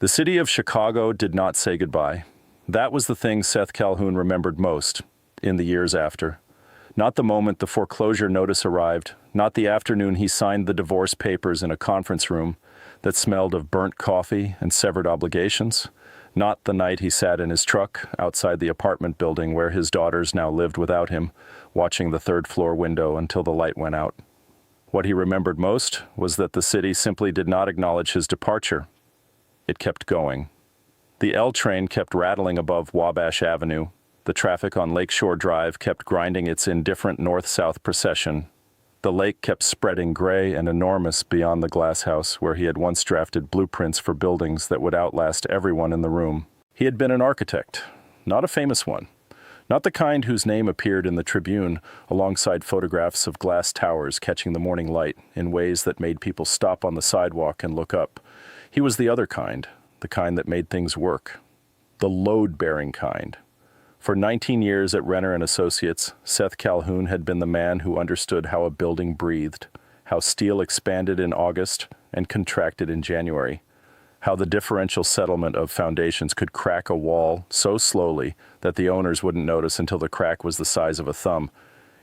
The city of Chicago did not say goodbye. That was the thing Seth Calhoun remembered most in the years after. Not the moment the foreclosure notice arrived, not the afternoon he signed the divorce papers in a conference room that smelled of burnt coffee and severed obligations, not the night he sat in his truck outside the apartment building where his daughters now lived without him, watching the third-floor window until the light went out. What he remembered most was that the city simply did not acknowledge his departure. It kept going. The L train kept rattling above Wabash Avenue. The traffic on Lakeshore Drive kept grinding its indifferent north-south procession. The lake kept spreading gray and enormous beyond the glass house where he had once drafted blueprints for buildings that would outlast everyone in the room. He had been an architect, not a famous one. Not the kind whose name appeared in the Tribune alongside photographs of glass towers catching the morning light in ways that made people stop on the sidewalk and look up. He was the other kind, the kind that made things work. The load-bearing kind. For 19 years at Renner & Associates, Seth Calhoun had been the man who understood how a building breathed, how steel expanded in August and contracted in January, how the differential settlement of foundations could crack a wall so slowly that the owners wouldn't notice until the crack was the size of a thumb.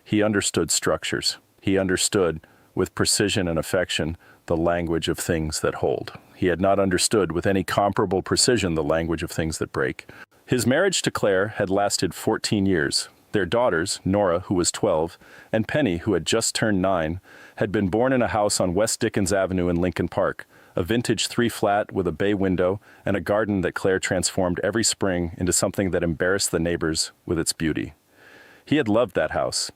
He understood structures. He understood, with precision and affection, the language of things that hold. He had not understood with any comparable precision the language of things that break. His marriage to Claire had lasted 14 years. Their daughters, Nora, who was 12, and Penny, who had just turned 9, had been born in a house on West Dickens Avenue in Lincoln Park, a vintage 3-flat with a bay window and a garden that Claire transformed every spring into something that embarrassed the neighbors with its beauty. He had loved that house.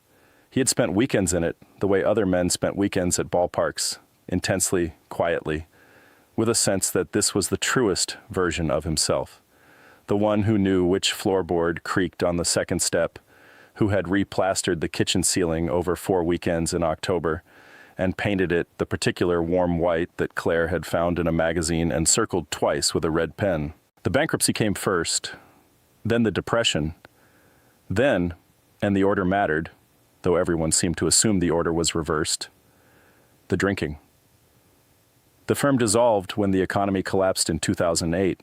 He had spent weekends in it the way other men spent weekends at ballparks, intensely, quietly, with a sense that this was the truest version of himself. The one who knew which floorboard creaked on the second step, who had replastered the kitchen ceiling over 4 weekends in October and painted it the particular warm white that Claire had found in a magazine and circled twice with a red pen. The bankruptcy came first, then the depression, then, and the order mattered, though everyone seemed to assume the order was reversed, the drinking. The firm dissolved when the economy collapsed in 2008.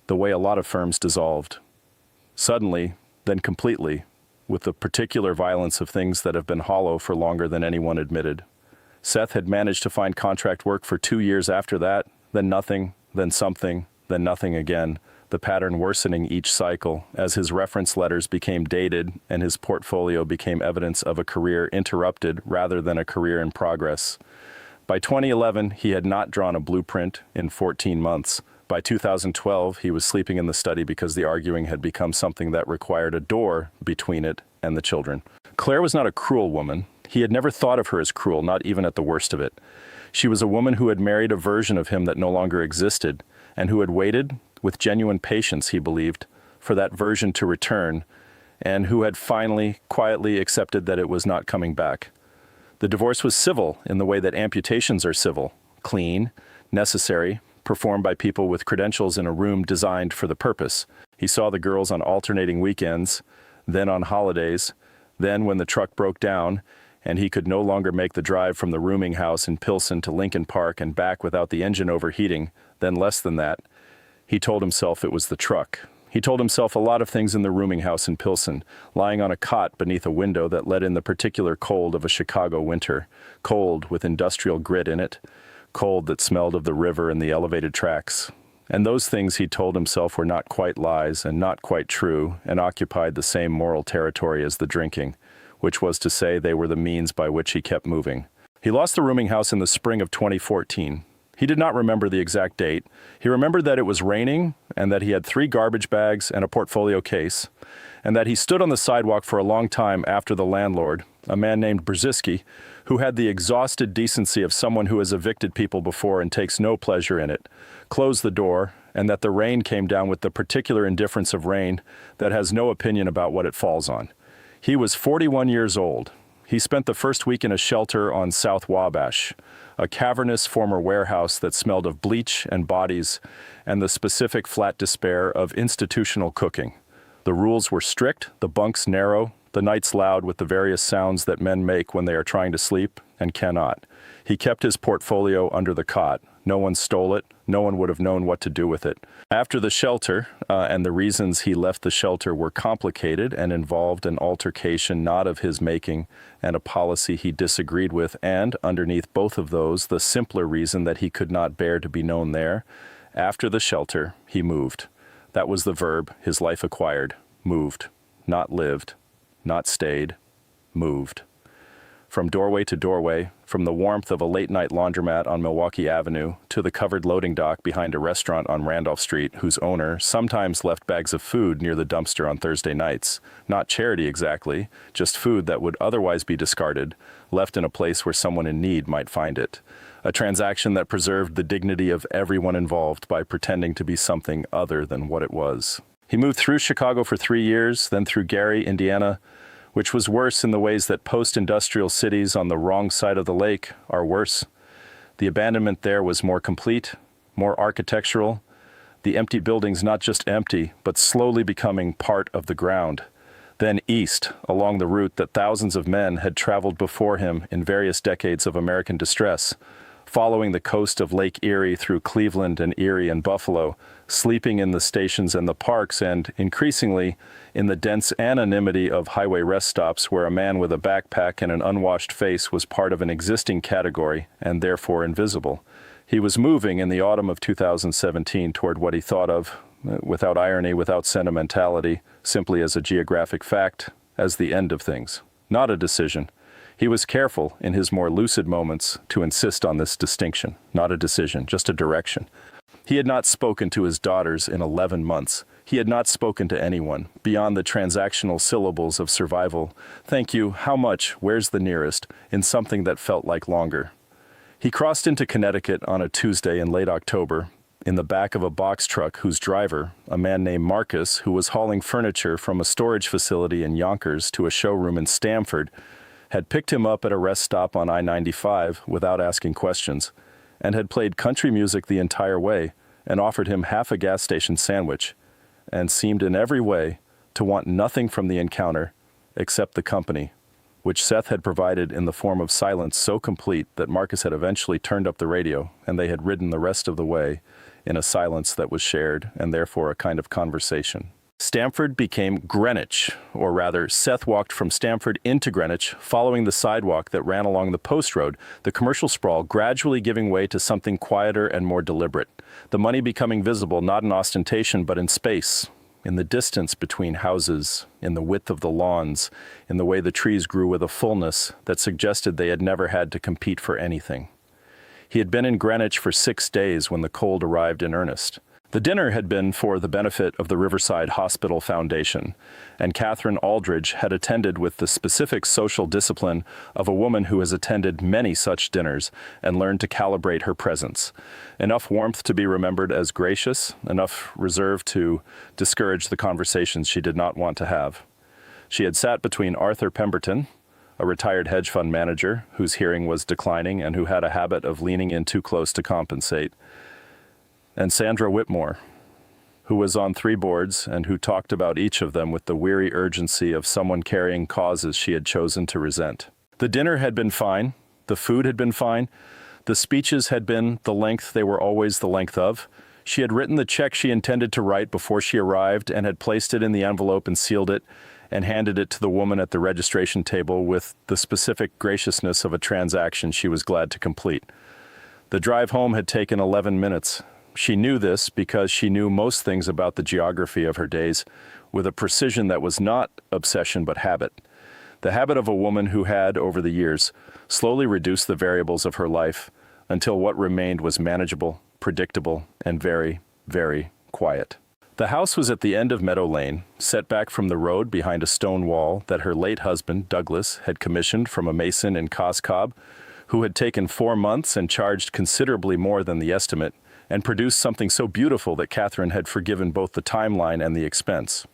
The way a lot of firms dissolved. Suddenly, then completely, with the particular violence of things that have been hollow for longer than anyone admitted. Seth had managed to find contract work for 2 years after that, then nothing, then something, then nothing again, the pattern worsening each cycle as his reference letters became dated and his portfolio became evidence of a career interrupted rather than a career in progress. By 2011, he had not drawn a blueprint in 14 months. By 2012, he was sleeping in the study because the arguing had become something that required a door between it and the children. Claire was not a cruel woman. He had never thought of her as cruel, not even at the worst of it. She was a woman who had married a version of him that no longer existed, and who had waited, with genuine patience, he believed, for that version to return, and who had finally, quietly accepted that it was not coming back. The divorce was civil in the way that amputations are civil, clean, necessary, performed by people with credentials in a room designed for the purpose. He saw the girls on alternating weekends, then on holidays, then when the truck broke down, and he could no longer make the drive from the rooming house in Pilsen to Lincoln Park and back without the engine overheating, then less than that. He told himself it was the truck. He told himself a lot of things in the rooming house in Pilsen, lying on a cot beneath a window that let in the particular cold of a Chicago winter, cold with industrial grit in it, cold that smelled of the river and the elevated tracks. And those things he told himself were not quite lies and not quite true and occupied the same moral territory as the drinking, which was to say they were the means by which he kept moving. He lost the rooming house in the spring of 2014. He did not remember the exact date. He remembered that it was raining and that he had 3 garbage bags and a portfolio case, and that he stood on the sidewalk for a long time after the landlord, a man named Brzezinski, who had the exhausted decency of someone who has evicted people before and takes no pleasure in it, closed the door, and that the rain came down with the particular indifference of rain that has no opinion about what it falls on. He was 41 years old. He spent the first week in a shelter on South Wabash, a cavernous former warehouse that smelled of bleach and bodies and the specific flat despair of institutional cooking. The rules were strict, the bunks narrow, the nights loud with the various sounds that men make when they are trying to sleep and cannot. He kept his portfolio under the cot. No one stole it. No one would have known what to do with it. After the shelter, and the reasons he left the shelter were complicated and involved an altercation not of his making and a policy he disagreed with, and, underneath both of those, the simpler reason that he could not bear to be known there. After the shelter, he moved. That was the verb his life acquired. Moved. Not lived. Not stayed. Moved. From doorway to doorway, from the warmth of a late-night laundromat on Milwaukee Avenue to the covered loading dock behind a restaurant on Randolph Street whose owner sometimes left bags of food near the dumpster on Thursday nights. Not charity exactly, just food that would otherwise be discarded, left in a place where someone in need might find it. A transaction that preserved the dignity of everyone involved by pretending to be something other than what it was. He moved through Chicago for 3 years, then through Gary, Indiana, which was worse in the ways that post-industrial cities on the wrong side of the lake are worse. The abandonment there was more complete, more architectural, the empty buildings not just empty, but slowly becoming part of the ground. Then east, along the route that thousands of men had traveled before him in various decades of American distress, following the coast of Lake Erie through Cleveland and Erie and Buffalo, sleeping in the stations and the parks, and, increasingly, in the dense anonymity of highway rest stops where a man with a backpack and an unwashed face was part of an existing category and therefore invisible. He was moving in the autumn of 2017 toward what he thought of, without irony, without sentimentality, simply as a geographic fact, as the end of things. Not a decision. He was careful, in his more lucid moments, to insist on this distinction. Not a decision, just a direction. He had not spoken to his daughters in 11 months. He had not spoken to anyone, beyond the transactional syllables of survival. Thank you, how much, where's the nearest, in something that felt like longer. He crossed into Connecticut on a Tuesday in late October, in the back of a box truck whose driver, a man named Marcus, who was hauling furniture from a storage facility in Yonkers to a showroom in Stamford, had picked him up at a rest stop on I-95 without asking questions, and had played country music the entire way and offered him half a gas station sandwich, and seemed in every way to want nothing from the encounter except the company, which Seth had provided in the form of silence so complete that Marcus had eventually turned up the radio, and they had ridden the rest of the way in a silence that was shared, and therefore a kind of conversation. Stamford became Greenwich, or rather, Seth walked from Stamford into Greenwich, following the sidewalk that ran along the post road, the commercial sprawl gradually giving way to something quieter and more deliberate, the money becoming visible not in ostentation but in space, in the distance between houses, in the width of the lawns, in the way the trees grew with a fullness that suggested they had never had to compete for anything. He had been in Greenwich for 6 days when the cold arrived in earnest. The dinner had been for the benefit of the Riverside Hospital Foundation, and Catherine Aldridge had attended with the specific social discipline of a woman who has attended many such dinners and learned to calibrate her presence. Enough warmth to be remembered as gracious, enough reserve to discourage the conversations she did not want to have. She had sat between Arthur Pemberton, a retired hedge fund manager whose hearing was declining and who had a habit of leaning in too close to compensate, and Sandra Whitmore, who was on 3 boards and who talked about each of them with the weary urgency of someone carrying causes she had chosen to resent. The dinner had been fine, the food had been fine, the speeches had been the length they were always the length of. She had written the check she intended to write before she arrived and had placed it in the envelope and sealed it and handed it to the woman at the registration table with the specific graciousness of a transaction she was glad to complete. The drive home had taken 11 minutes. She knew this because she knew most things about the geography of her days with a precision that was not obsession but habit. The habit of a woman who had, over the years, slowly reduced the variables of her life until what remained was manageable, predictable, and very, very quiet. The house was at the end of Meadow Lane, set back from the road behind a stone wall that her late husband, Douglas, had commissioned from a mason in Coscob, who had taken 4 months and charged considerably more than the estimate, and produced something so beautiful that Catherine had forgiven both the timeline and the expense.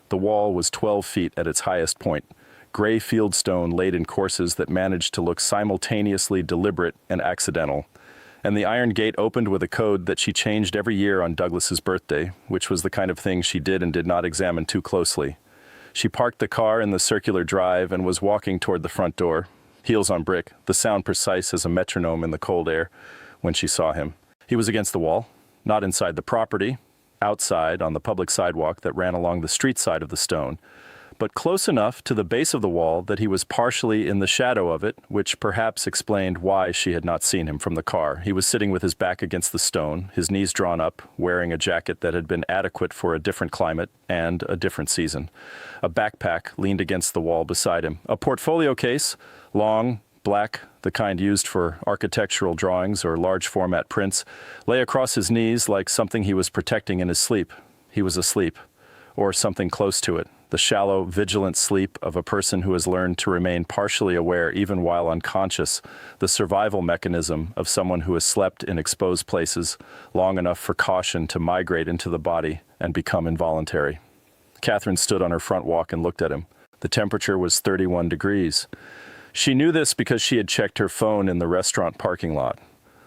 The wall was 12 feet at its highest point, gray fieldstone laid in courses that managed to look simultaneously deliberate and accidental, and the iron gate opened with a code that she changed every year on Douglas's birthday, which was the kind of thing she did and did not examine too closely. She parked the car in the circular drive and was walking toward the front door, Heels on brick, the sound precise as a metronome in the cold air when she saw him. He was against the wall, not inside the property, outside on the public sidewalk that ran along the street side of the stone, but close enough to the base of the wall that he was partially in the shadow of it, which perhaps explained why she had not seen him from the car. He was sitting with his back against the stone, his knees drawn up, wearing a jacket that had been adequate for a different climate and a different season. A backpack leaned against the wall beside him. A portfolio case, long, black, the kind used for architectural drawings or large format prints, lay across his knees like something he was protecting in his sleep. He was asleep, or something close to it. The shallow, vigilant sleep of a person who has learned to remain partially aware even while unconscious, the survival mechanism of someone who has slept in exposed places long enough for caution to migrate into the body and become involuntary. Catherine stood on her front walk and looked at him. The temperature was 31 degrees. She knew this because she had checked her phone in the restaurant parking lot,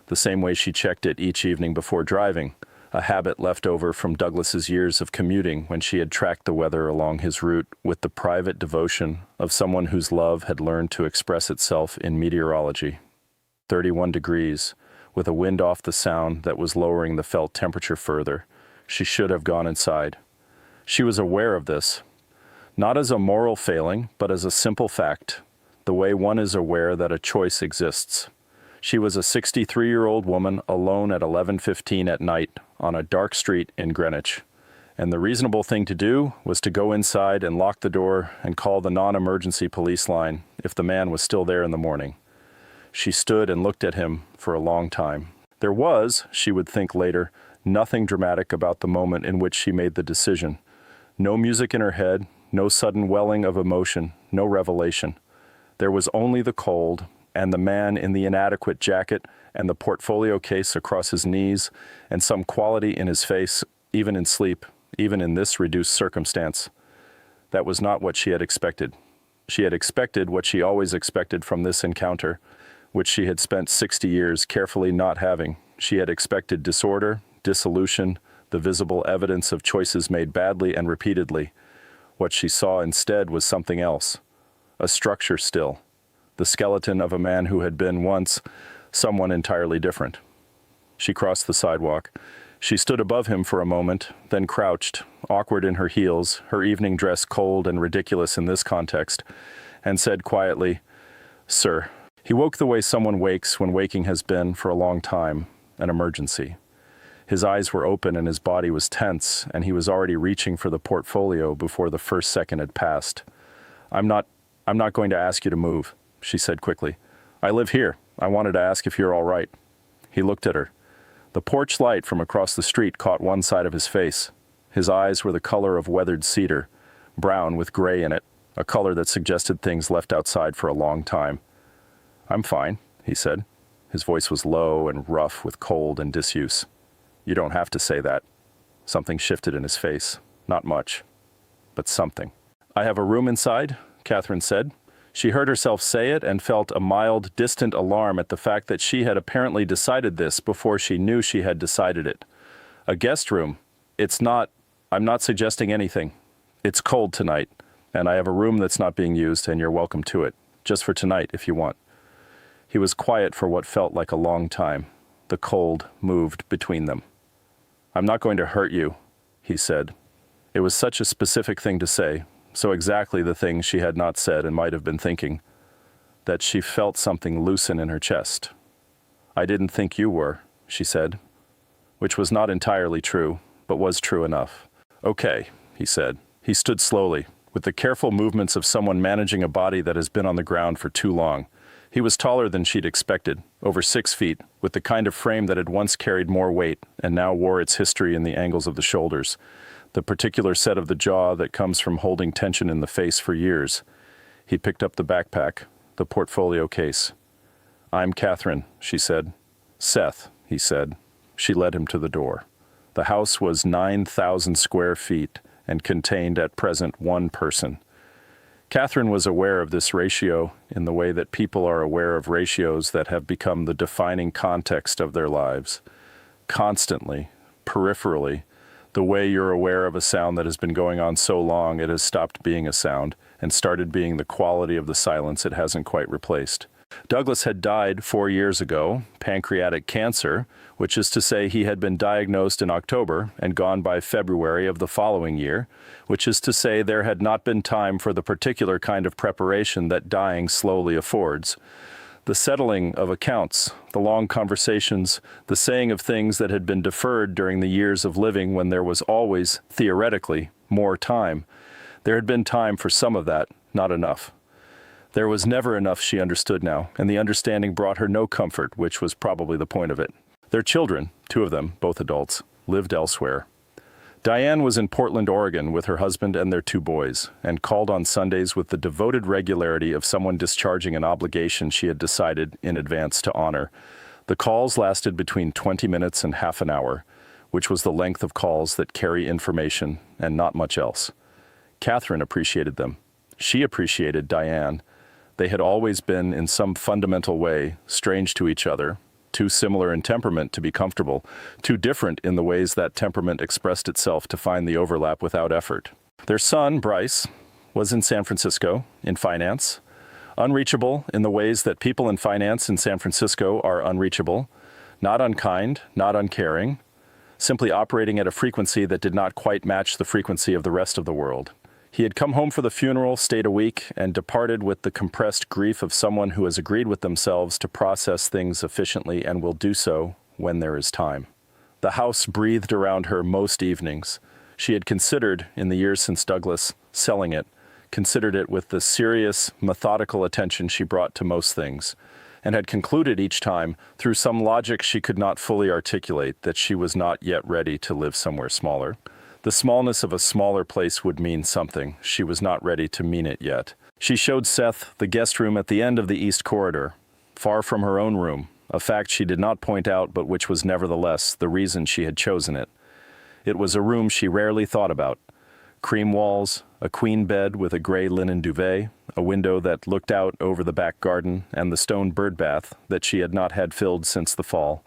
the same way she checked it each evening before driving, a habit left over from Douglas's years of commuting when she had tracked the weather along his route with the private devotion of someone whose love had learned to express itself in meteorology. 31 degrees, with a wind off the sound that was lowering the felt temperature further. She should have gone inside. She was aware of this, not as a moral failing, but as a simple fact, the way one is aware that a choice exists. She was a 63-year-old woman alone at 11:15 at night on a dark street in Greenwich, and the reasonable thing to do was to go inside and lock the door and call the non-emergency police line if the man was still there in the morning. She stood and looked at him for a long time. There was, she would think later, nothing dramatic about the moment in which she made the decision. No music in her head, no sudden welling of emotion, no revelation. There was only the cold, and the man in the inadequate jacket, and the portfolio case across his knees, and some quality in his face, even in sleep, even in this reduced circumstance. That was not what she had expected. She had expected what she always expected from this encounter, which she had spent 60 years carefully not having. She had expected disorder, dissolution, the visible evidence of choices made badly and repeatedly. What she saw instead was something else. A structure still. The skeleton of a man who had been once someone entirely different. She crossed the sidewalk. She stood above him for a moment, then crouched, awkward in her heels, her evening dress cold and ridiculous in this context, and said quietly, "Sir." He woke the way someone wakes when waking has been, for a long time, an emergency. His eyes were open and his body was tense, and he was already reaching for the portfolio before the first second had passed. I'm not going to ask you to move," she said quickly. "I live here. I wanted to ask if you're all right." He looked at her. The porch light from across the street caught one side of his face. His eyes were the color of weathered cedar, brown with gray in it, a color that suggested things left outside for a long time. "I'm fine," he said. His voice was low and rough with cold and disuse. "You don't have to say that." Something shifted in his face. Not much, but something. "I have a room inside," Catherine said. She heard herself say it and felt a mild, distant alarm at the fact that she had apparently decided this before she knew she had decided it. "A guest room. I'm not suggesting anything. It's cold tonight, and I have a room that's not being used, and you're welcome to it. Just for tonight, if you want." He was quiet for what felt like a long time. The cold moved between them. "I'm not going to hurt you," he said. It was such a specific thing to say, so exactly the thing she had not said and might have been thinking, that she felt something loosen in her chest. "I didn't think you were," she said, which was not entirely true, but was true enough. "Okay," he said. He stood slowly, with the careful movements of someone managing a body that has been on the ground for too long. He was taller than she'd expected, over 6 feet, with the kind of frame that had once carried more weight and now wore its history in the angles of the shoulders, the particular set of the jaw that comes from holding tension in the face for years. He picked up the backpack, the portfolio case. "I'm Catherine," she said. "Seth," he said. She led him to the door. The house was 9,000 square feet and contained at present one person. Catherine was aware of this ratio in the way that people are aware of ratios that have become the defining context of their lives. Constantly, peripherally, the way you're aware of a sound that has been going on so long it has stopped being a sound, and started being the quality of the silence it hasn't quite replaced. Douglas had died 4 years ago, pancreatic cancer, which is to say he had been diagnosed in October and gone by February of the following year, which is to say there had not been time for the particular kind of preparation that dying slowly affords. The settling of accounts, the long conversations, the saying of things that had been deferred during the years of living when there was always, theoretically, more time. There had been time for some of that, not enough. There was never enough, she understood now, and the understanding brought her no comfort, which was probably the point of it. Their children, 2 of them, both adults, lived elsewhere. Diane was in Portland, Oregon, with her husband and their 2 boys, and called on Sundays with the devoted regularity of someone discharging an obligation she had decided in advance to honor. The calls lasted between 20 minutes and half an hour, which was the length of calls that carry information and not much else. Catherine appreciated them. She appreciated Diane. They had always been, in some fundamental way, strange to each other, too similar in temperament to be comfortable, too different in the ways that temperament expressed itself to find the overlap without effort. Their son, Bryce, was in San Francisco, in finance, unreachable in the ways that people in finance in San Francisco are unreachable, not unkind, not uncaring, simply operating at a frequency that did not quite match the frequency of the rest of the world. He had come home for the funeral, stayed a week, and departed with the compressed grief of someone who has agreed with themselves to process things efficiently and will do so when there is time. The house breathed around her most evenings. She had considered, in the years since Douglas, selling it, considered it with the serious, methodical attention she brought to most things, and had concluded each time, through some logic she could not fully articulate, that she was not yet ready to live somewhere smaller. The smallness of a smaller place would mean something. She was not ready to mean it yet. She showed Seth the guest room at the end of the east corridor, far from her own room, a fact she did not point out but which was nevertheless the reason she had chosen it. It was a room she rarely thought about. Cream walls, a queen bed with a gray linen duvet, a window that looked out over the back garden, and the stone bird bath that she had not had filled since the fall.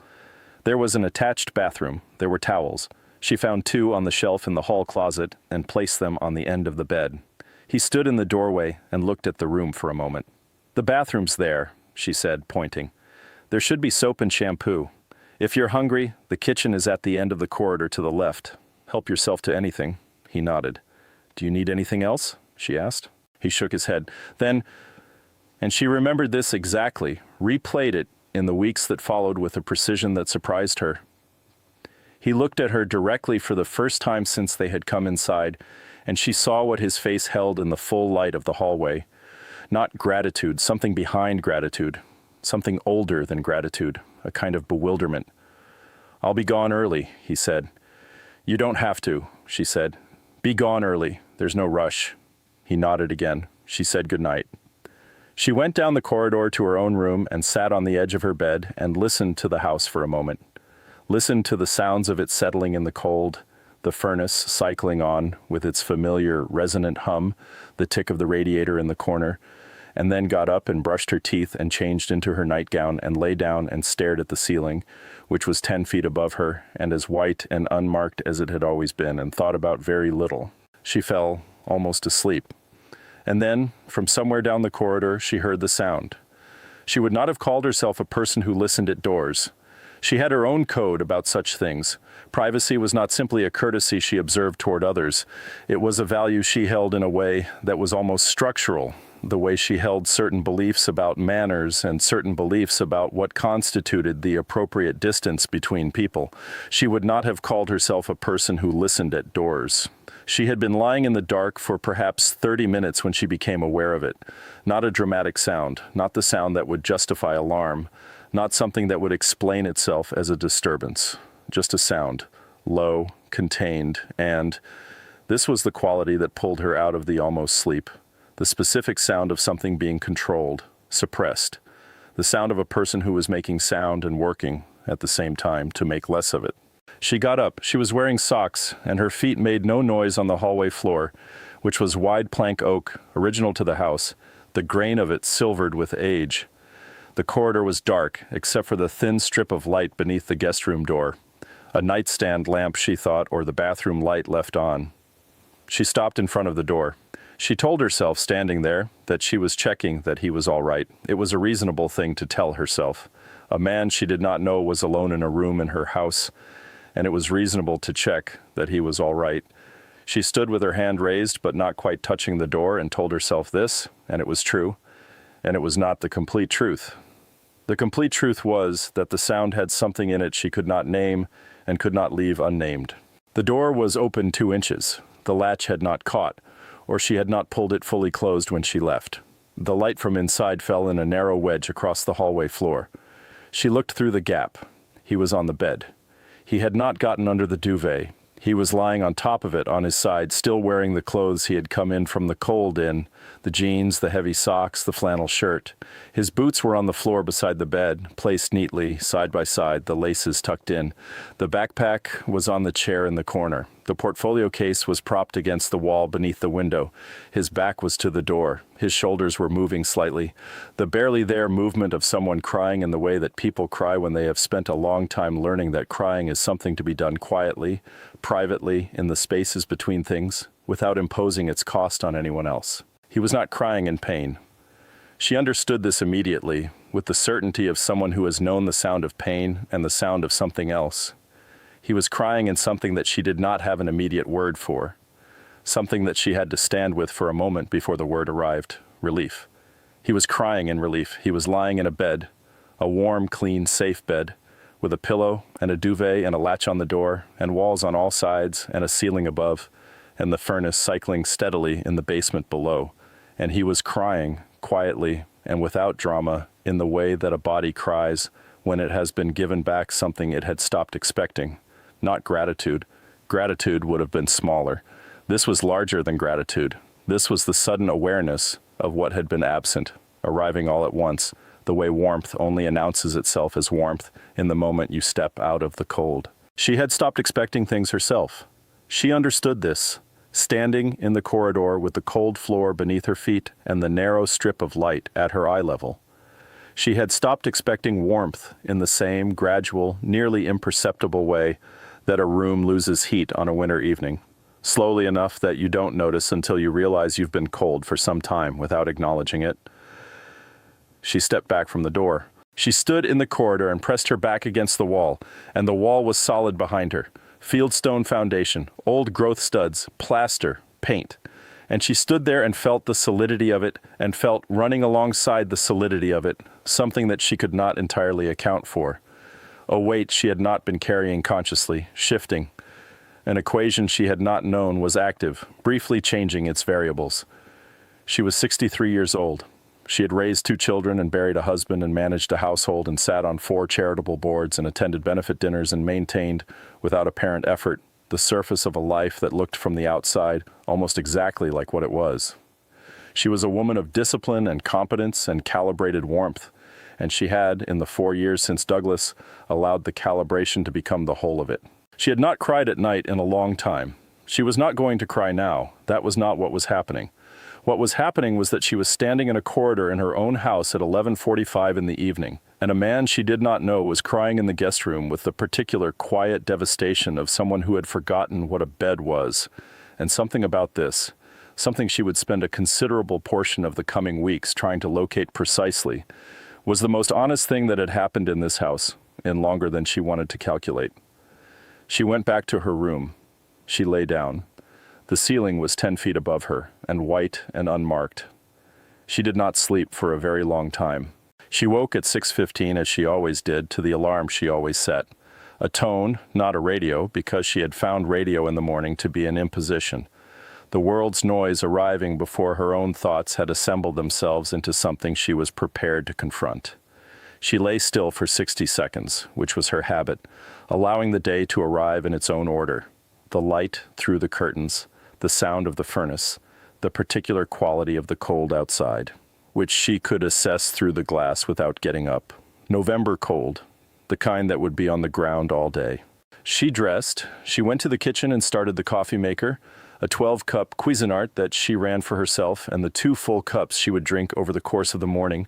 There was an attached bathroom. There were towels. She found 2 on the shelf in the hall closet and placed them on the end of the bed. He stood in the doorway and looked at the room for a moment. "The bathroom's there," she said, pointing. "There should be soap and shampoo. If you're hungry, the kitchen is at the end of the corridor to the left. Help yourself to anything." He nodded. "Do you need anything else?" she asked. He shook his head. Then, and she remembered this exactly, replayed it in the weeks that followed with a precision that surprised her. He looked at her directly for the first time since they had come inside, and she saw what his face held in the full light of the hallway. Not gratitude, something behind gratitude, something older than gratitude, a kind of bewilderment. "I'll be gone early," he said. "You don't have to," she said. "Be gone early. There's no rush." He nodded again. She said goodnight. She went down the corridor to her own room and sat on the edge of her bed and listened to the house for a moment. Listened to the sounds of it settling in the cold, the furnace cycling on with its familiar resonant hum, the tick of the radiator in the corner, and then got up and brushed her teeth and changed into her nightgown and lay down and stared at the ceiling, which was 10 feet above her and as white and unmarked as it had always been, and thought about very little. She fell almost asleep. And then, from somewhere down the corridor, she heard the sound. She would not have called herself a person who listened at doors. She had her own code about such things. Privacy was not simply a courtesy she observed toward others. It was a value she held in a way that was almost structural, the way she held certain beliefs about manners and certain beliefs about what constituted the appropriate distance between people. She would not have called herself a person who listened at doors. She had been lying in the dark for perhaps 30 minutes when she became aware of it. Not a dramatic sound, not the sound that would justify alarm, not something that would explain itself as a disturbance, just a sound, low, contained, and this was the quality that pulled her out of the almost sleep, the specific sound of something being controlled, suppressed, the sound of a person who was making sound and working at the same time to make less of it. She got up. She was wearing socks, and her feet made no noise on the hallway floor, which was wide plank oak, original to the house, the grain of it silvered with age. The corridor was dark, except for the thin strip of light beneath the guest room door. A nightstand lamp, she thought, or the bathroom light left on. She stopped in front of the door. She told herself, standing there, that she was checking that he was all right. It was a reasonable thing to tell herself. A man she did not know was alone in a room in her house, and it was reasonable to check that he was all right. She stood with her hand raised but not quite touching the door and told herself this, and it was true, and it was not the complete truth. The complete truth was that the sound had something in it she could not name and could not leave unnamed. The door was open 2 inches. The latch had not caught, or she had not pulled it fully closed when she left. The light from inside fell in a narrow wedge across the hallway floor. She looked through the gap. He was on the bed. He had not gotten under the duvet. He was lying on top of it on his side, still wearing the clothes he had come in from the cold in, the jeans, the heavy socks, the flannel shirt. His boots were on the floor beside the bed, placed neatly, side by side, the laces tucked in. The backpack was on the chair in the corner. The portfolio case was propped against the wall beneath the window. His back was to the door. His shoulders were moving slightly. The barely there movement of someone crying in the way that people cry when they have spent a long time learning that crying is something to be done quietly, privately, in the spaces between things, without imposing its cost on anyone else. He was not crying in pain. She understood this immediately, with the certainty of someone who has known the sound of pain and the sound of something else. He was crying in something that she did not have an immediate word for, something that she had to stand with for a moment before the word arrived: relief. He was crying in relief. He was lying in a bed, a warm, clean, safe bed, with a pillow and a duvet and a latch on the door, and walls on all sides and a ceiling above, and the furnace cycling steadily in the basement below. And he was crying, quietly and without drama, in the way that a body cries when it has been given back something it had stopped expecting. Not gratitude. Gratitude would have been smaller. This was larger than gratitude. This was the sudden awareness of what had been absent, arriving all at once, the way warmth only announces itself as warmth in the moment you step out of the cold. She had stopped expecting things herself. She understood this, standing in the corridor with the cold floor beneath her feet and the narrow strip of light at her eye level. She had stopped expecting warmth in the same gradual, nearly imperceptible way that a room loses heat on a winter evening, slowly enough that you don't notice until you realize you've been cold for some time without acknowledging it. She stepped back from the door. She stood in the corridor and pressed her back against the wall, and the wall was solid behind her. Fieldstone foundation, old growth studs, plaster, paint. And she stood there and felt the solidity of it, and felt, running alongside the solidity of it, something that she could not entirely account for. A weight she had not been carrying consciously, shifting. An equation she had not known was active, briefly changing its variables. She was 63 years old. She had raised 2 children and buried a husband and managed a household and sat on 4 charitable boards and attended benefit dinners and maintained, without apparent effort, the surface of a life that looked from the outside almost exactly like what it was. She was a woman of discipline and competence and calibrated warmth, and she had, in the 4 years since Douglas, allowed the calibration to become the whole of it. She had not cried at night in a long time. She was not going to cry now. That was not what was happening. What was happening was that she was standing in a corridor in her own house at 11:45 in the evening, and a man she did not know was crying in the guest room with the particular quiet devastation of someone who had forgotten what a bed was. And something about this, something she would spend a considerable portion of the coming weeks trying to locate precisely, was the most honest thing that had happened in this house, in longer than she wanted to calculate. She went back to her room. She lay down. The ceiling was 10 feet above her, and white and unmarked. She did not sleep for a very long time. She woke at 6:15, as she always did, to the alarm she always set. A tone, not a radio, because she had found radio in the morning to be an imposition. The world's noise arriving before her own thoughts had assembled themselves into something she was prepared to confront. She lay still for 60 seconds, which was her habit, allowing the day to arrive in its own order. The light through the curtains, the sound of the furnace, the particular quality of the cold outside, which she could assess through the glass without getting up. November cold, the kind that would be on the ground all day. She dressed, she went to the kitchen and started the coffee maker, a 12-cup Cuisinart that she ran for herself and the 2 full cups she would drink over the course of the morning,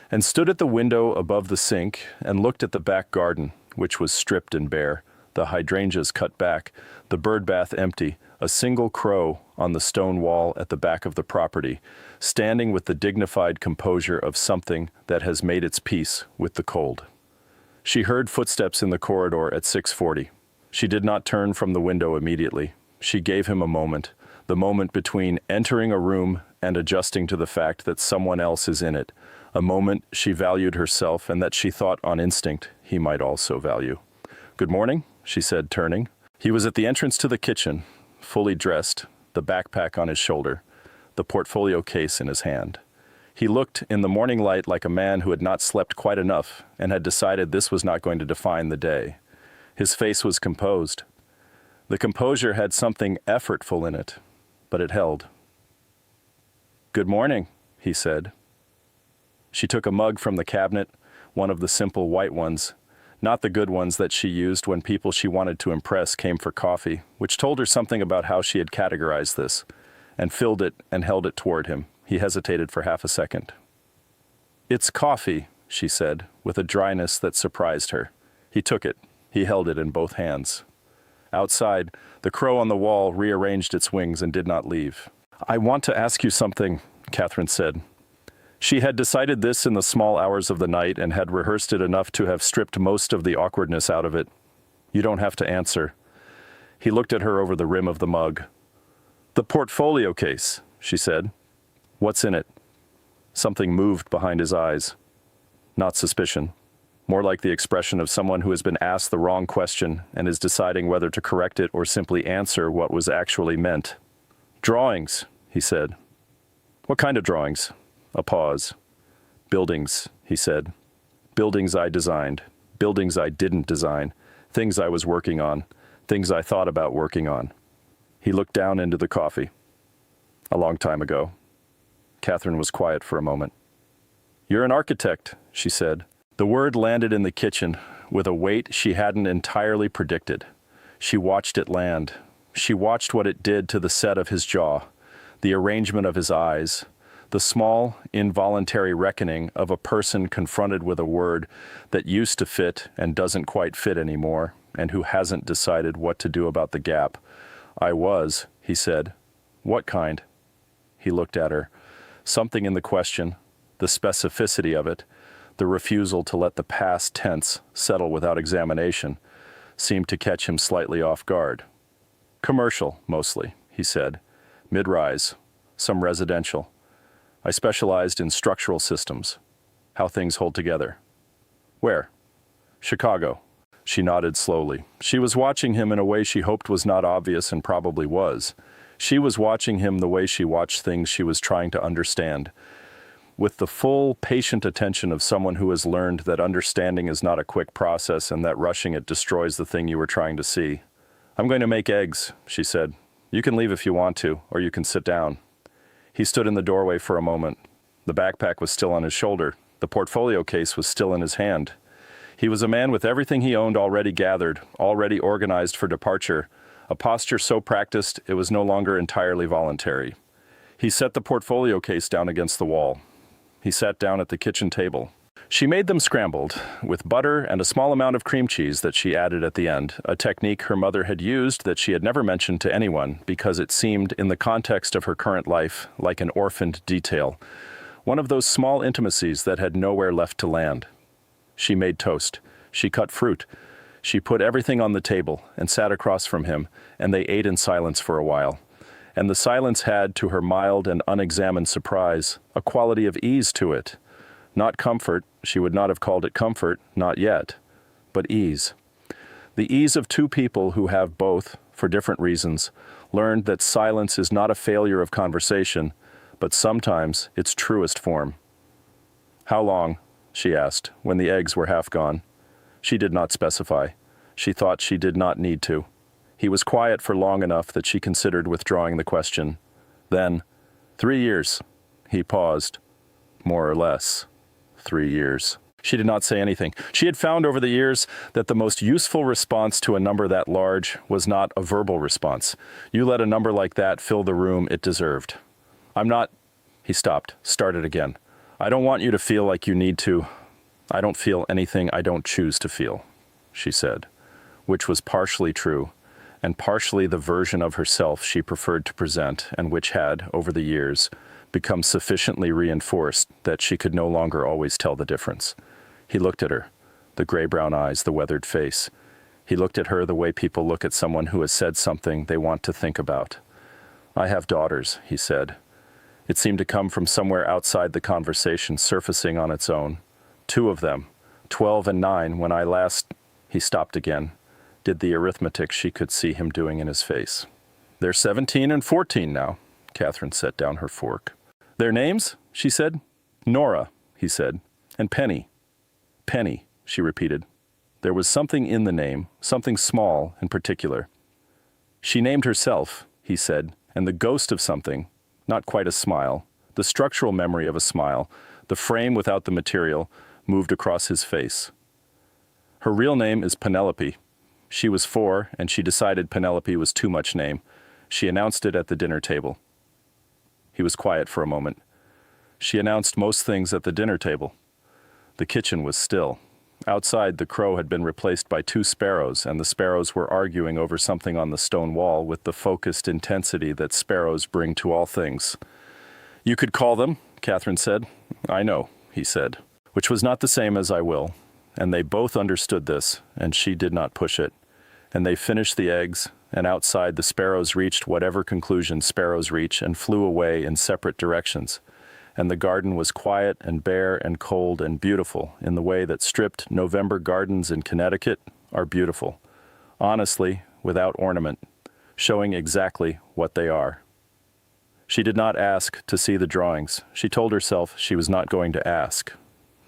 and stood at the window above the sink and looked at the back garden, which was stripped and bare, the hydrangeas cut back, the bird bath empty, a single crow on the stone wall at the back of the property, standing with the dignified composure of something that has made its peace with the cold. She heard footsteps in the corridor at 6:40. She did not turn from the window immediately. She gave him a moment, the moment between entering a room and adjusting to the fact that someone else is in it, a moment she valued herself and that she thought on instinct he might also value. "Good morning," she said, turning. He was at the entrance to the kitchen, fully dressed, the backpack on his shoulder, the portfolio case in his hand. He looked in the morning light like a man who had not slept quite enough and had decided this was not going to define the day. His face was composed. The composure had something effortful in it, but it held. "Good morning," he said. She took a mug from the cabinet, one of the simple white ones, not the good ones that she used when people she wanted to impress came for coffee, which told her something about how she had categorized this, and filled it and held it toward him. He hesitated for half a second. "It's coffee," she said, with a dryness that surprised her. He took it. He held it in both hands. Outside, the crow on the wall rearranged its wings and did not leave. "I want to ask you something," Catherine said. She had decided this in the small hours of the night and had rehearsed it enough to have stripped most of the awkwardness out of it. "You don't have to answer." He looked at her over the rim of the mug. "The portfolio case," she said. "What's in it?" Something moved behind his eyes. Not suspicion. More like the expression of someone who has been asked the wrong question and is deciding whether to correct it or simply answer what was actually meant. "Drawings," he said. "What kind of drawings?" A pause. "Buildings," he said. "Buildings I designed. Buildings I didn't design. Things I was working on. Things I thought about working on." He looked down into the coffee. "A long time ago." Catherine was quiet for a moment. "You're an architect," she said. The word landed in the kitchen with a weight she hadn't entirely predicted. She watched it land. She watched what it did to the set of his jaw, the arrangement of his eyes, the small, involuntary reckoning of a person confronted with a word that used to fit and doesn't quite fit anymore, and who hasn't decided what to do about the gap. "I was," he said. "What kind?" He looked at her. Something in the question, the specificity of it, the refusal to let the past tense settle without examination, seemed to catch him slightly off guard. "Commercial, mostly," he said. "Mid-rise, some residential. I specialized in structural systems, how things hold together." "Where?" "Chicago." She nodded slowly. She was watching him in a way she hoped was not obvious and probably was. She was watching him the way she watched things she was trying to understand, with the full, patient attention of someone who has learned that understanding is not a quick process and that rushing it destroys the thing you were trying to see. "I'm going to make eggs," she said. "You can leave if you want to, or you can sit down." He stood in the doorway for a moment. The backpack was still on his shoulder. The portfolio case was still in his hand. He was a man with everything he owned already gathered, already organized for departure, a posture so practiced it was no longer entirely voluntary. He set the portfolio case down against the wall. He sat down at the kitchen table. She made them scrambled, with butter and a small amount of cream cheese that she added at the end, a technique her mother had used that she had never mentioned to anyone because it seemed, in the context of her current life, like an orphaned detail, one of those small intimacies that had nowhere left to land. She made toast. She cut fruit. She put everything on the table and sat across from him, and they ate in silence for a while. And the silence had, to her mild and unexamined surprise, a quality of ease to it. Not comfort, she would not have called it comfort, not yet, but ease. The ease of two people who have both, for different reasons, learned that silence is not a failure of conversation, but sometimes its truest form. "How long?" she asked, when the eggs were half gone. She did not specify. She thought she did not need to. He was quiet for long enough that she considered withdrawing the question. Then, 3 years. He paused. More or less. 3 years. She did not say anything. She had found over the years that the most useful response to a number that large was not a verbal response. You let a number like that fill the room it deserved. "I'm not..." He stopped, started again. "I don't want you to feel like you need to. I don't feel anything I don't choose to feel," she said, which was partially true, and partially the version of herself she preferred to present and which had, over the years, become sufficiently reinforced that she could no longer always tell the difference. He looked at her, the gray-brown eyes, the weathered face. He looked at her the way people look at someone who has said something they want to think about. "I have daughters," he said. It seemed to come from somewhere outside the conversation, surfacing on its own. "Two of them, 12 and 9, when I last—" He stopped again, did the arithmetic she could see him doing in his face. "They're 17 and 14 now." Catherine set down her fork. "Their names?" she said. "Nora," he said, "and Penny." "Penny," she repeated. There was something in the name, something small and particular. "She named herself," he said, and the ghost of something, not quite a smile, the structural memory of a smile, the frame without the material, moved across his face. "Her real name is Penelope. She was 4, and she decided Penelope was too much name. She announced it at the dinner table." He was quiet for a moment. She announced most things at the dinner table. The kitchen was still. Outside, the crow had been replaced by 2 sparrows, and the sparrows were arguing over something on the stone wall with the focused intensity that sparrows bring to all things. "You could call them," Catherine said. "I know," he said, which was not the same as "I will." And they both understood this, and she did not push it. And they finished the eggs, and outside the sparrows reached whatever conclusion sparrows reach and flew away in separate directions. And the garden was quiet and bare and cold and beautiful in the way that stripped November gardens in Connecticut are beautiful, honestly, without ornament, showing exactly what they are. She did not ask to see the drawings. She told herself she was not going to ask.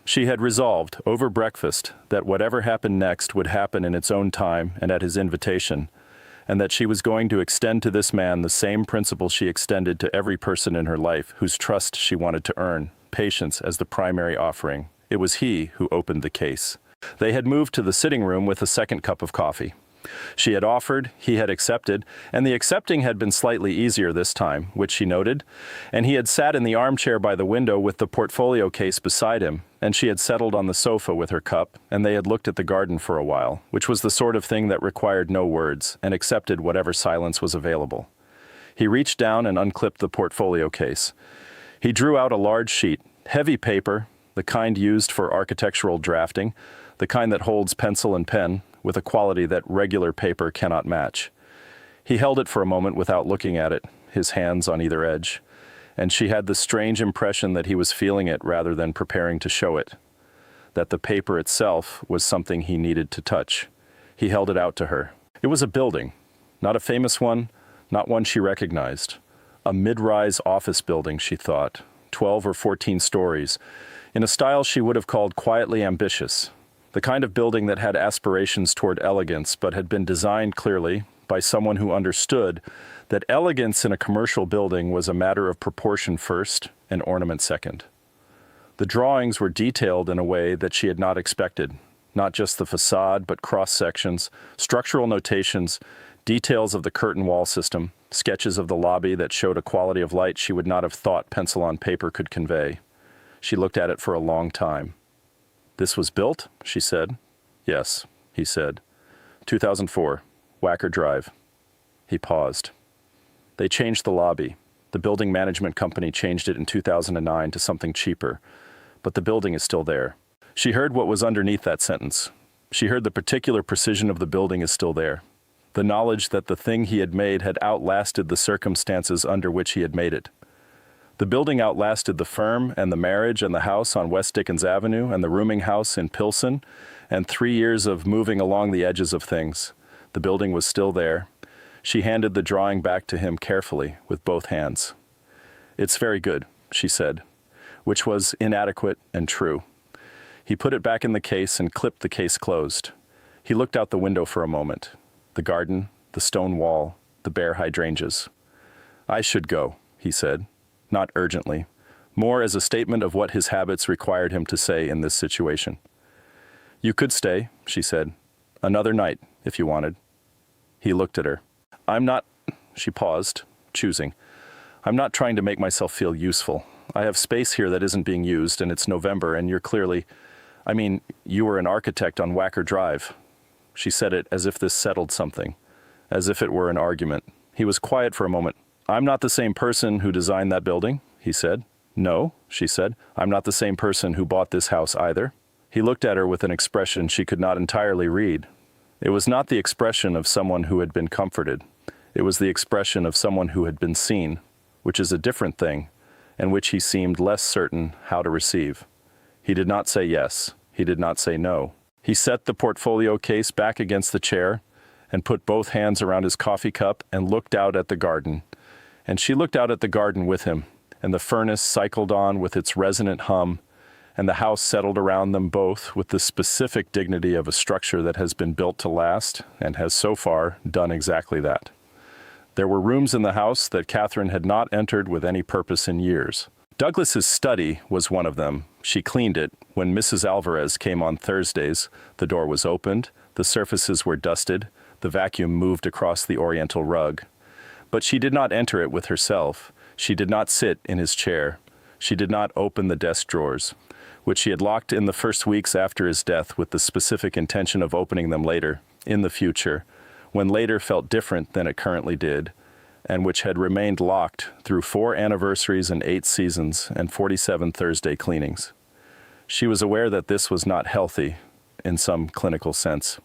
She had resolved, over breakfast, that whatever happened next would happen in its own time and at his invitation, and that she was going to extend to this man the same principle she extended to every person in her life whose trust she wanted to earn, patience as the primary offering. It was he who opened the case. They had moved to the sitting room with a second cup of coffee. She had offered, he had accepted, and the accepting had been slightly easier this time, which she noted, and he had sat in the armchair by the window with the portfolio case beside him, and she had settled on the sofa with her cup, and they had looked at the garden for a while, which was the sort of thing that required no words, and accepted whatever silence was available. He reached down and unclipped the portfolio case. He drew out a large sheet, heavy paper, the kind used for architectural drafting, the kind that holds pencil and pen, with a quality that regular paper cannot match. He held it for a moment without looking at it, his hands on either edge, and she had the strange impression that he was feeling it rather than preparing to show it, that the paper itself was something he needed to touch. He held it out to her. It was a building, not a famous one, not one she recognized. A mid-rise office building, she thought, 12 or 14 stories, in a style she would have called quietly ambitious. The kind of building that had aspirations toward elegance but had been designed clearly by someone who understood that elegance in a commercial building was a matter of proportion first and ornament second. The drawings were detailed in a way that she had not expected, not just the facade but cross-sections, structural notations, details of the curtain wall system, sketches of the lobby that showed a quality of light she would not have thought pencil on paper could convey. She looked at it for a long time. "This was built?" she said. "Yes," he said. 2004, Wacker Drive. He paused. They changed the lobby. The building management company changed it in 2009 to something cheaper, but the building is still there. She heard what was underneath that sentence. She heard the particular precision of the building is still there. The knowledge that the thing he had made had outlasted the circumstances under which he had made it. The building outlasted the firm and the marriage and the house on West Dickens Avenue and the rooming house in Pilsen and 3 years of moving along the edges of things. The building was still there. She handed the drawing back to him carefully with both hands. "It's very good," she said, which was inadequate and true. He put it back in the case and clipped the case closed. He looked out the window for a moment. The garden, the stone wall, the bare hydrangeas. "I should go," he said. Not urgently, more as a statement of what his habits required him to say in this situation. "You could stay," she said. "Another night, if you wanted." He looked at her. "I'm not—" She paused, choosing. "I'm not trying to make myself feel useful. I have space here that isn't being used, and it's November, and you're clearly— I mean, you were an architect on Wacker Drive." She said it as if this settled something, as if it were an argument. He was quiet for a moment. "I'm not the same person who designed that building," he said. "No," she said. "I'm not the same person who bought this house either." He looked at her with an expression she could not entirely read. It was not the expression of someone who had been comforted. It was the expression of someone who had been seen, which is a different thing, and which he seemed less certain how to receive. He did not say yes. He did not say no. He set the portfolio case back against the chair and put both hands around his coffee cup and looked out at the garden. And she looked out at the garden with him, and the furnace cycled on with its resonant hum, and the house settled around them both with the specific dignity of a structure that has been built to last and has so far done exactly that. There were rooms in the house that Catherine had not entered with any purpose in years. Douglas's study was one of them. She cleaned it. When Mrs. Alvarez came on Thursdays, the door was opened, the surfaces were dusted, the vacuum moved across the oriental rug. But she did not enter it with herself. She did not sit in his chair. She did not open the desk drawers, which she had locked in the first weeks after his death with the specific intention of opening them later, in the future, when later felt different than it currently did, and which had remained locked through 4 anniversaries and 8 seasons and 47 Thursday cleanings. She was aware that this was not healthy in some clinical sense.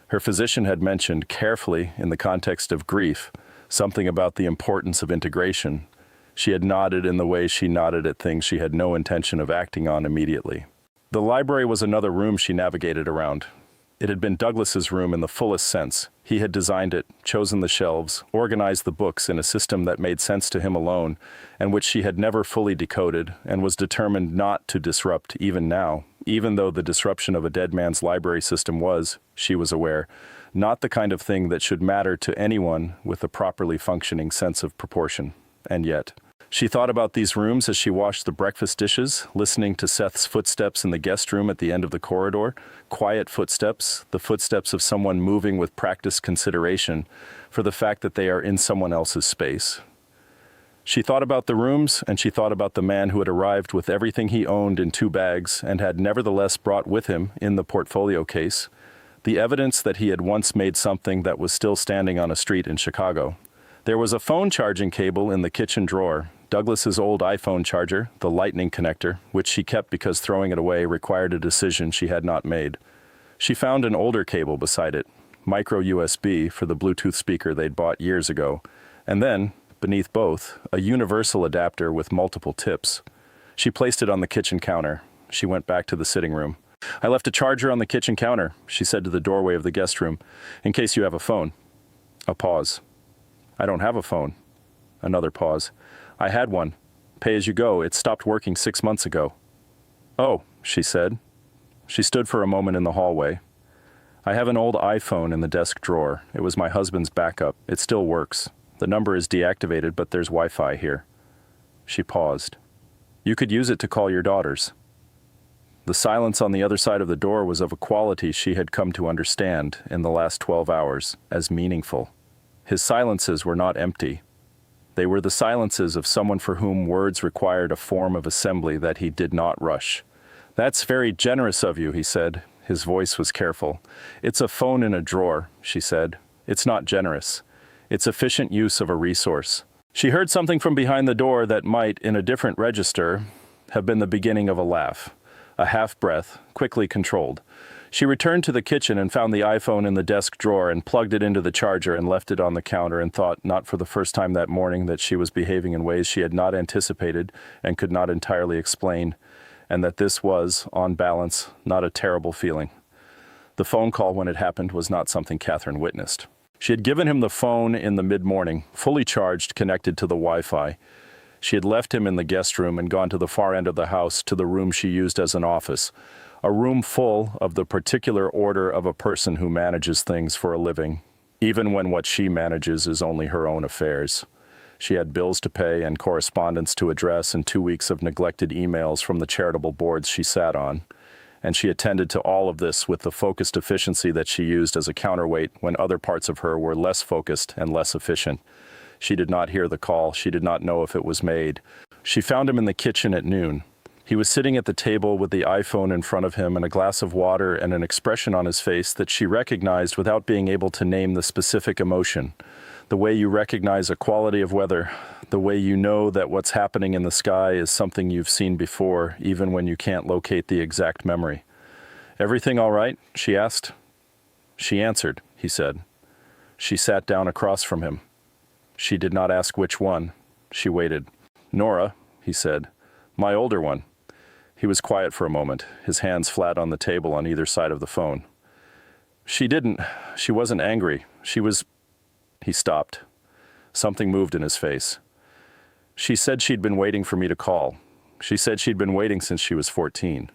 Her physician had mentioned carefully, in the context of grief, something about the importance of integration. She had nodded in the way she nodded at things she had no intention of acting on immediately. The library was another room she navigated around. It had been Douglas's room in the fullest sense. He had designed it, chosen the shelves, organized the books in a system that made sense to him alone, and which she had never fully decoded, and was determined not to disrupt even now, even though the disruption of a dead man's library system was, she was aware, not the kind of thing that should matter to anyone with a properly functioning sense of proportion. And yet, she thought about these rooms as she washed the breakfast dishes, listening to Seth's footsteps in the guest room at the end of the corridor, quiet footsteps, the footsteps of someone moving with practiced consideration for the fact that they are in someone else's space. She thought about the rooms, and she thought about the man who had arrived with everything he owned in 2 bags and had nevertheless brought with him, in the portfolio case, the evidence that he had once made something that was still standing on a street in Chicago. There was a phone charging cable in the kitchen drawer, Douglas's old iPhone charger, the lightning connector, which she kept because throwing it away required a decision she had not made. She found an older cable beside it, micro USB for the Bluetooth speaker they'd bought years ago, and then, beneath both, a universal adapter with multiple tips. She placed it on the kitchen counter. She went back to the sitting room. "I left a charger on the kitchen counter," she said to the doorway of the guest room, "in case you have a phone." A pause. "I don't have a phone." Another pause. "I had one. Pay as you go. It stopped working 6 months ago." "Oh," she said. She stood for a moment in the hallway. "I have an old iPhone in the desk drawer. It was my husband's backup. It still works. The number is deactivated, but there's Wi-Fi here." She paused. "You could use it to call your daughters." The silence on the other side of the door was of a quality she had come to understand in the last 12 hours as meaningful. His silences were not empty. They were the silences of someone for whom words required a form of assembly that he did not rush. "That's very generous of you," he said. His voice was careful. "It's a phone in a drawer," she said. "It's not generous. It's efficient use of a resource." She heard something from behind the door that might, in a different register, have been the beginning of a laugh. A half-breath, quickly controlled. She returned to the kitchen and found the iPhone in the desk drawer and plugged it into the charger and left it on the counter and thought, not for the first time that morning, that she was behaving in ways she had not anticipated and could not entirely explain, and that this was, on balance, not a terrible feeling. The phone call when it happened was not something Catherine witnessed. She had given him the phone in the mid-morning, fully charged, connected to the Wi-Fi. She had left him in the guest room and gone to the far end of the house to the room she used as an office, a room full of the particular order of a person who manages things for a living, even when what she manages is only her own affairs. She had bills to pay and correspondence to address and 2 weeks of neglected emails from the charitable boards she sat on, and she attended to all of this with the focused efficiency that she used as a counterweight when other parts of her were less focused and less efficient. She did not hear the call. She did not know if it was made. She found him in the kitchen at noon. He was sitting at the table with the iPhone in front of him and a glass of water and an expression on his face that she recognized without being able to name the specific emotion. The way you recognize a quality of weather, the way you know that what's happening in the sky is something you've seen before, even when you can't locate the exact memory. "Everything all right?" she asked. "She answered," he said. She sat down across from him. She did not ask which one. She waited. "Nora," he said. "My older one." He was quiet for a moment, his hands flat on the table on either side of the phone. She wasn't angry. He stopped. Something moved in his face. "She said she'd been waiting for me to call. She said she'd been waiting since she was 14.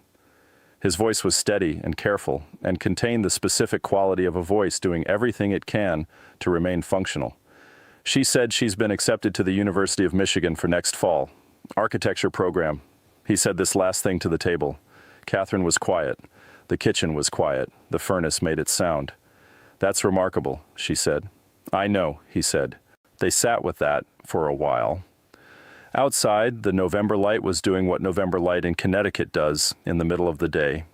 His voice was steady and careful and contained the specific quality of a voice doing everything it can to remain functional. "She said she's been accepted to the University of Michigan for next fall. Architecture program." He said this last thing to the table. Catherine was quiet. The kitchen was quiet. The furnace made its sound. "That's remarkable," she said. "I know," he said. They sat with that for a while. Outside, the November light was doing what November light in Connecticut does in the middle of the day,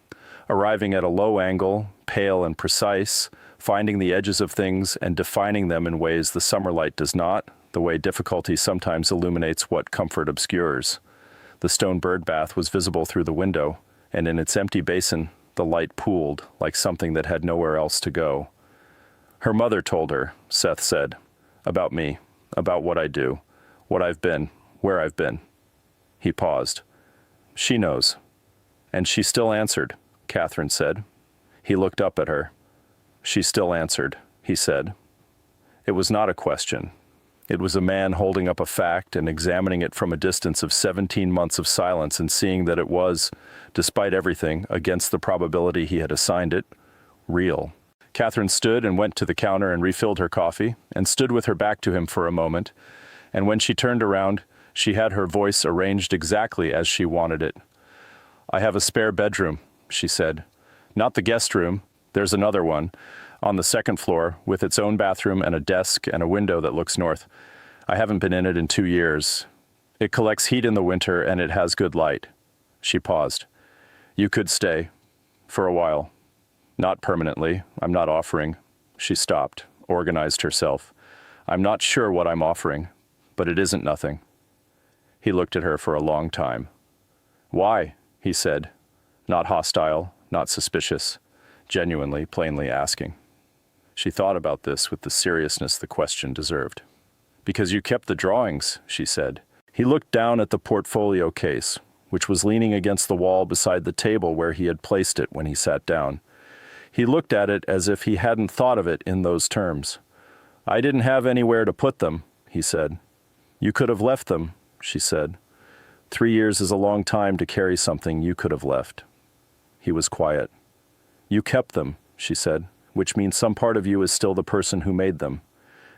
arriving at a low angle, pale and precise, finding the edges of things and defining them in ways the summer light does not, the way difficulty sometimes illuminates what comfort obscures. The stone bird bath was visible through the window, and in its empty basin, the light pooled like something that had nowhere else to go. Her mother told her, Seth said, about me, about what I do, what I've been, where I've been. He paused. "She knows." "And she still answered," Catherine said. He looked up at her. "She still answered," he said. It was not a question. It was a man holding up a fact and examining it from a distance of 17 months of silence and seeing that it was, despite everything, against the probability he had assigned it, real. Catherine stood and went to the counter and refilled her coffee and stood with her back to him for a moment, and when she turned around, she had her voice arranged exactly as she wanted it. "I have a spare bedroom," she said. "Not the guest room. There's another one, on the second floor, with its own bathroom and a desk and a window that looks north. I haven't been in it in 2 years. It collects heat in the winter and it has good light." She paused. "You could stay. For a while. Not permanently. I'm not offering." She stopped, organized herself. "I'm not sure what I'm offering, but it isn't nothing." He looked at her for a long time. "Why?" he said, not hostile, not suspicious, genuinely, plainly asking. She thought about this with the seriousness the question deserved. "Because you kept the drawings," she said. He looked down at the portfolio case, which was leaning against the wall beside the table where he had placed it when he sat down. He looked at it as if he hadn't thought of it in those terms. "I didn't have anywhere to put them," he said. "You could have left them," she said. 3 years is a long time to carry something you could have left." He was quiet. "You kept them," she said, "which means some part of you is still the person who made them.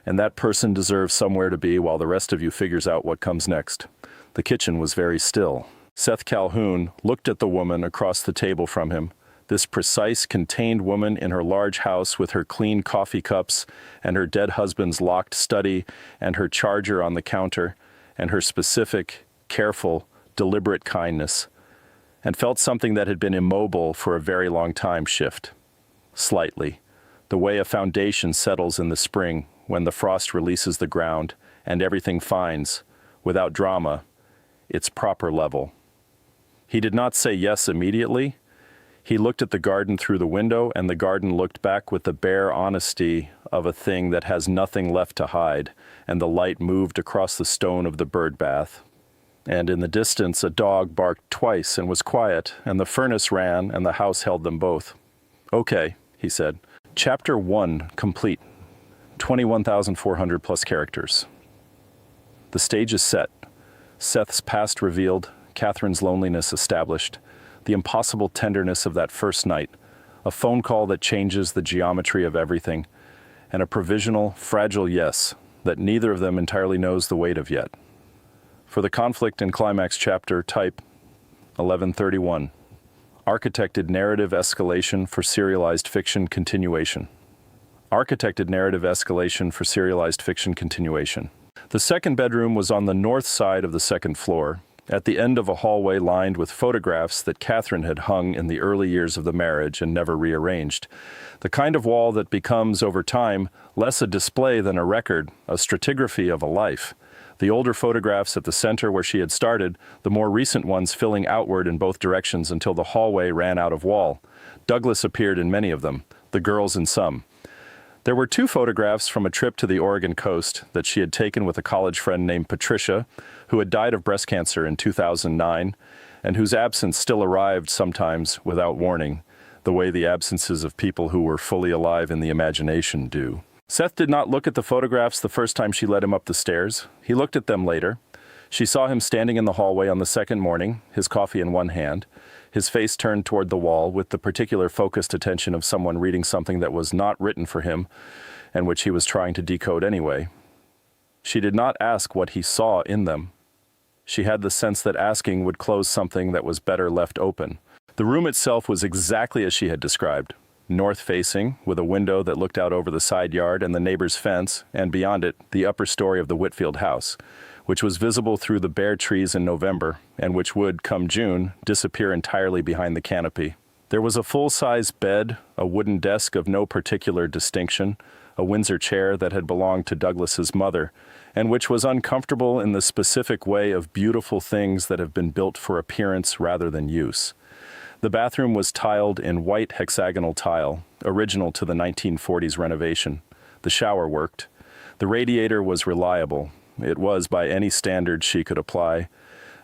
And that person deserves somewhere to be while the rest of you figures out what comes next." The kitchen was very still. Seth Calhoun looked at the woman across the table from him, this precise, contained woman in her large house with her clean coffee cups and her dead husband's locked study and her charger on the counter and her specific, careful, deliberate kindness, and felt something that had been immobile for a very long time shift. Slightly, the way a foundation settles in the spring when the frost releases the ground and everything finds, without drama, its proper level. He did not say yes immediately. He looked at the garden through the window, and the garden looked back with the bare honesty of a thing that has nothing left to hide, and the light moved across the stone of the bird bath. And in the distance a dog barked twice and was quiet, and the furnace ran, and the house held them both. "Okay," he said. Chapter 1 complete. 21,400 plus characters. The stage is set. Seth's past revealed, Catherine's loneliness established, the impossible tenderness of that first night, a phone call that changes the geometry of everything, and a provisional, fragile yes that neither of them entirely knows the weight of yet. For the conflict and climax chapter, type 1131. Architected narrative escalation for serialized fiction continuation. Architected narrative escalation for serialized fiction continuation. The second bedroom was on the north side of the second floor, at the end of a hallway lined with photographs that Catherine had hung in the early years of the marriage and never rearranged. The kind of wall that becomes, over time, less a display than a record, a stratigraphy of a life. The older photographs at the center where she had started, the more recent ones filling outward in both directions until the hallway ran out of wall. Douglas appeared in many of them, the girls in some. There were 2 photographs from a trip to the Oregon coast that she had taken with a college friend named Patricia, who had died of breast cancer in 2009, and whose absence still arrived sometimes without warning, the way the absences of people who were fully alive in the imagination do. Seth did not look at the photographs the first time she led him up the stairs. He looked at them later. She saw him standing in the hallway on the second morning, his coffee in one hand, his face turned toward the wall with the particular focused attention of someone reading something that was not written for him and which he was trying to decode anyway. She did not ask what he saw in them. She had the sense that asking would close something that was better left open. The room itself was exactly as she had described. North-facing, with a window that looked out over the side yard and the neighbor's fence, and beyond it, the upper story of the Whitfield house, which was visible through the bare trees in November, and which would, come June, disappear entirely behind the canopy. There was a full-size bed, a wooden desk of no particular distinction, a Windsor chair that had belonged to Douglas's mother, and which was uncomfortable in the specific way of beautiful things that have been built for appearance rather than use. The bathroom was tiled in white hexagonal tile, original to the 1940s renovation. The shower worked. The radiator was reliable. It was, by any standard she could apply,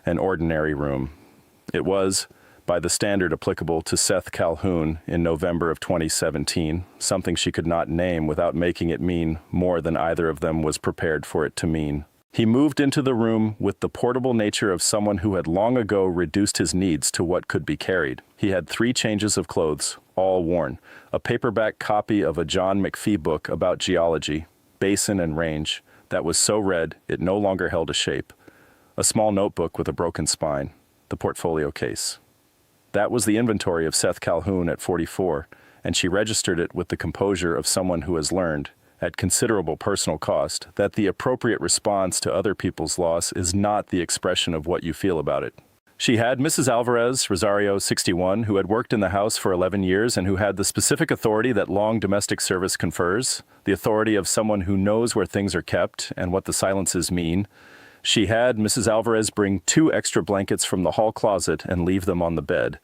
an ordinary room. It was, by the standard applicable to Seth Calhoun in November of 2017, something she could not name without making it mean more than either of them was prepared for it to mean. He moved into the room with the portable nature of someone who had long ago reduced his needs to what could be carried. He had 3 changes of clothes, all worn, a paperback copy of a John McPhee book about geology, basin and range, that was so red it no longer held a shape, a small notebook with a broken spine, the portfolio case. That was the inventory of Seth Calhoun at 44, and she registered it with the composure of someone who has learned, at considerable personal cost, that the appropriate response to other people's loss is not the expression of what you feel about it. She had Mrs. Alvarez, Rosario, 61, who had worked in the house for 11 years and who had the specific authority that long domestic service confers, the authority of someone who knows where things are kept and what the silences mean. She had Mrs. Alvarez bring 2 extra blankets from the hall closet and leave them on the bed.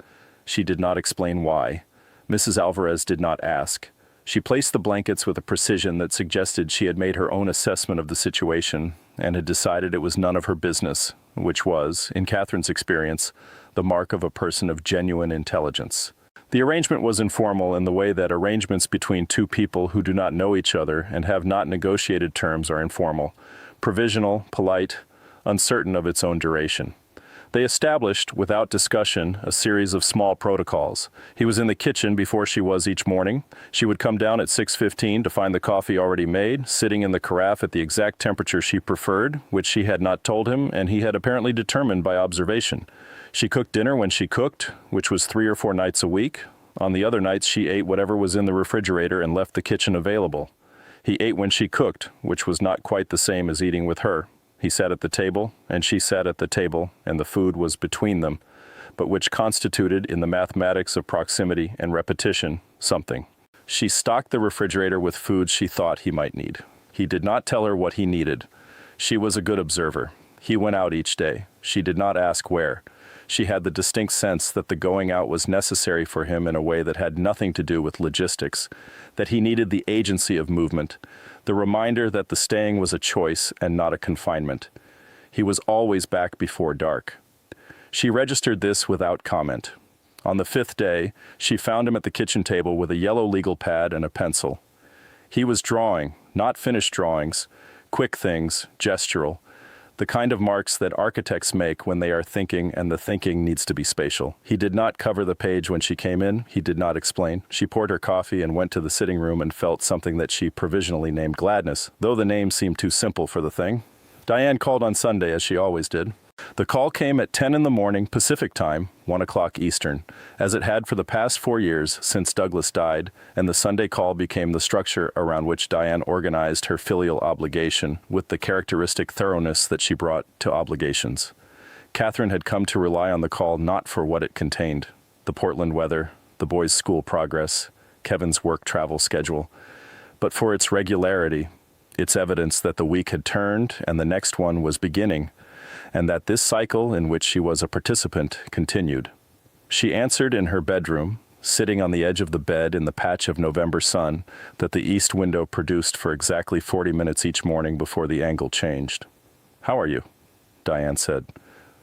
She did not explain why. Mrs. Alvarez did not ask. She placed the blankets with a precision that suggested she had made her own assessment of the situation and had decided it was none of her business, which was, in Catherine's experience, the mark of a person of genuine intelligence. The arrangement was informal in the way that arrangements between 2 people who do not know each other and have not negotiated terms are informal, provisional, polite, uncertain of its own duration. They established, without discussion, a series of small protocols. He was in the kitchen before she was each morning. She would come down at 6:15 to find the coffee already made, sitting in the carafe at the exact temperature she preferred, which she had not told him, and he had apparently determined by observation. She cooked dinner when she cooked, which was 3 or 4 nights a week. On the other nights, she ate whatever was in the refrigerator and left the kitchen available. He ate when she cooked, which was not quite the same as eating with her. He sat at the table, and she sat at the table, and the food was between them, but which constituted, in the mathematics of proximity and repetition, something. She stocked the refrigerator with foods she thought he might need. He did not tell her what he needed. She was a good observer. He went out each day. She did not ask where. She had the distinct sense that the going out was necessary for him in a way that had nothing to do with logistics, that he needed the agency of movement, the reminder that the staying was a choice and not a confinement. He was always back before dark. She registered this without comment. On the 5th day, she found him at the kitchen table with a yellow legal pad and a pencil. He was drawing, not finished drawings, quick things, gestural, the kind of marks that architects make when they are thinking and the thinking needs to be spatial. He did not cover the page when she came in. He did not explain. She poured her coffee and went to the sitting room and felt something that she provisionally named gladness, though the name seemed too simple for the thing. Diane called on Sunday, as she always did. The call came at 10 in the morning Pacific time, 1 o'clock Eastern, as it had for the past 4 years since Douglas died, and the Sunday call became the structure around which Diane organized her filial obligation with the characteristic thoroughness that she brought to obligations. Catherine had come to rely on the call not for what it contained: the Portland weather, the boys' school progress, Kevin's work travel schedule, but for its regularity, its evidence that the week had turned and the next one was beginning, and that this cycle in which she was a participant continued. She answered in her bedroom, sitting on the edge of the bed in the patch of November sun that the east window produced for exactly 40 minutes each morning before the angle changed. "How are you?" Diane said.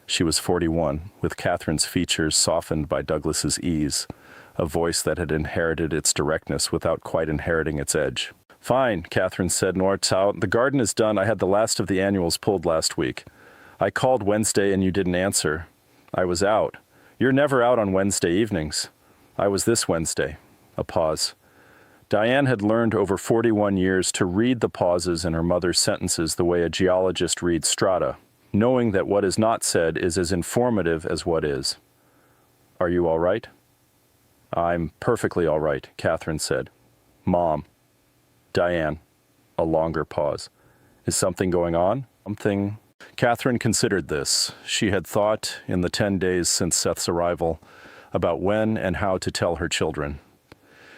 She was 41, with Catherine's features softened by Douglas's ease, a voice that had inherited its directness without quite inheriting its edge. "Fine," Catherine said, "Nort's out. The garden is done. I had the last of the annuals pulled last week. I called Wednesday and you didn't answer. I was out. You're never out on Wednesday evenings. I was this Wednesday." A pause. Diane had learned over 41 years to read the pauses in her mother's sentences the way a geologist reads strata, knowing that what is not said is as informative as what is. "Are you all right?" "I'm perfectly all right," Catherine said. "Mom." Diane. A longer pause. "Is something going on? Something?" Catherine considered this. She had thought, in the 10 days since Seth's arrival, about when and how to tell her children.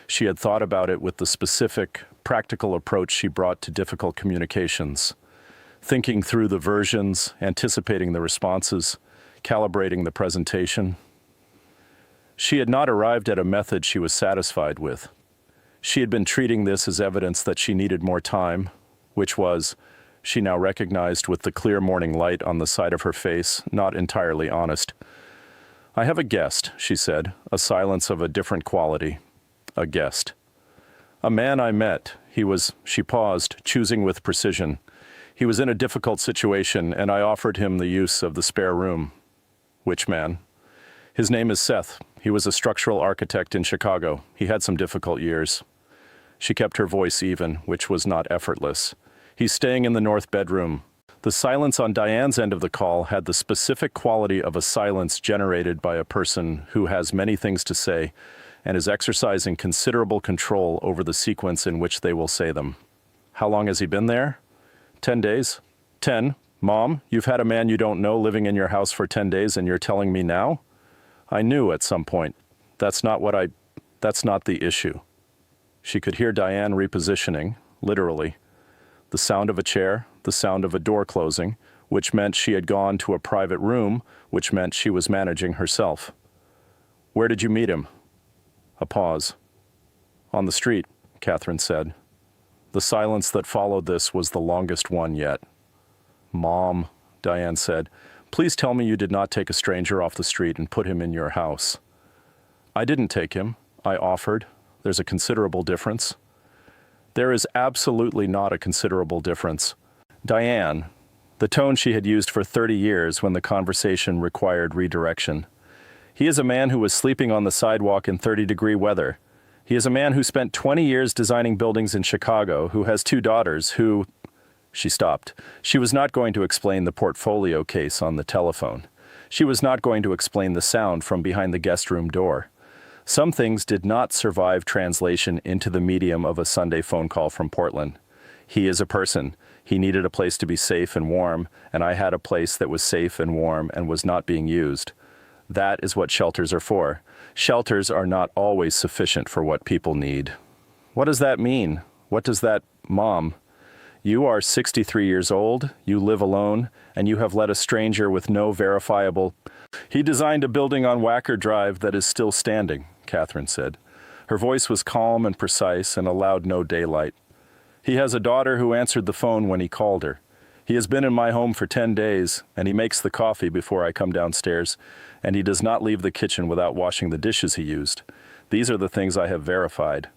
She had thought about it with the specific, practical approach she brought to difficult communications, thinking through the versions, anticipating the responses, calibrating the presentation. She had not arrived at a method she was satisfied with. She had been treating this as evidence that she needed more time, which was, she now recognized with the clear morning light on the side of her face, not entirely honest. "I have a guest," she said, a silence of a different quality. A guest. "A man I met. She paused, choosing with precision. "He was in a difficult situation, and I offered him the use of the spare room." "Which man?" "His name is Seth. He was a structural architect in Chicago. He had some difficult years." She kept her voice even, which was not effortless. "He's staying in the north bedroom." The silence on Diane's end of the call had the specific quality of a silence generated by a person who has many things to say and is exercising considerable control over the sequence in which they will say them. "How long has he been there?" 10 days. 10? Mom, you've had a man you don't know living in your house for 10 days and you're telling me now? I knew at some point. That's not the issue. She could hear Diane repositioning, literally. The sound of a chair, the sound of a door closing, which meant she had gone to a private room, which meant she was managing herself. "Where did you meet him?" A pause. "On the street," Catherine said. The silence that followed this was the longest one yet. "Mom," Diane said, "please tell me you did not take a stranger off the street and put him in your house." "I didn't take him. I offered. There's a considerable difference." "There is absolutely not a considerable difference." Diane, the tone she had used for 30 years when the conversation required redirection. "He is a man who was sleeping on the sidewalk in 30-degree weather. He is a man who spent 20 years designing buildings in Chicago, who has 2 daughters, who—" She stopped. She was not going to explain the portfolio case on the telephone. She was not going to explain the sound from behind the guest room door. Some things did not survive translation into the medium of a Sunday phone call from Portland. He is a person. He needed a place to be safe and warm, and I had a place that was safe and warm and was not being used. That is what shelters are for. Shelters are not always sufficient for what people need. What does that mean? What does that, Mom? You are 63 years old, you live alone, and you have let a stranger with no verifiable... He designed a building on Wacker Drive that is still standing, Catherine said. Her voice was calm and precise and allowed no daylight. He has a daughter who answered the phone when he called her. He has been in my home for 10 days, and he makes the coffee before I come downstairs, and he does not leave the kitchen without washing the dishes he used. These are the things I have verified.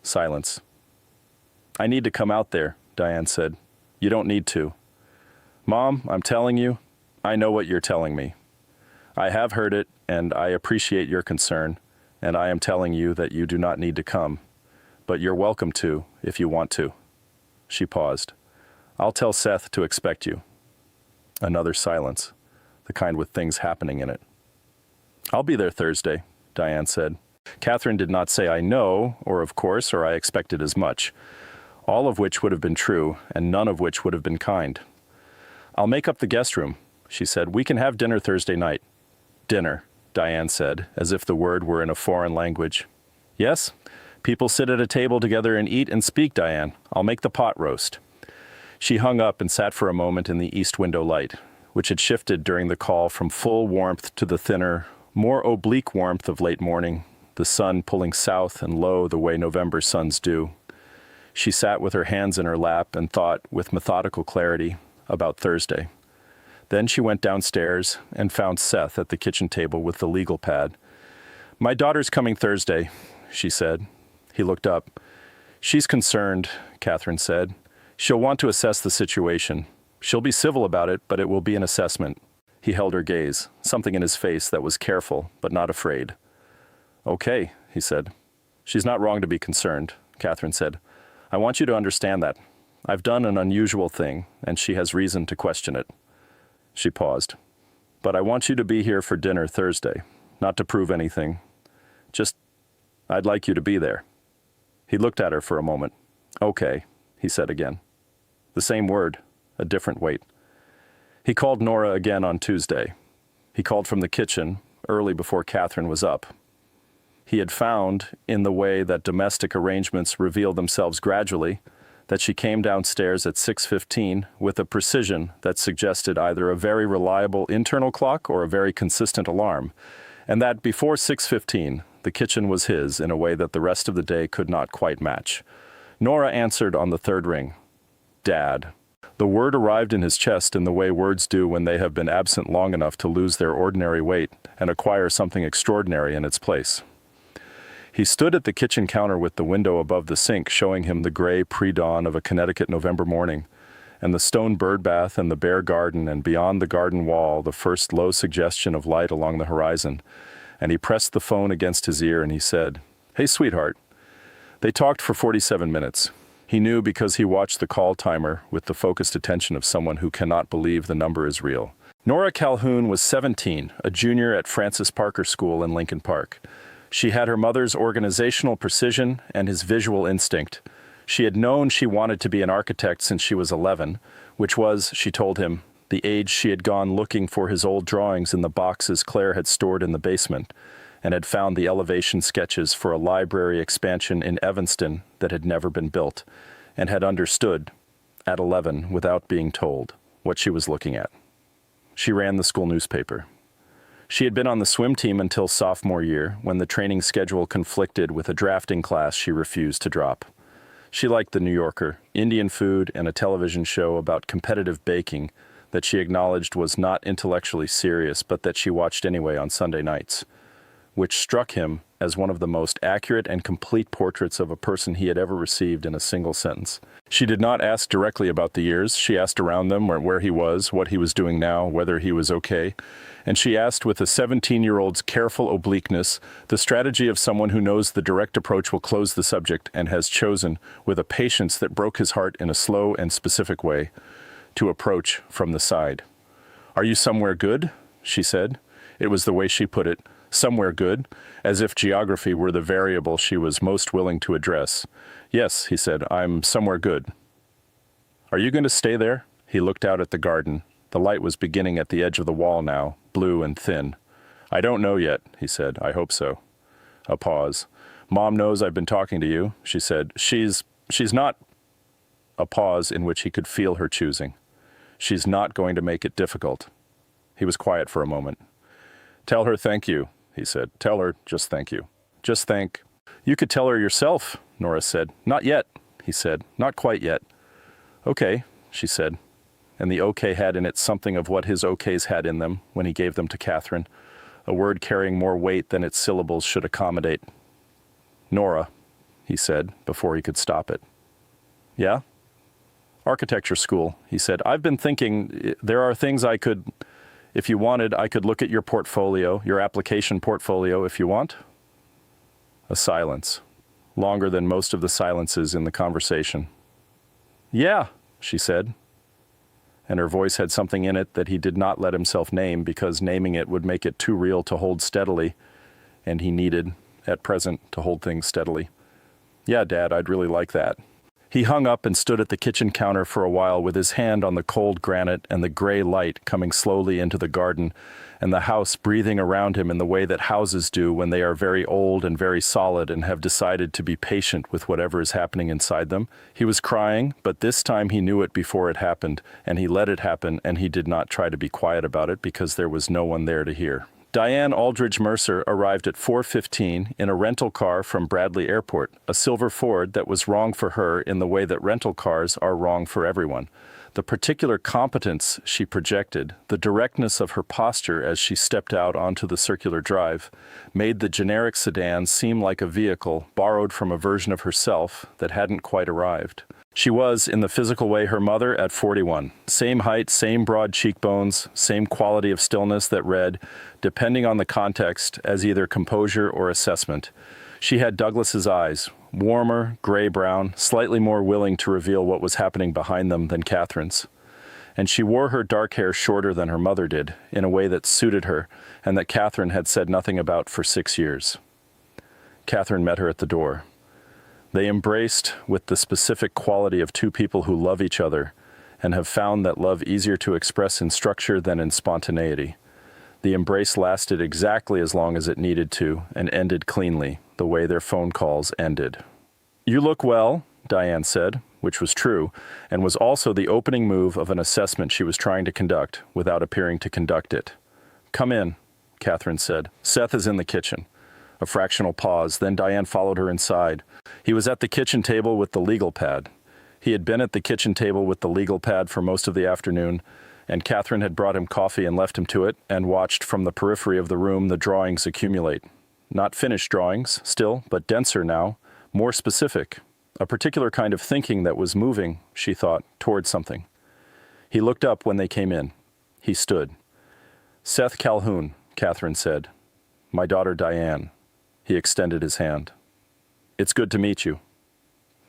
Silence. I need to come out there, Diane said. You don't need to. Mom, I'm telling you, I know what you're telling me. I have heard it, and I appreciate your concern, and I am telling you that you do not need to come, but you're welcome to if you want to. She paused. I'll tell Seth to expect you. Another silence, the kind with things happening in it. I'll be there Thursday, Diane said. Catherine did not say I know, or of course, or I expected as much, all of which would have been true, and none of which would have been kind. I'll make up the guest room. she said. We can have dinner Thursday night. Dinner, Diane said, as if the word were in a foreign language. Yes? People sit at a table together and eat and speak, Diane. I'll make the pot roast. She hung up and sat for a moment in the east window light, which had shifted during the call from full warmth to the thinner, more oblique warmth of late morning, the sun pulling south and low the way November suns do. She sat with her hands in her lap and thought, with methodical clarity, about Thursday. Then she went downstairs and found Seth at the kitchen table with the legal pad. My daughter's coming Thursday, she said. He looked up. She's concerned, Catherine said. She'll want to assess the situation. She'll be civil about it, but it will be an assessment. He held her gaze, something in his face that was careful, but not afraid. Okay, he said. She's not wrong to be concerned, Catherine said. I want you to understand that. I've done an unusual thing, and she has reason to question it. She paused. But I want you to be here for dinner Thursday, not to prove anything. Just, I'd like you to be there. He looked at her for a moment. Okay, he said again. The same word, a different weight. He called Nora again on Tuesday. He called from the kitchen, early before Catherine was up. He had found, in the way that domestic arrangements reveal themselves gradually, that she came downstairs at 6:15 with a precision that suggested either a very reliable internal clock or a very consistent alarm, and that before 6:15, the kitchen was his in a way that the rest of the day could not quite match. Nora answered on the third ring. Dad. The word arrived in his chest in the way words do when they have been absent long enough to lose their ordinary weight and acquire something extraordinary in its place. He stood at the kitchen counter with the window above the sink showing him the gray pre-dawn of a Connecticut November morning, and the stone bird bath and the bare garden, and beyond the garden wall the first low suggestion of light along the horizon. And he pressed the phone against his ear and he said, Hey, sweetheart. They talked for 47 minutes. He knew because he watched the call timer with the focused attention of someone who cannot believe the number is real. Nora Calhoun was 17, a junior at Francis Parker School in Lincoln Park. She had her mother's organizational precision and his visual instinct. She had known she wanted to be an architect since she was 11, which was, she told him, the age she had gone looking for his old drawings in the boxes Claire had stored in the basement, and had found the elevation sketches for a library expansion in Evanston that had never been built, and had understood, at 11, without being told, what she was looking at. She ran the school newspaper. She had been on the swim team until sophomore year, when the training schedule conflicted with a drafting class she refused to drop. She liked the New Yorker, Indian food, and a television show about competitive baking that she acknowledged was not intellectually serious, but that she watched anyway on Sunday nights, which struck him as one of the most accurate and complete portraits of a person he had ever received in a single sentence. She did not ask directly about the years. She asked around them where he was, what he was doing now, whether he was okay. And she asked with a 17-year-old's careful obliqueness, the strategy of someone who knows the direct approach will close the subject and has chosen, with a patience that broke his heart in a slow and specific way, to approach from the side. Are you somewhere good? She said. It was the way she put it, somewhere good, as if geography were the variable she was most willing to address. Yes, he said, I'm somewhere good. Are you going to stay there? He looked out at the garden. The light was beginning at the edge of the wall now, blue and thin. I don't know yet, he said. I hope so. A pause. Mom knows I've been talking to you, she said. She's not... A pause in which he could feel her choosing. She's not going to make it difficult. He was quiet for a moment. Tell her thank you, he said. Tell her just thank you. Just thank... You could tell her yourself, Nora said. Not yet, he said. Not quite yet. Okay, she said. And the okay had in it something of what his okays had in them when he gave them to Catherine, a word carrying more weight than its syllables should accommodate. Nora, he said, before he could stop it. Yeah? Architecture school, he said. I've been thinking there are things I could, if you wanted, I could look at your portfolio, your application portfolio, if you want. A silence, longer than most of the silences in the conversation. Yeah, she said. And her voice had something in it that he did not let himself name because naming it would make it too real to hold steadily, and he needed, at present, to hold things steadily. Yeah, Dad, I'd really like that. He hung up and stood at the kitchen counter for a while with his hand on the cold granite and the gray light coming slowly into the garden, and the house breathing around him in the way that houses do when they are very old and very solid and have decided to be patient with whatever is happening inside them. He was crying, but this time he knew it before it happened, and he let it happen, and he did not try to be quiet about it because there was no one there to hear. Diane Aldridge Mercer arrived at 4:15 in a rental car from Bradley Airport, a silver Ford that was wrong for her in the way that rental cars are wrong for everyone. The particular competence she projected, the directness of her posture as she stepped out onto the circular drive, made the generic sedan seem like a vehicle borrowed from a version of herself that hadn't quite arrived. She was, in the physical way, her mother at 41. Same height, same broad cheekbones, same quality of stillness that read, depending on the context, as either composure or assessment. She had Douglas's eyes, warmer, gray-brown, slightly more willing to reveal what was happening behind them than Catherine's. And she wore her dark hair shorter than her mother did, in a way that suited her, and that Catherine had said nothing about for 6 years. Catherine met her at the door. They embraced with the specific quality of two people who love each other and have found that love easier to express in structure than in spontaneity. The embrace lasted exactly as long as it needed to and ended cleanly, the way their phone calls ended. "You look well," Diane said, which was true, and was also the opening move of an assessment she was trying to conduct without appearing to conduct it. "Come in," Catherine said. "Seth is in the kitchen." A fractional pause, then Diane followed her inside. He was at the kitchen table with the legal pad. He had been at the kitchen table with the legal pad for most of the afternoon, and Catherine had brought him coffee and left him to it, and watched from the periphery of the room the drawings accumulate. Not finished drawings, still, but denser now, more specific. A particular kind of thinking that was moving, she thought, toward something. He looked up when they came in. He stood. "Seth Calhoun," Catherine said. "My daughter Diane." He extended his hand. "It's good to meet you."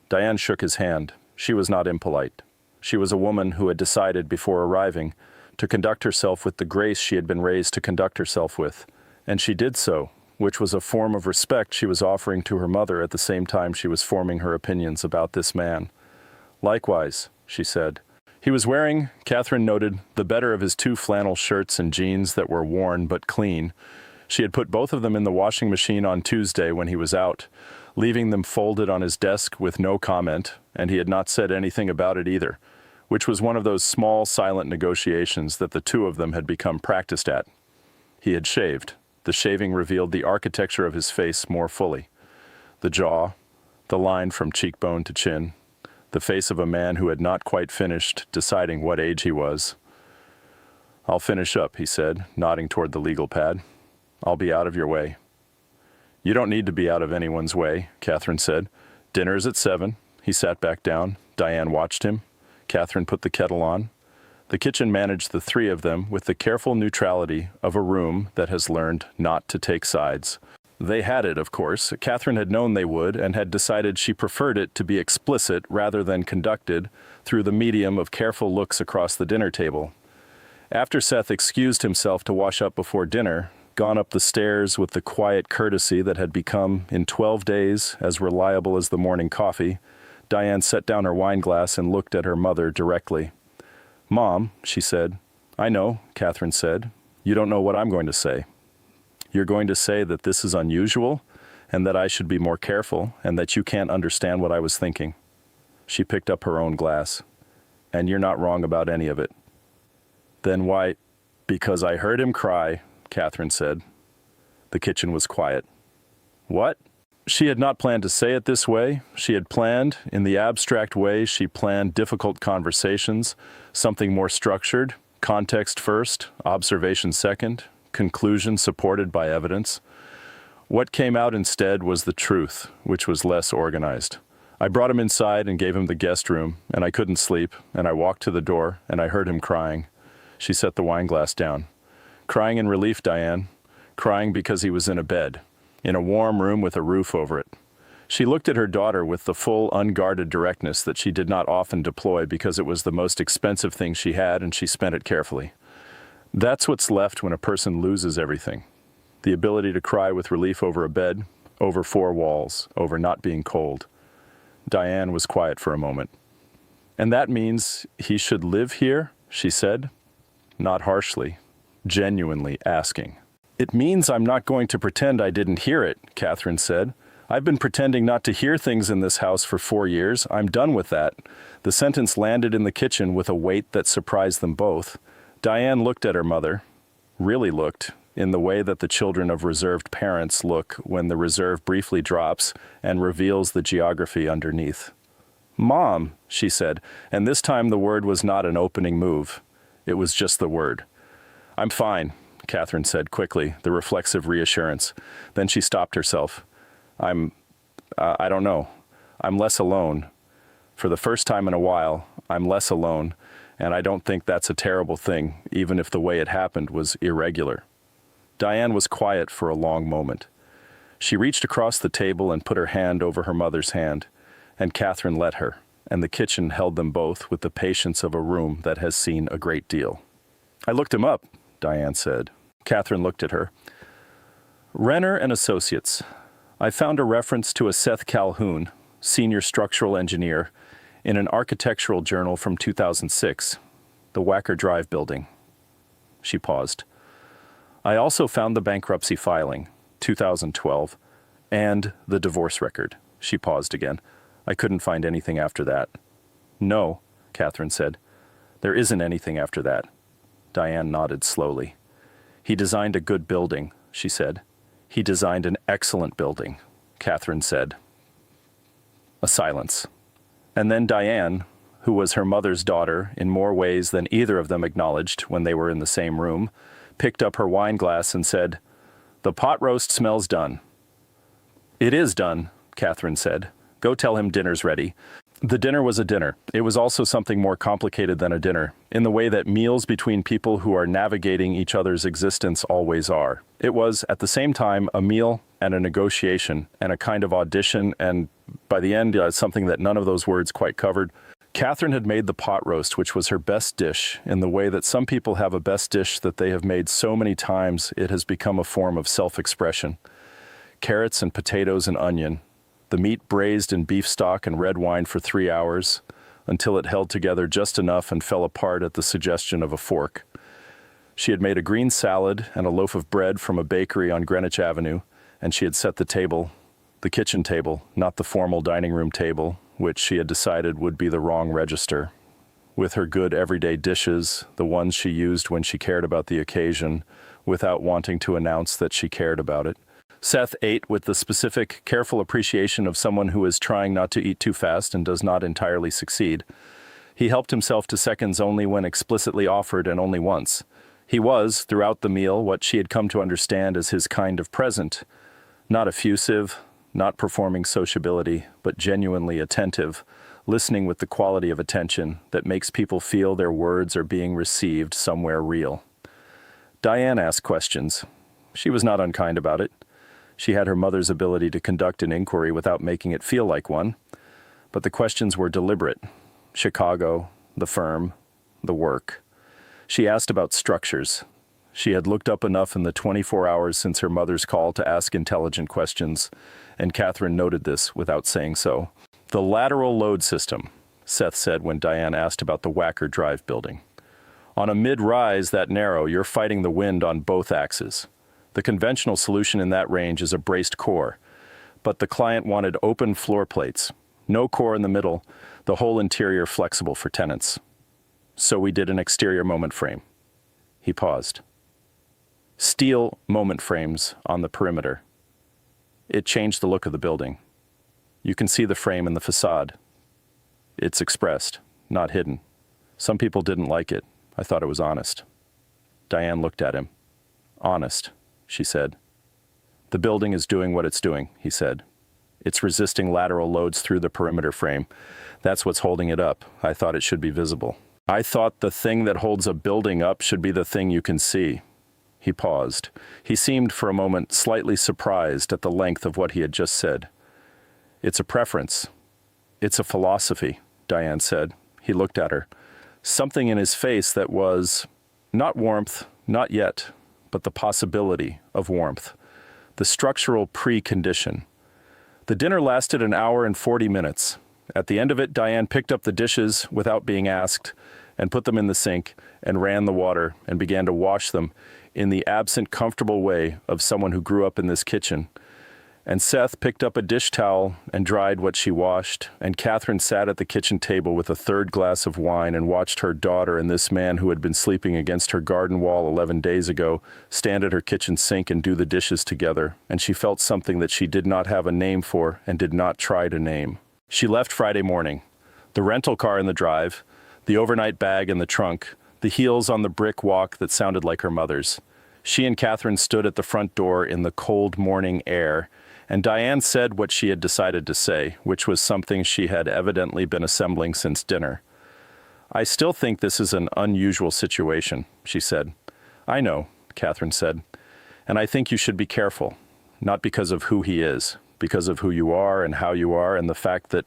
Diane shook his hand. She was not impolite. She was a woman who had decided before arriving to conduct herself with the grace she had been raised to conduct herself with, and she did so, which was a form of respect she was offering to her mother at the same time she was forming her opinions about this man. "Likewise," she said. He was wearing, Catherine noted, the better of his two flannel shirts and jeans that were worn but clean. She had put both of them in the washing machine on Tuesday when he was out, leaving them folded on his desk with no comment, and he had not said anything about it either, which was one of those small, silent negotiations that the two of them had become practiced at. He had shaved. The shaving revealed the architecture of his face more fully. The jaw, the line from cheekbone to chin, the face of a man who had not quite finished deciding what age he was. "I'll finish up," he said, nodding toward the legal pad. "I'll be out of your way." "You don't need to be out of anyone's way," Catherine said. "Dinner's at 7. He sat back down. Diane watched him. Catherine put the kettle on. The kitchen managed the three of them with the careful neutrality of a room that has learned not to take sides. They had it, of course. Catherine had known they would and had decided she preferred it to be explicit rather than conducted through the medium of careful looks across the dinner table. After Seth excused himself to wash up before dinner, gone up the stairs with the quiet courtesy that had become, in 12 days, as reliable as the morning coffee, Diane set down her wine glass and looked at her mother directly. "Mom," she said. "I know," Catherine said. "You don't know what I'm going to say. You're going to say that this is unusual, and that I should be more careful, and that you can't understand what I was thinking." She picked up her own glass. "And you're not wrong about any of it." "Then why—" "Because I heard him cry," Catherine said. The kitchen was quiet. "What?" She had not planned to say it this way. She had planned, in the abstract way she planned difficult conversations, something more structured, context first, observation second, conclusion supported by evidence. What came out instead was the truth, which was less organized. I brought him inside and gave him the guest room, and I couldn't sleep, and I walked to the door, and I heard him crying. She set the wine glass down. "Crying in relief, Diane. Crying because he was in a bed, in a warm room with a roof over it." She looked at her daughter with the full, unguarded directness that she did not often deploy because it was the most expensive thing she had and she spent it carefully. That's what's left when a person loses everything. The ability to cry with relief over a bed, over four walls, over not being cold. Diane was quiet for a moment. "And that means he should live here?" she said, not harshly, genuinely asking. "It means I'm not going to pretend I didn't hear it," Catherine said. "I've been pretending not to hear things in this house for 4 years. I'm done with that." The sentence landed in the kitchen with a weight that surprised them both. Diane looked at her mother, really looked, in the way that the children of reserved parents look when the reserve briefly drops and reveals the geography underneath. "Mom," she said, and this time the word was not an opening move. It was just the word. "I'm fine," Catherine said quickly, the reflexive reassurance. Then she stopped herself. I don't know. I'm less alone. For the first time in a while, I'm less alone, and I don't think that's a terrible thing, even if the way it happened was irregular." Diane was quiet for a long moment. She reached across the table and put her hand over her mother's hand, and Catherine let her, and the kitchen held them both with the patience of a room that has seen a great deal. "I looked him up," Diane said. Catherine looked at her. "Renner and Associates. I found a reference to a Seth Calhoun, senior structural engineer, in an architectural journal from 2006, the Wacker Drive building." She paused. "I also found the bankruptcy filing, 2012, and the divorce record." She paused again. "I couldn't find anything after that." "No," Catherine said. "There isn't anything after that." Diane nodded slowly. "He designed a good building," she said. "He designed an excellent building," Catherine said. A silence. And then Diane, who was her mother's daughter in more ways than either of them acknowledged when they were in the same room, picked up her wine glass and said, "The pot roast smells done." "It is done," Catherine said. "Go tell him dinner's ready." The dinner was a dinner. It was also something more complicated than a dinner, in the way that meals between people who are navigating each other's existence always are. It was, at the same time, a meal and a negotiation and a kind of audition, and by the end, something that none of those words quite covered. Catherine had made the pot roast, which was her best dish, in the way that some people have a best dish that they have made so many times it has become a form of self-expression. Carrots and potatoes and onion, the meat braised in beef stock and red wine for 3 hours, until it held together just enough and fell apart at the suggestion of a fork. She had made a green salad and a loaf of bread from a bakery on Greenwich Avenue, and she had set the table, the kitchen table, not the formal dining room table, which she had decided would be the wrong register, with her good everyday dishes, the ones she used when she cared about the occasion, without wanting to announce that she cared about it. Seth ate with the specific, careful appreciation of someone who is trying not to eat too fast and does not entirely succeed. He helped himself to seconds only when explicitly offered, and only once. He was, throughout the meal, what she had come to understand as his kind of present, not effusive, not performing sociability, but genuinely attentive, listening with the quality of attention that makes people feel their words are being received somewhere real. Diane asked questions. She was not unkind about it. She had her mother's ability to conduct an inquiry without making it feel like one. But the questions were deliberate. Chicago, the firm, the work. She asked about structures. She had looked up enough in the 24 hours since her mother's call to ask intelligent questions, and Catherine noted this without saying so. "The lateral load system," Seth said when Diane asked about the Wacker Drive building. "On a mid-rise that narrow, you're fighting the wind on both axes. The conventional solution in that range is a braced core, but the client wanted open floor plates, no core in the middle, the whole interior flexible for tenants. So we did an exterior moment frame." He paused. "Steel moment frames on the perimeter. It changed the look of the building. You can see the frame in the facade. It's expressed, not hidden. Some people didn't like it. I thought it was honest." Diane looked at him. "Honest," she said. "The building is doing what it's doing," he said. "It's resisting lateral loads through the perimeter frame. That's what's holding it up. I thought it should be visible. I thought the thing that holds a building up should be the thing you can see." He paused. He seemed for a moment slightly surprised at the length of what he had just said. "It's a preference. It's a philosophy," Diane said. He looked at her. Something in his face that was not warmth, not yet, but the possibility of warmth. The structural precondition. The dinner lasted 1 hour and 40 minutes, At the end of it, Diane picked up the dishes without being asked and put them in the sink and ran the water and began to wash them in the absent, comfortable way of someone who grew up in this kitchen. And Seth picked up a dish towel and dried what she washed, and Catherine sat at the kitchen table with a third glass of wine and watched her daughter and this man who had been sleeping against her garden wall 11 days ago stand at her kitchen sink and do the dishes together, and she felt something that she did not have a name for and did not try to name. She left Friday morning. The rental car in the drive, the overnight bag in the trunk, the heels on the brick walk that sounded like her mother's. She and Catherine stood at the front door in the cold morning air, and Diane said what she had decided to say, which was something she had evidently been assembling since dinner. "I still think this is an unusual situation," she said. "I know," Catherine said, "and I think you should be careful, not because of who he is, because of who you are and how you are and the fact that—"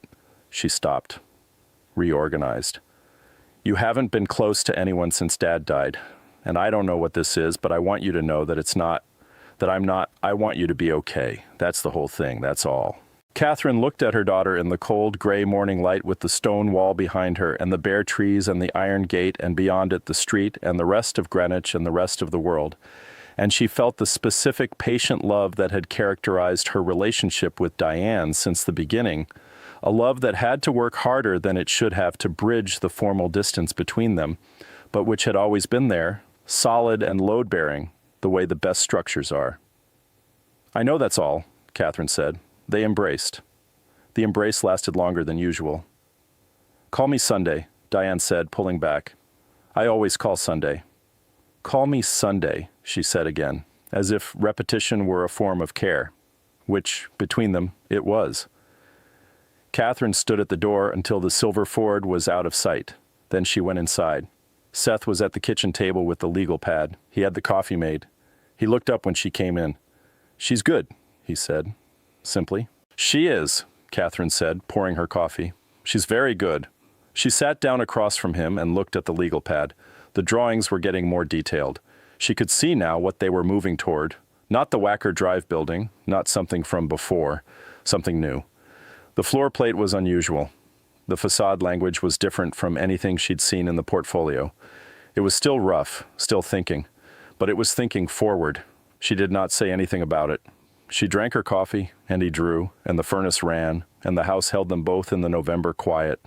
She stopped, reorganized. "You haven't been close to anyone since Dad died, and I don't know what this is, but I want you to know that it's not, that I'm not, I want you to be okay. That's the whole thing, that's all." Catherine looked at her daughter in the cold, gray morning light with the stone wall behind her and the bare trees and the iron gate and beyond it the street and the rest of Greenwich and the rest of the world. And she felt the specific patient love that had characterized her relationship with Diane since the beginning, a love that had to work harder than it should have to bridge the formal distance between them, but which had always been there, solid and load-bearing, the way the best structures are. "I know that's all," Catherine said. They embraced. The embrace lasted longer than usual. "Call me Sunday," Diane said, pulling back. "I always call Sunday." "Call me Sunday," she said again, as if repetition were a form of care, which, between them, it was. Catherine stood at the door until the silver Ford was out of sight. Then she went inside. Seth was at the kitchen table with the legal pad. He had the coffee made. He looked up when she came in. "She's good," he said, simply. "She is," Catherine said, pouring her coffee. "She's very good." She sat down across from him and looked at the legal pad. The drawings were getting more detailed. She could see now what they were moving toward. Not the Wacker Drive building, not something from before, something new. The floor plate was unusual. The facade language was different from anything she'd seen in the portfolio. It was still rough, still thinking. But it was thinking forward. She did not say anything about it. She drank her coffee, and he drew, and the furnace ran, and the house held them both in the November quiet.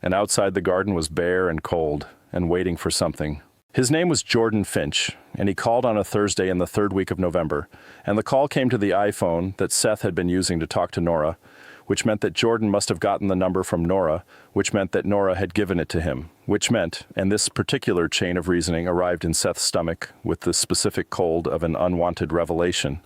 And outside the garden was bare and cold, and waiting for something. His name was Jordan Finch, and he called on a Thursday in the third week of November, and the call came to the iPhone that Seth had been using to talk to Nora, which meant that Jordan must have gotten the number from Nora, which meant that Nora had given it to him, which meant, and this particular chain of reasoning arrived in Seth's stomach with the specific cold of an unwanted revelation,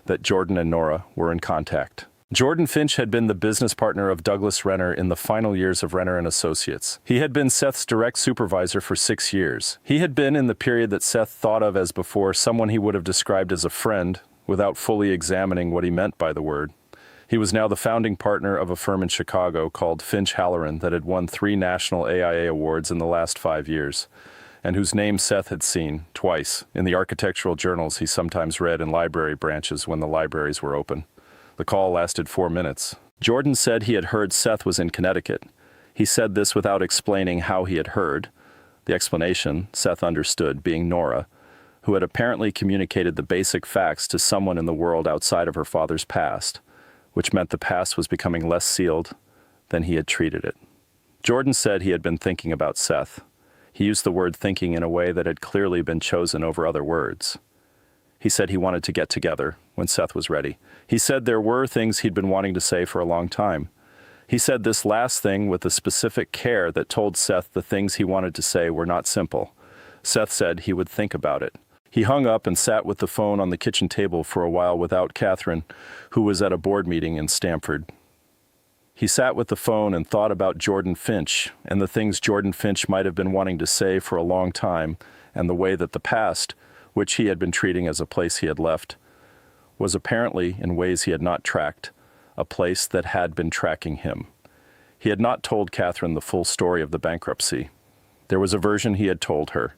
that Jordan and Nora were in contact. Jordan Finch had been the business partner of Douglas Renner in the final years of Renner & Associates. He had been Seth's direct supervisor for 6 years. He had been, in the period that Seth thought of as before, someone he would have described as a friend, without fully examining what he meant by the word. He was now the founding partner of a firm in Chicago called Finch Halloran that had won 3 national AIA awards in the last 5 years, and whose name Seth had seen, twice, in the architectural journals he sometimes read in library branches when the libraries were open. The call lasted 4 minutes. Jordan said he had heard Seth was in Connecticut. He said this without explaining how he had heard. The explanation, Seth understood, being Nora, who had apparently communicated the basic facts to someone in the world outside of her father's past, which meant the past was becoming less sealed than he had treated it. Jordan said he had been thinking about Seth. He used the word thinking in a way that had clearly been chosen over other words. He said he wanted to get together when Seth was ready. He said there were things he'd been wanting to say for a long time. He said this last thing with a specific care that told Seth the things he wanted to say were not simple. Seth said he would think about it. He hung up and sat with the phone on the kitchen table for a while without Catherine, who was at a board meeting in Stamford. He sat with the phone and thought about Jordan Finch and the things Jordan Finch might have been wanting to say for a long time, and the way that the past, which he had been treating as a place he had left, was apparently, in ways he had not tracked, a place that had been tracking him. He had not told Catherine the full story of the bankruptcy. There was a version he had told her.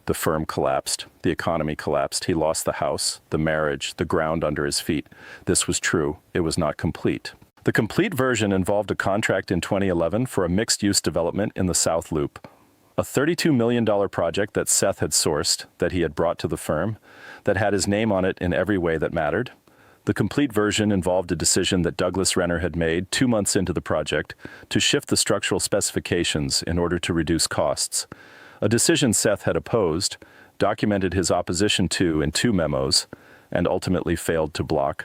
The firm collapsed. The economy collapsed. He lost the house, the marriage, the ground under his feet. This was true. It was not complete. The complete version involved a contract in 2011 for a mixed-use development in the South Loop, a $32 million project that Seth had sourced, that he had brought to the firm, that had his name on it in every way that mattered. The complete version involved a decision that Douglas Renner had made 2 months into the project to shift the structural specifications in order to reduce costs, a decision Seth had opposed, documented his opposition to in 2 memos, and ultimately failed to block.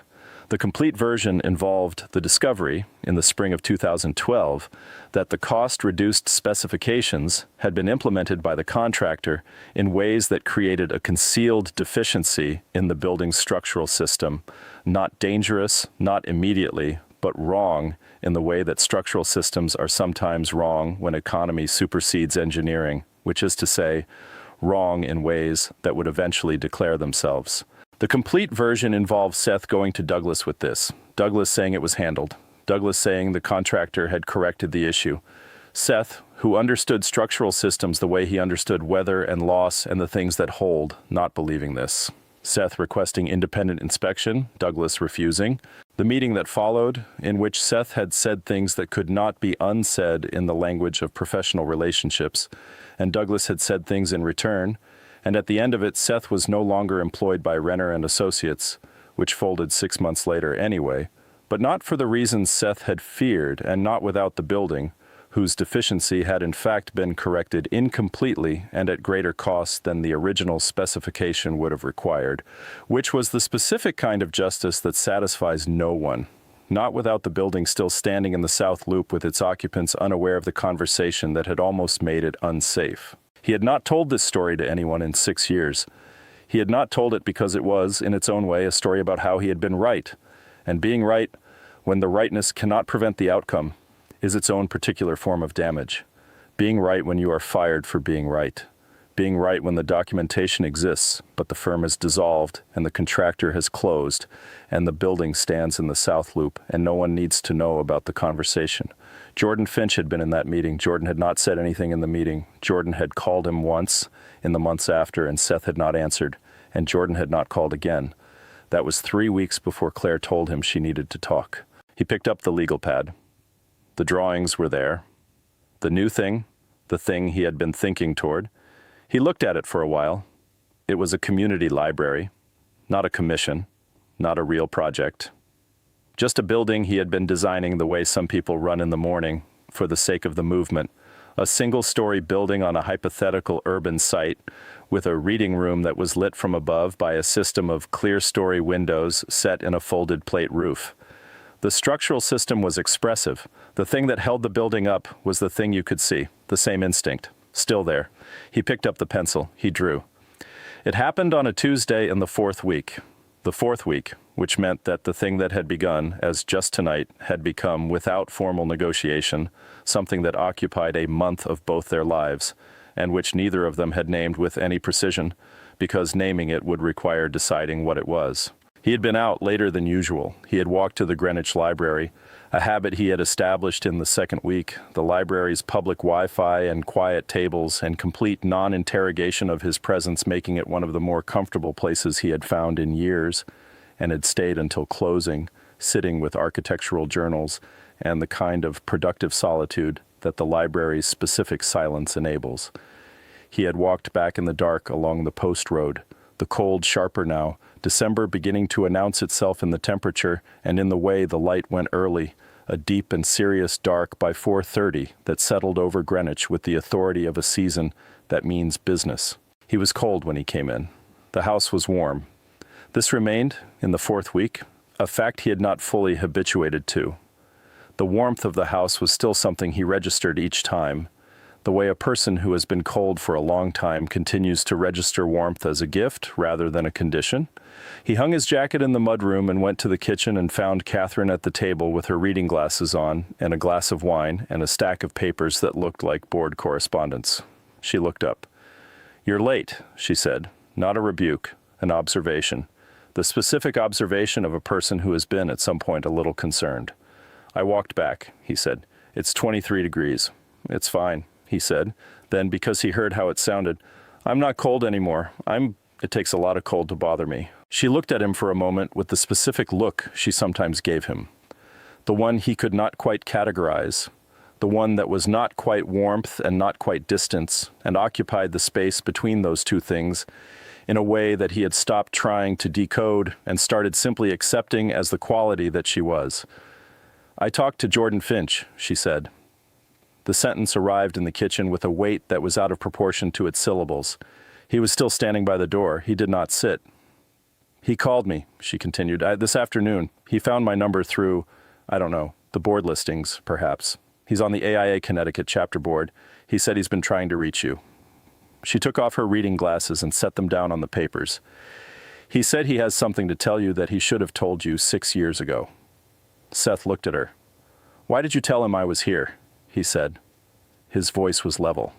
The complete version involved the discovery, in the spring of 2012, that the cost-reduced specifications had been implemented by the contractor in ways that created a concealed deficiency in the building's structural system, not dangerous, not immediately, but wrong in the way that structural systems are sometimes wrong when economy supersedes engineering, which is to say, wrong in ways that would eventually declare themselves. The complete version involves Seth going to Douglas with this, Douglas saying it was handled, Douglas saying the contractor had corrected the issue, Seth, who understood structural systems the way he understood weather and loss and the things that hold, not believing this. Seth requesting independent inspection, Douglas refusing. The meeting that followed, in which Seth had said things that could not be unsaid in the language of professional relationships, and Douglas had said things in return, and at the end of it, Seth was no longer employed by Renner and Associates, which folded 6 months later anyway, but not for the reasons Seth had feared, and not without the building, whose deficiency had in fact been corrected incompletely and at greater cost than the original specification would have required, which was the specific kind of justice that satisfies no one. Not without the building still standing in the South Loop with its occupants unaware of the conversation that had almost made it unsafe. He had not told this story to anyone in 6 years. He had not told it because it was, in its own way, a story about how he had been right. And being right, when the rightness cannot prevent the outcome, is its own particular form of damage. Being right when you are fired for being right. Being right when the documentation exists, but the firm is dissolved, and the contractor has closed, and the building stands in the South Loop, and no one needs to know about the conversation. Jordan Finch had been in that meeting. Jordan had not said anything in the meeting. Jordan had called him once in the months after, and Seth had not answered, and Jordan had not called again. That was 3 weeks before Claire told him she needed to talk. He picked up the legal pad. The drawings were there. The new thing, the thing he had been thinking toward. He looked at it for a while. It was a community library, not a commission, not a real project. Just a building he had been designing the way some people run in the morning for the sake of the movement. A single-story building on a hypothetical urban site with a reading room that was lit from above by a system of clear-story windows set in a folded plate roof. The structural system was expressive. The thing that held the building up was the thing you could see, the same instinct, still there. He picked up the pencil. He drew. It happened on a Tuesday in the 4th week. The 4th week, which meant that the thing that had begun as just tonight had become, without formal negotiation, something that occupied a month of both their lives, and which neither of them had named with any precision, because naming it would require deciding what it was. He had been out later than usual. He had walked to the Greenwich Library, a habit he had established in the 2nd week, the library's public Wi-Fi and quiet tables and complete non-interrogation of his presence making it one of the more comfortable places he had found in years, and had stayed until closing, sitting with architectural journals and the kind of productive solitude that the library's specific silence enables. He had walked back in the dark along the post road, the cold sharper now, December beginning to announce itself in the temperature and in the way the light went early, a deep and serious dark by 4:30 that settled over Greenwich with the authority of a season that means business. He was cold when he came in. The house was warm. This remained, in the 4th week, a fact he had not fully habituated to. The warmth of the house was still something he registered each time, the way a person who has been cold for a long time continues to register warmth as a gift rather than a condition. He hung his jacket in the mudroom and went to the kitchen and found Catherine at the table with her reading glasses on and a glass of wine and a stack of papers that looked like board correspondence. She looked up. "You're late," she said, not a rebuke, an observation. The specific observation of a person who has been at some point a little concerned. "I walked back," he said. "It's 23 degrees. It's fine," he said. Then, because he heard how it sounded, "I'm not cold anymore. It takes a lot of cold to bother me." She looked at him for a moment with the specific look she sometimes gave him. the one he could not quite categorize, the one that was not quite warmth and not quite distance, and occupied the space between those two things in a way that he had stopped trying to decode and started simply accepting as the quality that she was. "I talked to Jordan Finch," she said. The sentence arrived in the kitchen with a weight that was out of proportion to its syllables. He was still standing by the door. He did not sit. "He called me," she continued, "this afternoon. He found my number through, I don't know, the board listings, perhaps. He's on the AIA Connecticut chapter board. He said he's been trying to reach you." She took off her reading glasses and set them down on the papers. "He said he has something to tell you that he should have told you 6 years ago." Seth looked at her. "Why did you tell him I was here?" he said. His voice was level.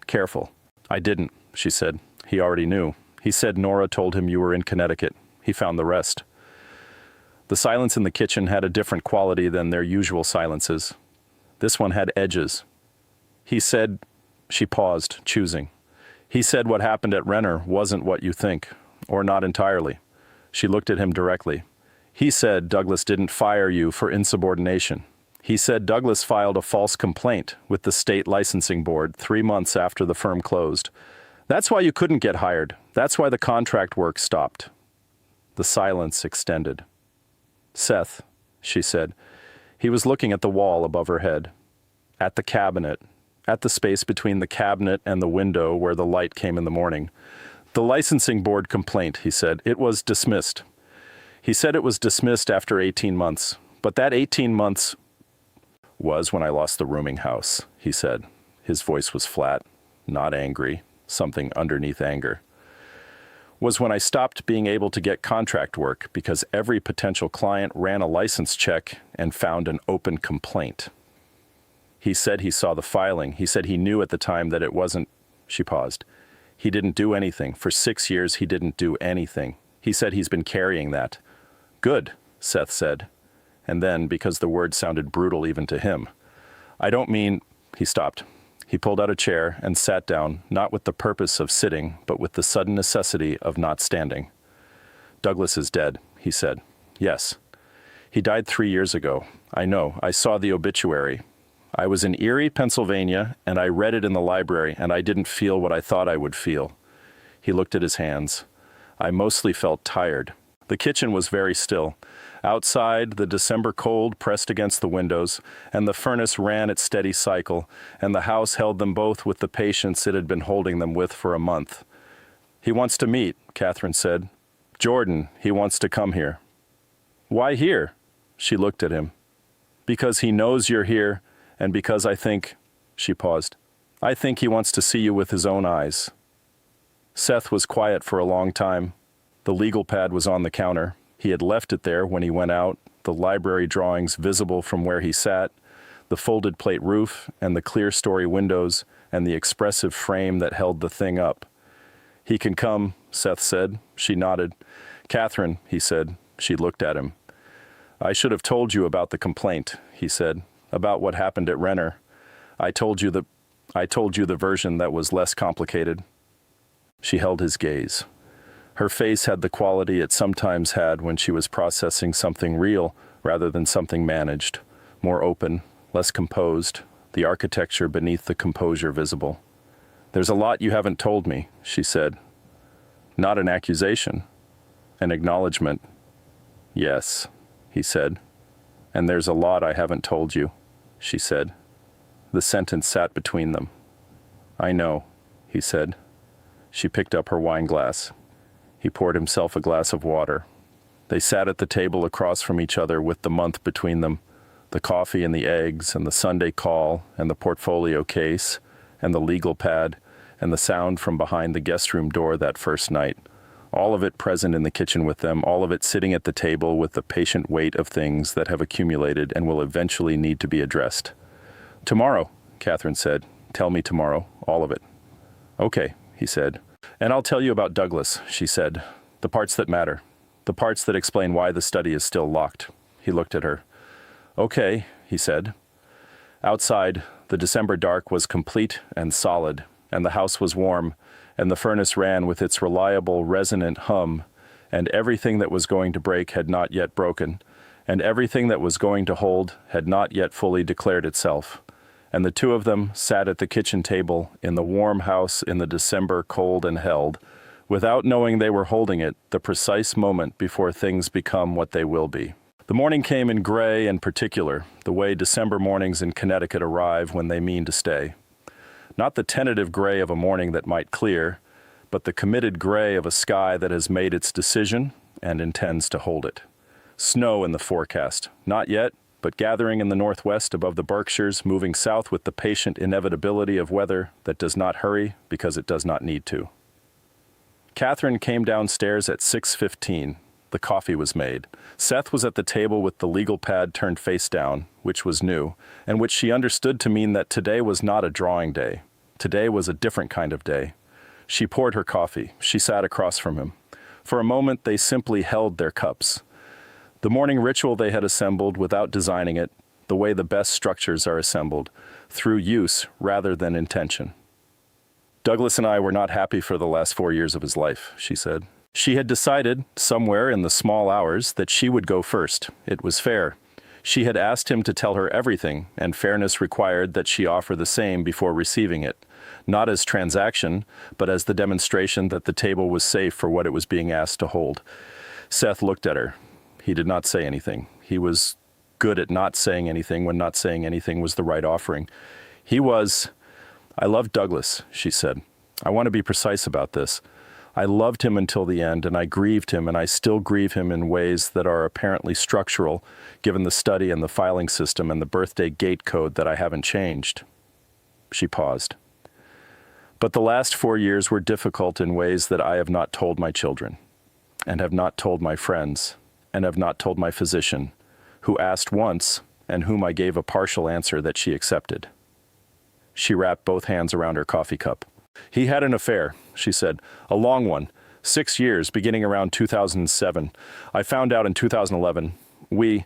"Careful." "I didn't," she said. "He already knew. He said Nora told him you were in Connecticut. He found the rest." The silence in the kitchen had a different quality than their usual silences. This one had edges. "He said," she paused, choosing. "He said what happened at Renner wasn't what you think, or not entirely." She looked at him directly. "He said Douglas didn't fire you for insubordination. He said Douglas filed a false complaint with the state licensing board 3 months after the firm closed. That's why you couldn't get hired. That's why the contract work stopped." The silence extended. "Seth," she said. He was looking at the wall above her head, at the cabinet, at the space between the cabinet and the window where the light came in the morning. "The licensing board complaint," he said, "it was dismissed." He said it was dismissed after 18 months, but that 18 months was when I lost the rooming house, he said. His voice was flat, not angry, something underneath anger. "Was when I stopped being able to get contract work because every potential client ran a license check and found an open complaint." He said he saw the filing. He said he knew at the time that it wasn't. She paused. "He didn't do anything. For 6 years, he didn't do anything. He said he's been carrying that." "Good," Seth said. And then, because the word sounded brutal even to him, "I don't mean—" He stopped. He pulled out a chair and sat down, not with the purpose of sitting, but with the sudden necessity of not standing. "Douglas is dead," he said. "Yes. He died 3 years ago. I know. I saw the obituary. I was in Erie, Pennsylvania, and I read it in the library, and I didn't feel what I thought I would feel." He looked at his hands. "I mostly felt tired." The kitchen was very still. Outside, the December cold pressed against the windows, and the furnace ran its steady cycle, and the house held them both with the patience it had been holding them with for a month. "He wants to meet," Catherine said. "Jordan, he wants to come here." "Why here?" She looked at him. "Because he knows you're here, and because I think—" She paused. "I think he wants to see you with his own eyes." Seth was quiet for a long time. The legal pad was on the counter. He had left it there when he went out, the library drawings visible from where he sat, the folded plate roof and the clear story windows and the expressive frame that held the thing up. "He can come," Seth said. She nodded. "Catherine," he said. She looked at him. "I should have told you about the complaint," he said, "about what happened at Renner. I told you the version that was less complicated." She held his gaze. Her face had the quality it sometimes had when she was processing something real rather than something managed, more open, less composed, the architecture beneath the composure visible. "There's a lot you haven't told me," she said. "Not an accusation, an acknowledgement." "Yes," he said. "And there's a lot I haven't told you," she said. The sentence sat between them. "I know," he said. She picked up her wine glass. He poured himself a glass of water. They sat at the table across from each other with the month between them, the coffee and the eggs and the Sunday call and the portfolio case and the legal pad and the sound from behind the guest room door that first night. All of it present in the kitchen with them, all of it sitting at the table with the patient weight of things that have accumulated and will eventually need to be addressed. "Tomorrow," Catherine said. "Tell me tomorrow, all of it." "Okay," he said. "And I'll tell you about Douglas," she said. "The parts that matter. The parts that explain why the study is still locked." He looked at her. "Okay," he said. Outside, the December dark was complete and solid, and the house was warm, and the furnace ran with its reliable, resonant hum, and everything that was going to break had not yet broken, and everything that was going to hold had not yet fully declared itself. And the two of them sat at the kitchen table in the warm house in the December cold and held, without knowing they were holding it, the precise moment before things become what they will be. The morning came in gray and particular, the way December mornings in Connecticut arrive when they mean to stay. Not the tentative gray of a morning that might clear, but the committed gray of a sky that has made its decision and intends to hold it. Snow in the forecast, not yet, but gathering in the northwest above the Berkshires, moving south with the patient inevitability of weather that does not hurry because it does not need to. Catherine came downstairs at 6:15. The coffee was made. Seth was at the table with the legal pad turned face down, which was new, and which she understood to mean that today was not a drawing day. Today was a different kind of day. She poured her coffee. She sat across from him. For a moment, they simply held their cups. The morning ritual they had assembled without designing it, the way the best structures are assembled, through use rather than intention. Douglas and I were not happy for the last 4 years of his life, she said. She had decided, somewhere in the small hours, that she would go first. It was fair. She had asked him to tell her everything, and fairness required that she offer the same before receiving it, not as transaction, but as the demonstration that the table was safe for what it was being asked to hold. Seth looked at her. He did not say anything. He was good at not saying anything when not saying anything was the right offering. I loved Douglas, she said. I want to be precise about this. I loved him until the end, and I grieved him, and I still grieve him in ways that are apparently structural, given the study and the filing system and the birthday gate code that I haven't changed. She paused. But the last 4 years were difficult in ways that I have not told my children, and have not told my friends, and have not told my physician, who asked once, and whom I gave a partial answer that she accepted. She wrapped both hands around her coffee cup. He had an affair, she said, a long one, 6 years, beginning around 2007. I found out in 2011. We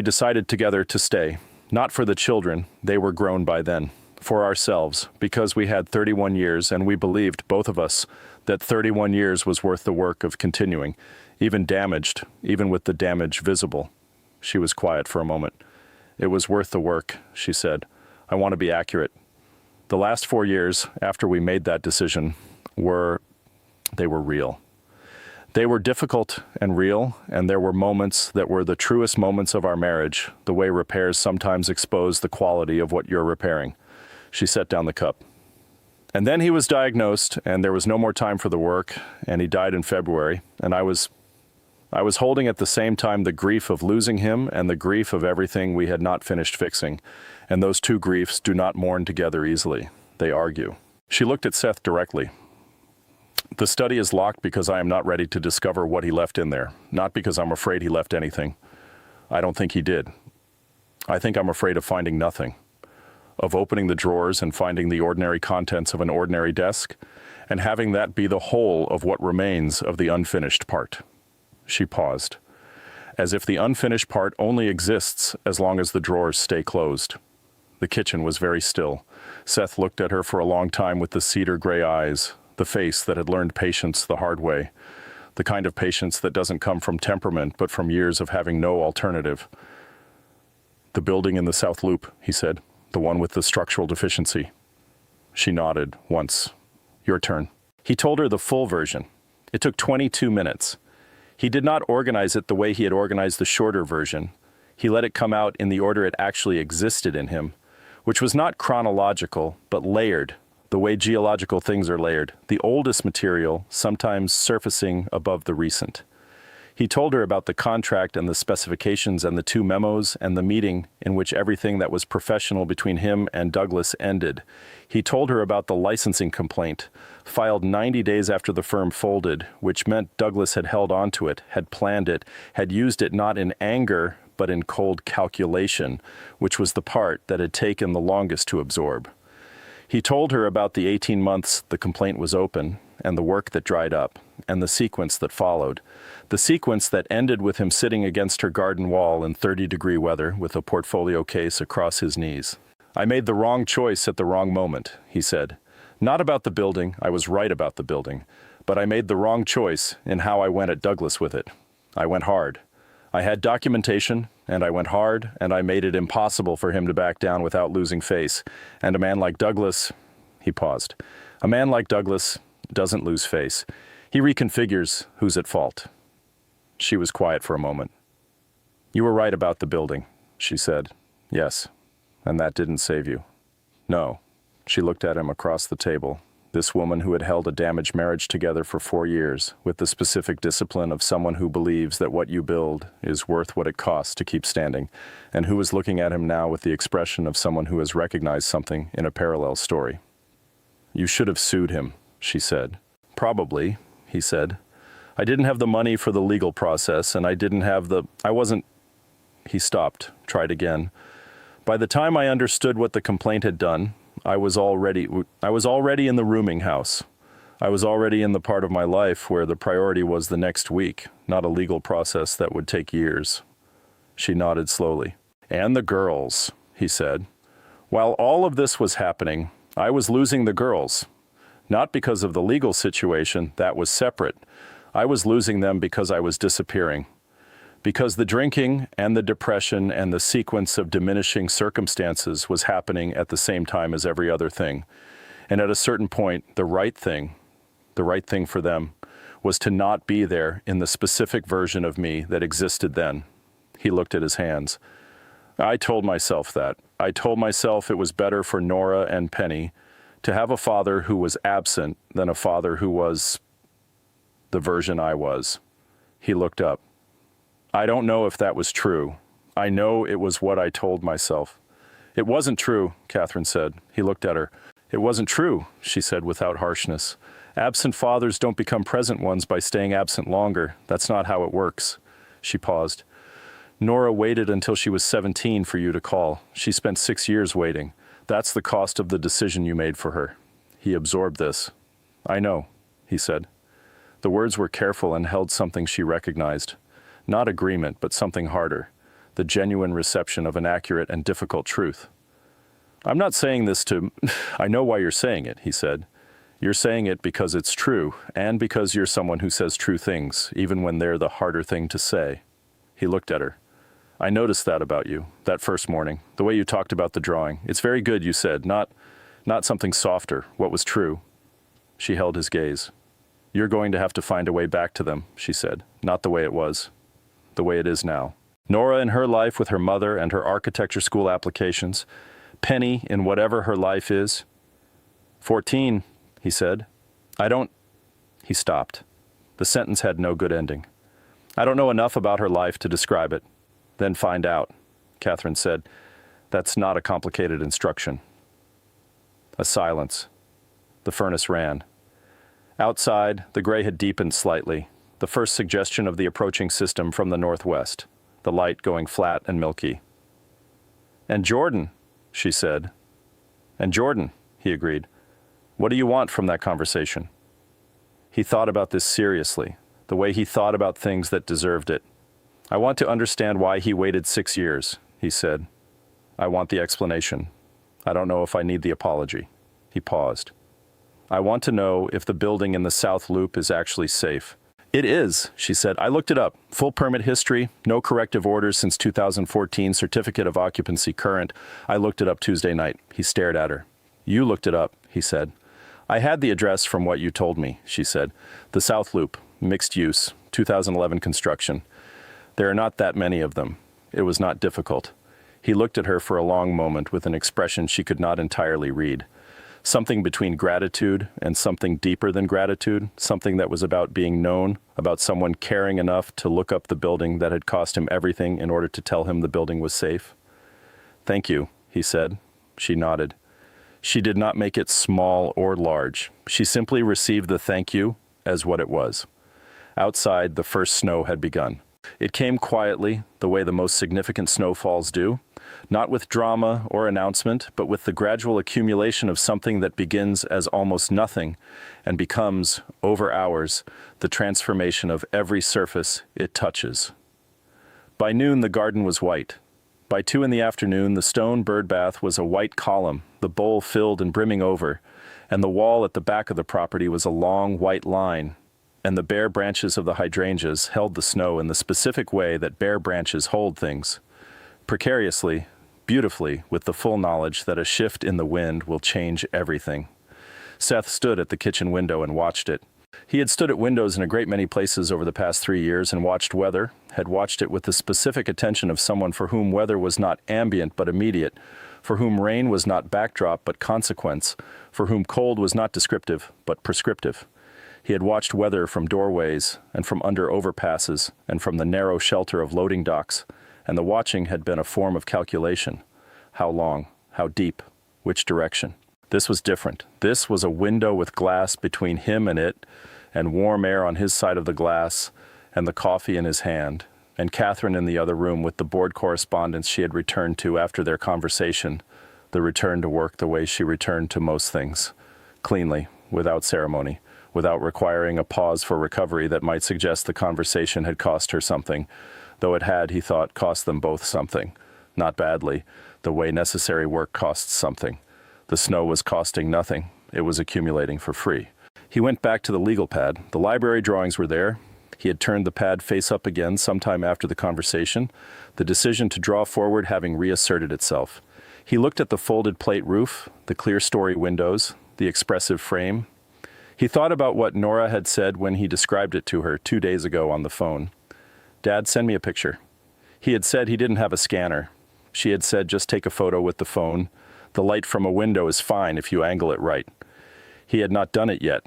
decided together to stay, not for the children, they were grown by then, for ourselves, because we had 31 years and we believed, both of us, that 31 years was worth the work of continuing, even damaged, even with the damage visible. She was quiet for a moment. It was worth the work, she said. I want to be accurate. The last 4 years, after we made that decision, were real. They were difficult and real, and there were moments that were the truest moments of our marriage, the way repairs sometimes expose the quality of what you're repairing. She set down the cup. And then he was diagnosed, and there was no more time for the work, and he died in February, and I was holding at the same time the grief of losing him and the grief of everything we had not finished fixing, and those two griefs do not mourn together easily. They argue. She looked at Seth directly. The study is locked because I am not ready to discover what he left in there, not because I'm afraid he left anything. I don't think he did. I think I'm afraid of finding nothing, of opening the drawers and finding the ordinary contents of an ordinary desk, and having that be the whole of what remains of the unfinished part. She paused, as if the unfinished part only exists as long as the drawers stay closed. The kitchen was very still. Seth looked at her for a long time with the cedar gray eyes, the face that had learned patience the hard way, the kind of patience that doesn't come from temperament but from years of having no alternative. The building in the South Loop, he said, the one with the structural deficiency. She nodded once. Your turn. He told her the full version. It took 22 minutes. He did not organize it the way he had organized the shorter version. He let it come out in the order it actually existed in him, which was not chronological, but layered, the way geological things are layered, the oldest material sometimes surfacing above the recent. He told her about the contract and the specifications and the 2 memos and the meeting in which everything that was professional between him and Douglas ended. He told her about the licensing complaint, filed 90 days after the firm folded, which meant Douglas had held on to it, had planned it, had used it not in anger, but in cold calculation, which was the part that had taken the longest to absorb. He told her about the 18 months the complaint was open, and the work that dried up, and the sequence that followed. The sequence that ended with him sitting against her garden wall in 30-degree weather with a portfolio case across his knees. I made the wrong choice at the wrong moment, he said. Not about the building, I was right about the building, but I made the wrong choice in how I went at Douglas with it. I went hard. I had documentation, and I went hard, and I made it impossible for him to back down without losing face. And a man like Douglas, he paused. A man like Douglas doesn't lose face. He reconfigures who's at fault. She was quiet for a moment. You were right about the building, she said. Yes. And that didn't save you. No. She looked at him across the table. This woman who had held a damaged marriage together for 4 years, with the specific discipline of someone who believes that what you build is worth what it costs to keep standing, and who was looking at him now with the expression of someone who has recognized something in a parallel story. You should have sued him, she said. Probably, he said. I didn't have the money for the legal process, and I wasn't. He stopped, tried again. By the time I understood what the complaint had done, I was already in the rooming house. I was already in the part of my life where the priority was the next week, not a legal process that would take years. She nodded slowly. And the girls, he said. While all of this was happening, I was losing the girls. Not because of the legal situation, that was separate. I was losing them because I was disappearing. Because the drinking and the depression and the sequence of diminishing circumstances was happening at the same time as every other thing. And at a certain point, the right thing for them, was to not be there in the specific version of me that existed then. He looked at his hands. I told myself that. I told myself it was better for Nora and Penny to have a father who was absent than a father who was the version I was. He looked up. I don't know if that was true. I know it was what I told myself. It wasn't true, Catherine said. He looked at her. It wasn't true, she said without harshness. Absent fathers don't become present ones by staying absent longer. That's not how it works. She paused. Nora waited until she was 17 for you to call. She spent 6 years waiting. That's the cost of the decision you made for her. He absorbed this. I know, he said. The words were careful and held something she recognized. Not agreement, but something harder. The genuine reception of an accurate and difficult truth. I'm not saying this I know why you're saying it, he said. You're saying it because it's true, and because you're someone who says true things, even when they're the harder thing to say. He looked at her. I noticed that about you, that first morning, the way you talked about the drawing. It's very good, you said, not something softer, what was true. She held his gaze. You're going to have to find a way back to them, she said, not the way it was. The way it is now. Nora in her life with her mother and her architecture school applications. Penny in whatever her life is. 14, he said. He stopped. The sentence had no good ending. I don't know enough about her life to describe it. Then find out, Catherine said. That's not a complicated instruction. A silence. The furnace ran. Outside, the gray had deepened slightly. The first suggestion of the approaching system from the northwest, the light going flat and milky. And Jordan, she said. And Jordan, he agreed. What do you want from that conversation? He thought about this seriously, the way he thought about things that deserved it. I want to understand why he waited 6 years, he said. I want the explanation. I don't know if I need the apology. He paused. I want to know if the building in the South Loop is actually safe. It is, she said. I looked it up. Full permit history, no corrective orders since 2014, certificate of occupancy current. I looked it up Tuesday night. He stared at her. You looked it up, he said. I had the address from what you told me, she said. The South Loop, mixed use, 2011 construction. There are not that many of them. It was not difficult. He looked at her for a long moment with an expression she could not entirely read. Something between gratitude and something deeper than gratitude, something that was about being known, about someone caring enough to look up the building that had cost him everything in order to tell him the building was safe. Thank you, he said. She nodded. She did not make it small or large. She simply received the thank you as what it was. Outside, the first snow had begun. It came quietly, the way the most significant snowfalls do, not with drama or announcement, but with the gradual accumulation of something that begins as almost nothing and becomes, over hours, the transformation of every surface it touches. By noon, the garden was white. By 2 in the afternoon, the stone bird bath was a white column, the bowl filled and brimming over, and the wall at the back of the property was a long white line. and the bare branches of the hydrangeas held the snow in the specific way that bare branches hold things, precariously, beautifully, with the full knowledge that a shift in the wind will change everything. Seth stood at the kitchen window and watched it. He had stood at windows in a great many places over the past 3 years and watched weather, had watched it with the specific attention of someone for whom weather was not ambient but immediate, for whom rain was not backdrop but consequence, for whom cold was not descriptive but prescriptive. He had watched weather from doorways and from under overpasses and from the narrow shelter of loading docks, and the watching had been a form of calculation. How long? How deep? Which direction? This was different. This was a window with glass between him and it, and warm air on his side of the glass, and the coffee in his hand, and Catherine in the other room with the board correspondence she had returned to after their conversation, the return to work the way she returned to most things, cleanly, without ceremony, without requiring a pause for recovery that might suggest the conversation had cost her something, though it had, he thought, cost them both something. Not badly, the way necessary work costs something. The snow was costing nothing. It was accumulating for free. He went back to the legal pad. The library drawings were there. He had turned the pad face up again sometime after the conversation, the decision to draw forward having reasserted itself. He looked at the folded plate roof, the clear story windows, the expressive frame. He thought about what Nora had said when he described it to her 2 days ago on the phone. "Dad, send me a picture." He had said he didn't have a scanner. She had said just take a photo with the phone. The light from a window is fine if you angle it right. He had not done it yet.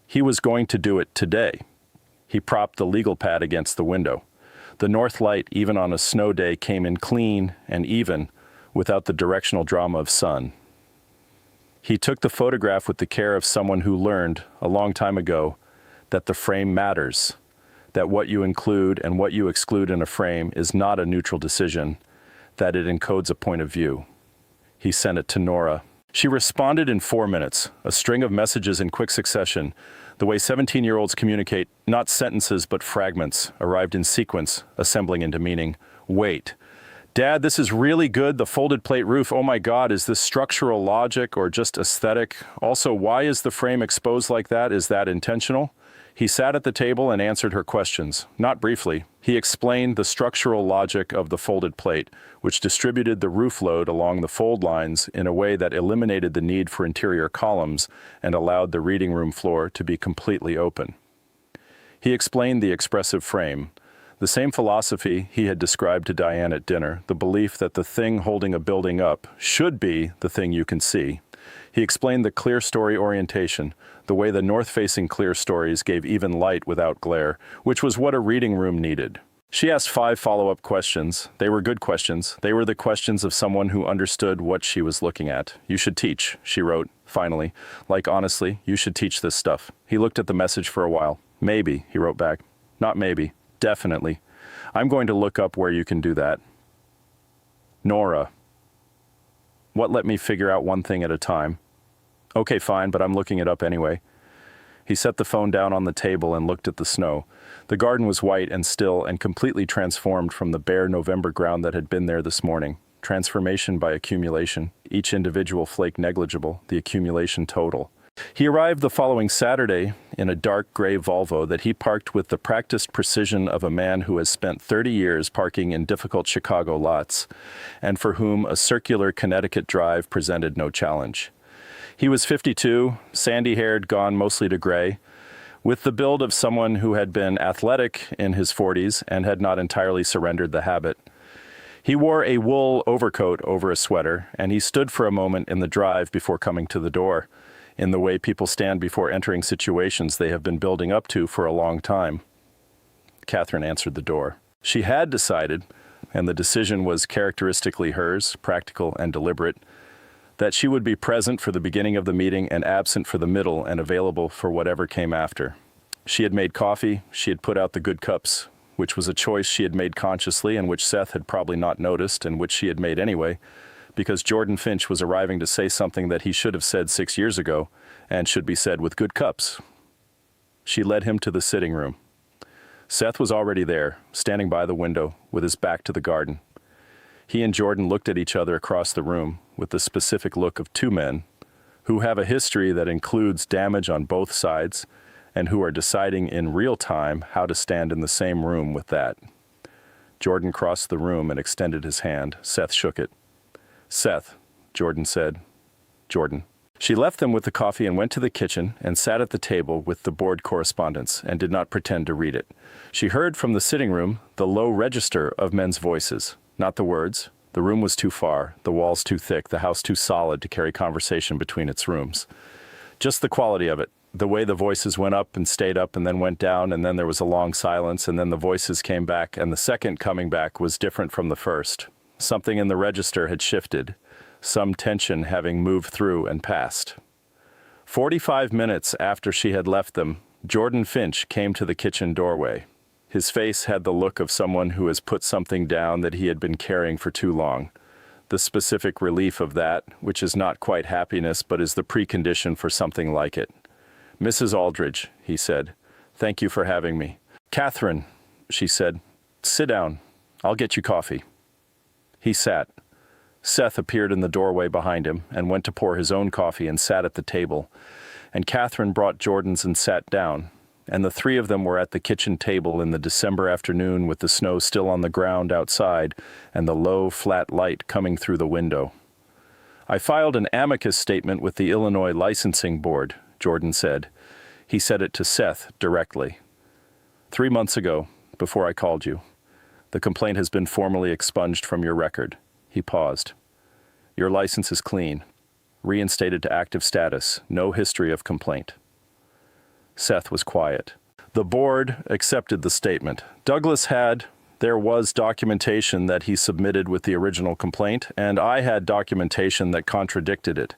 He was going to do it today. He propped the legal pad against the window. The north light, even on a snow day, came in clean and even, without the directional drama of sun. He took the photograph with the care of someone who learned, a long time ago, that the frame matters, that what you include and what you exclude in a frame is not a neutral decision, that it encodes a point of view. He sent it to Nora. She responded in 4 minutes, a string of messages in quick succession, the way 17-year-olds communicate, not sentences but fragments, arrived in sequence, assembling into meaning. Wait. Dad, this is really good, the folded plate roof. Oh my God, is this structural logic or just aesthetic? Also, why is the frame exposed like that? Is that intentional? He sat at the table and answered her questions, not briefly. He explained the structural logic of the folded plate, which distributed the roof load along the fold lines in a way that eliminated the need for interior columns and allowed the reading room floor to be completely open. He explained the expressive frame, the same philosophy he had described to Diane at dinner, the belief that the thing holding a building up should be the thing you can see. He explained the clear story orientation, the way the north-facing clear stories gave even light without glare, which was what a reading room needed. She asked 5 follow-up questions. They were good questions. They were the questions of someone who understood what she was looking at. "You should teach," she wrote, finally. Like, honestly, you should teach this stuff. He looked at the message for a while. "Maybe," he wrote back. "Not maybe. Definitely. I'm going to look up where you can do that." Nora. What let me figure out one thing at a time? Okay, fine, but I'm looking it up anyway. He set the phone down on the table and looked at the snow. The garden was white and still and completely transformed from the bare November ground that had been there this morning. Transformation by accumulation, each individual flake negligible, the accumulation total. He arrived the following Saturday in a dark gray Volvo that he parked with the practiced precision of a man who has spent 30 years parking in difficult Chicago lots, and for whom a circular Connecticut drive presented no challenge. He was 52, sandy-haired, gone mostly to gray, with the build of someone who had been athletic in his 40s and had not entirely surrendered the habit. He wore a wool overcoat over a sweater, and he stood for a moment in the drive before coming to the door, in the way people stand before entering situations they have been building up to for a long time. Catherine answered the door. She had decided, and the decision was characteristically hers, practical and deliberate, that she would be present for the beginning of the meeting and absent for the middle and available for whatever came after. She had made coffee, she had put out the good cups, which was a choice she had made consciously and which Seth had probably not noticed and which she had made anyway, because Jordan Finch was arriving to say something that he should have said 6 years ago and should be said with good cups. She led him to the sitting room. Seth was already there, standing by the window, with his back to the garden. He and Jordan looked at each other across the room with the specific look of two men who have a history that includes damage on both sides and who are deciding in real time how to stand in the same room with that. Jordan crossed the room and extended his hand. Seth shook it. "Seth," Jordan said. "Jordan." She left them with the coffee and went to the kitchen and sat at the table with the board correspondence and did not pretend to read it. She heard from the sitting room the low register of men's voices, not the words. The room was too far, the walls too thick, the house too solid to carry conversation between its rooms. Just the quality of it, the way the voices went up and stayed up and then went down, and then there was a long silence, and then the voices came back, and the second coming back was different from the first. Something in the register had shifted, some tension having moved through and passed. 45 minutes after she had left them, Jordan Finch came to the kitchen doorway. His face had the look of someone who has put something down that he had been carrying for too long. The specific relief of that, which is not quite happiness but is the precondition for something like it. "Mrs. Aldridge," he said, "thank you for having me." "Catherine," she said, "sit down. I'll get you coffee." He sat. Seth appeared in the doorway behind him and went to pour his own coffee and sat at the table, and Catherine brought Jordan's and sat down, and the three of them were at the kitchen table in the December afternoon with the snow still on the ground outside and the low, flat light coming through the window. "I filed an amicus statement with the Illinois Licensing Board," Jordan said. He said it to Seth directly. 3 months ago, before I called you. The complaint has been formally expunged from your record." He paused. "Your license is clean. Reinstated to active status. No history of complaint." Seth was quiet. The board accepted the statement. There was documentation that he submitted with the original complaint, and I had documentation that contradicted it.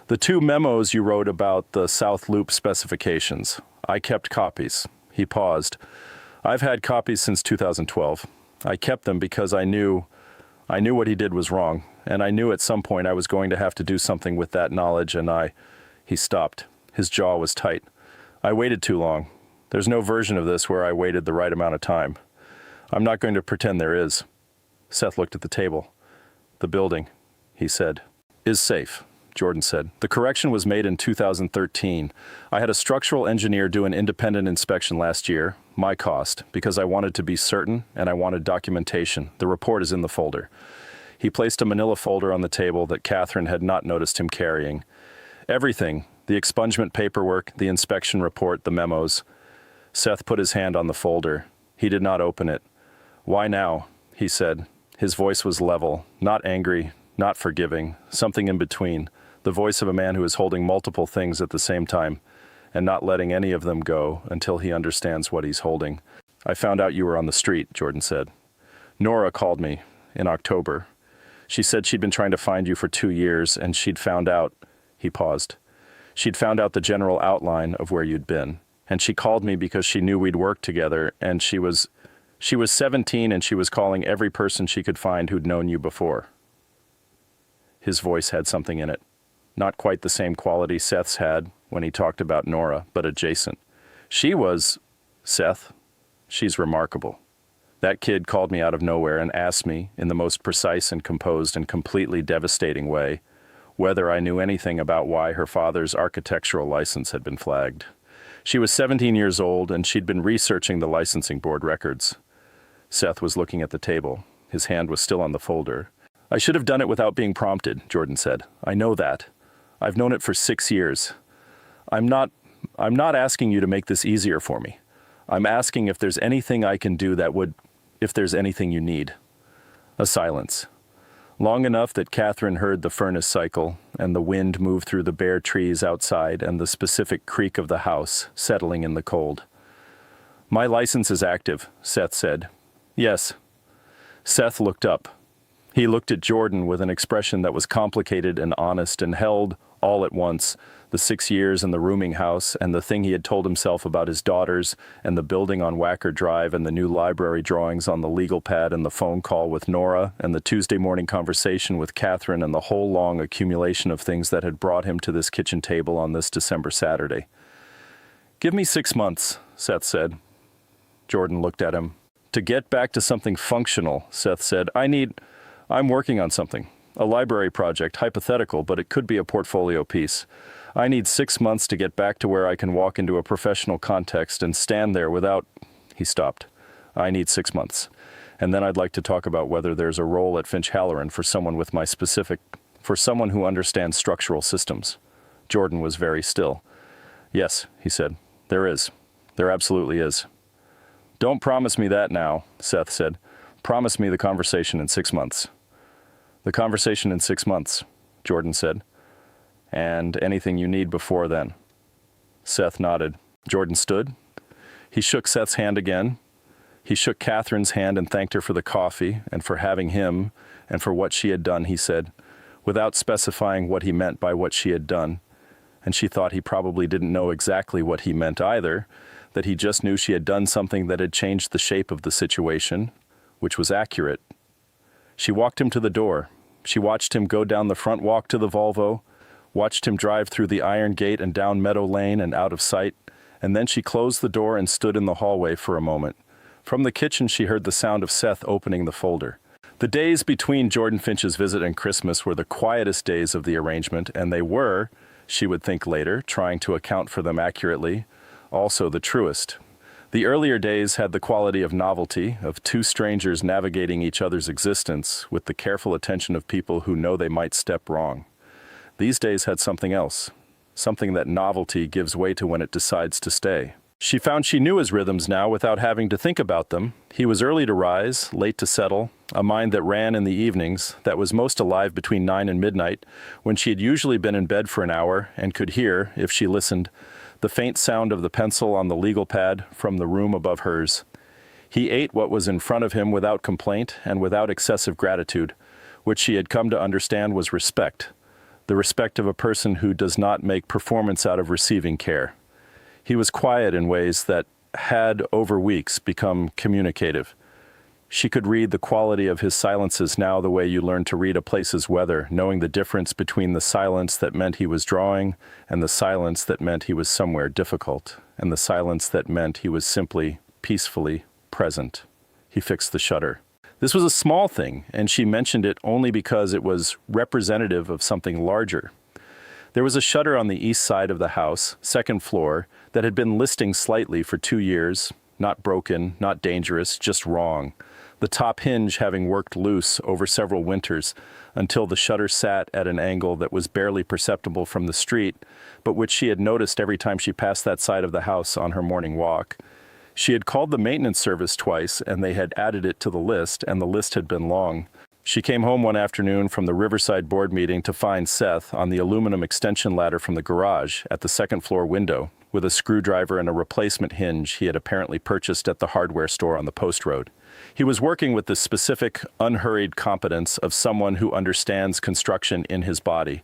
The 2 memos you wrote about the South Loop specifications, I kept copies. He paused. "I've had copies since 2012. I kept them because I knew what he did was wrong, and I knew at some point I was going to have to do something with that knowledge, and He stopped. His jaw was tight. "I waited too long. There's no version of this where I waited the right amount of time. I'm not going to pretend there is." Seth looked at the table. "The building," he said, "is safe," Jordan said. "The correction was made in 2013. I had a structural engineer do an independent inspection last year, my cost, because I wanted to be certain and I wanted documentation. The report is in the folder." He placed a manila folder on the table that Catherine had not noticed him carrying. "Everything, the expungement paperwork, the inspection report, the memos." Seth put his hand on the folder. He did not open it. "Why now?" he said. His voice was level, not angry, not forgiving, something in between. The voice of a man who is holding multiple things at the same time and not letting any of them go until he understands what he's holding. "I found out you were on the street," Jordan said. "Nora called me in October. She said she'd been trying to find you for 2 years, and she'd found out," he paused. "She'd found out the general outline of where you'd been. And she called me because she knew we'd worked together, and she was 17 and she was calling every person she could find who'd known you before." His voice had something in it. Not quite the same quality Seth's had when he talked about Nora, but adjacent. "Seth, she's remarkable. That kid called me out of nowhere and asked me, in the most precise and composed and completely devastating way, whether I knew anything about why her father's architectural license had been flagged. She was 17 years old, and she'd been researching the licensing board records." Seth was looking at the table. His hand was still on the folder. "I should have done it without being prompted," Jordan said. "I know that. I've known it for 6 years. I'm not asking you to make this easier for me. I'm asking if there's anything I can do if there's anything you need." A silence. Long enough that Catherine heard the furnace cycle and the wind move through the bare trees outside and the specific creak of the house settling in the cold. "My license is active," Seth said. "Yes." Seth looked up. He looked at Jordan with an expression that was complicated and honest and held, all at once, the 6 years in the rooming house and the thing he had told himself about his daughters and the building on Wacker Drive and the new library drawings on the legal pad and the phone call with Nora and the Tuesday morning conversation with Catherine and the whole long accumulation of things that had brought him to this kitchen table on this December Saturday. "Give me 6 months," Seth said. Jordan looked at him. "To get back to something functional," Seth said, I'm working on something. A library project, hypothetical, but it could be a portfolio piece. I need 6 months to get back to where I can walk into a professional context and stand there without... He stopped. I need 6 months. And then I'd like to talk about whether there's a role at Finch Halloran for someone with my specific... for someone who understands structural systems. Jordan was very still. Yes, he said. There is. There absolutely is. Don't promise me that now, Seth said. Promise me the conversation in 6 months. The conversation in 6 months, Jordan said. And anything you need before then. Seth nodded. Jordan stood. He shook Seth's hand again. He shook Catherine's hand and thanked her for the coffee and for having him and for what she had done, he said, without specifying what he meant by what she had done. And she thought he probably didn't know exactly what he meant either, that he just knew she had done something that had changed the shape of the situation, which was accurate. She walked him to the door. She watched him go down the front walk to the Volvo, watched him drive through the iron gate and down Meadow Lane and out of sight, and then she closed the door and stood in the hallway for a moment. From the kitchen she heard the sound of Seth opening the folder. The days between Jordan Finch's visit and Christmas were the quietest days of the arrangement, and they were, she would think later, trying to account for them accurately, also the truest. The earlier days had the quality of novelty, of two strangers navigating each other's existence with the careful attention of people who know they might step wrong. These days had something else, something that novelty gives way to when it decides to stay. She found she knew his rhythms now without having to think about them. He was early to rise, late to settle, a mind that ran in the evenings, that was most alive between 9 and midnight, when she had usually been in bed for an hour and could hear, if she listened, the faint sound of the pencil on the legal pad from the room above hers. He ate what was in front of him without complaint and without excessive gratitude, which she had come to understand was respect, the respect of a person who does not make performance out of receiving care. He was quiet in ways that had, over weeks, become communicative. She could read the quality of his silences now the way you learn to read a place's weather, knowing the difference between the silence that meant he was drawing and the silence that meant he was somewhere difficult, and the silence that meant he was simply, peacefully present. He fixed the shutter. This was a small thing, and she mentioned it only because it was representative of something larger. There was a shutter on the east side of the house, second floor, that had been listing slightly for 2 years, not broken, not dangerous, just wrong. The top hinge having worked loose over several winters until the shutter sat at an angle that was barely perceptible from the street, but which she had noticed every time she passed that side of the house on her morning walk. She had called the maintenance service twice, and they had added it to the list, and the list had been long. She came home one afternoon from the Riverside board meeting to find Seth on the aluminum extension ladder from the garage at the second floor window, with a screwdriver and a replacement hinge he had apparently purchased at the hardware store on the post road. He was working with the specific, unhurried competence of someone who understands construction in his body,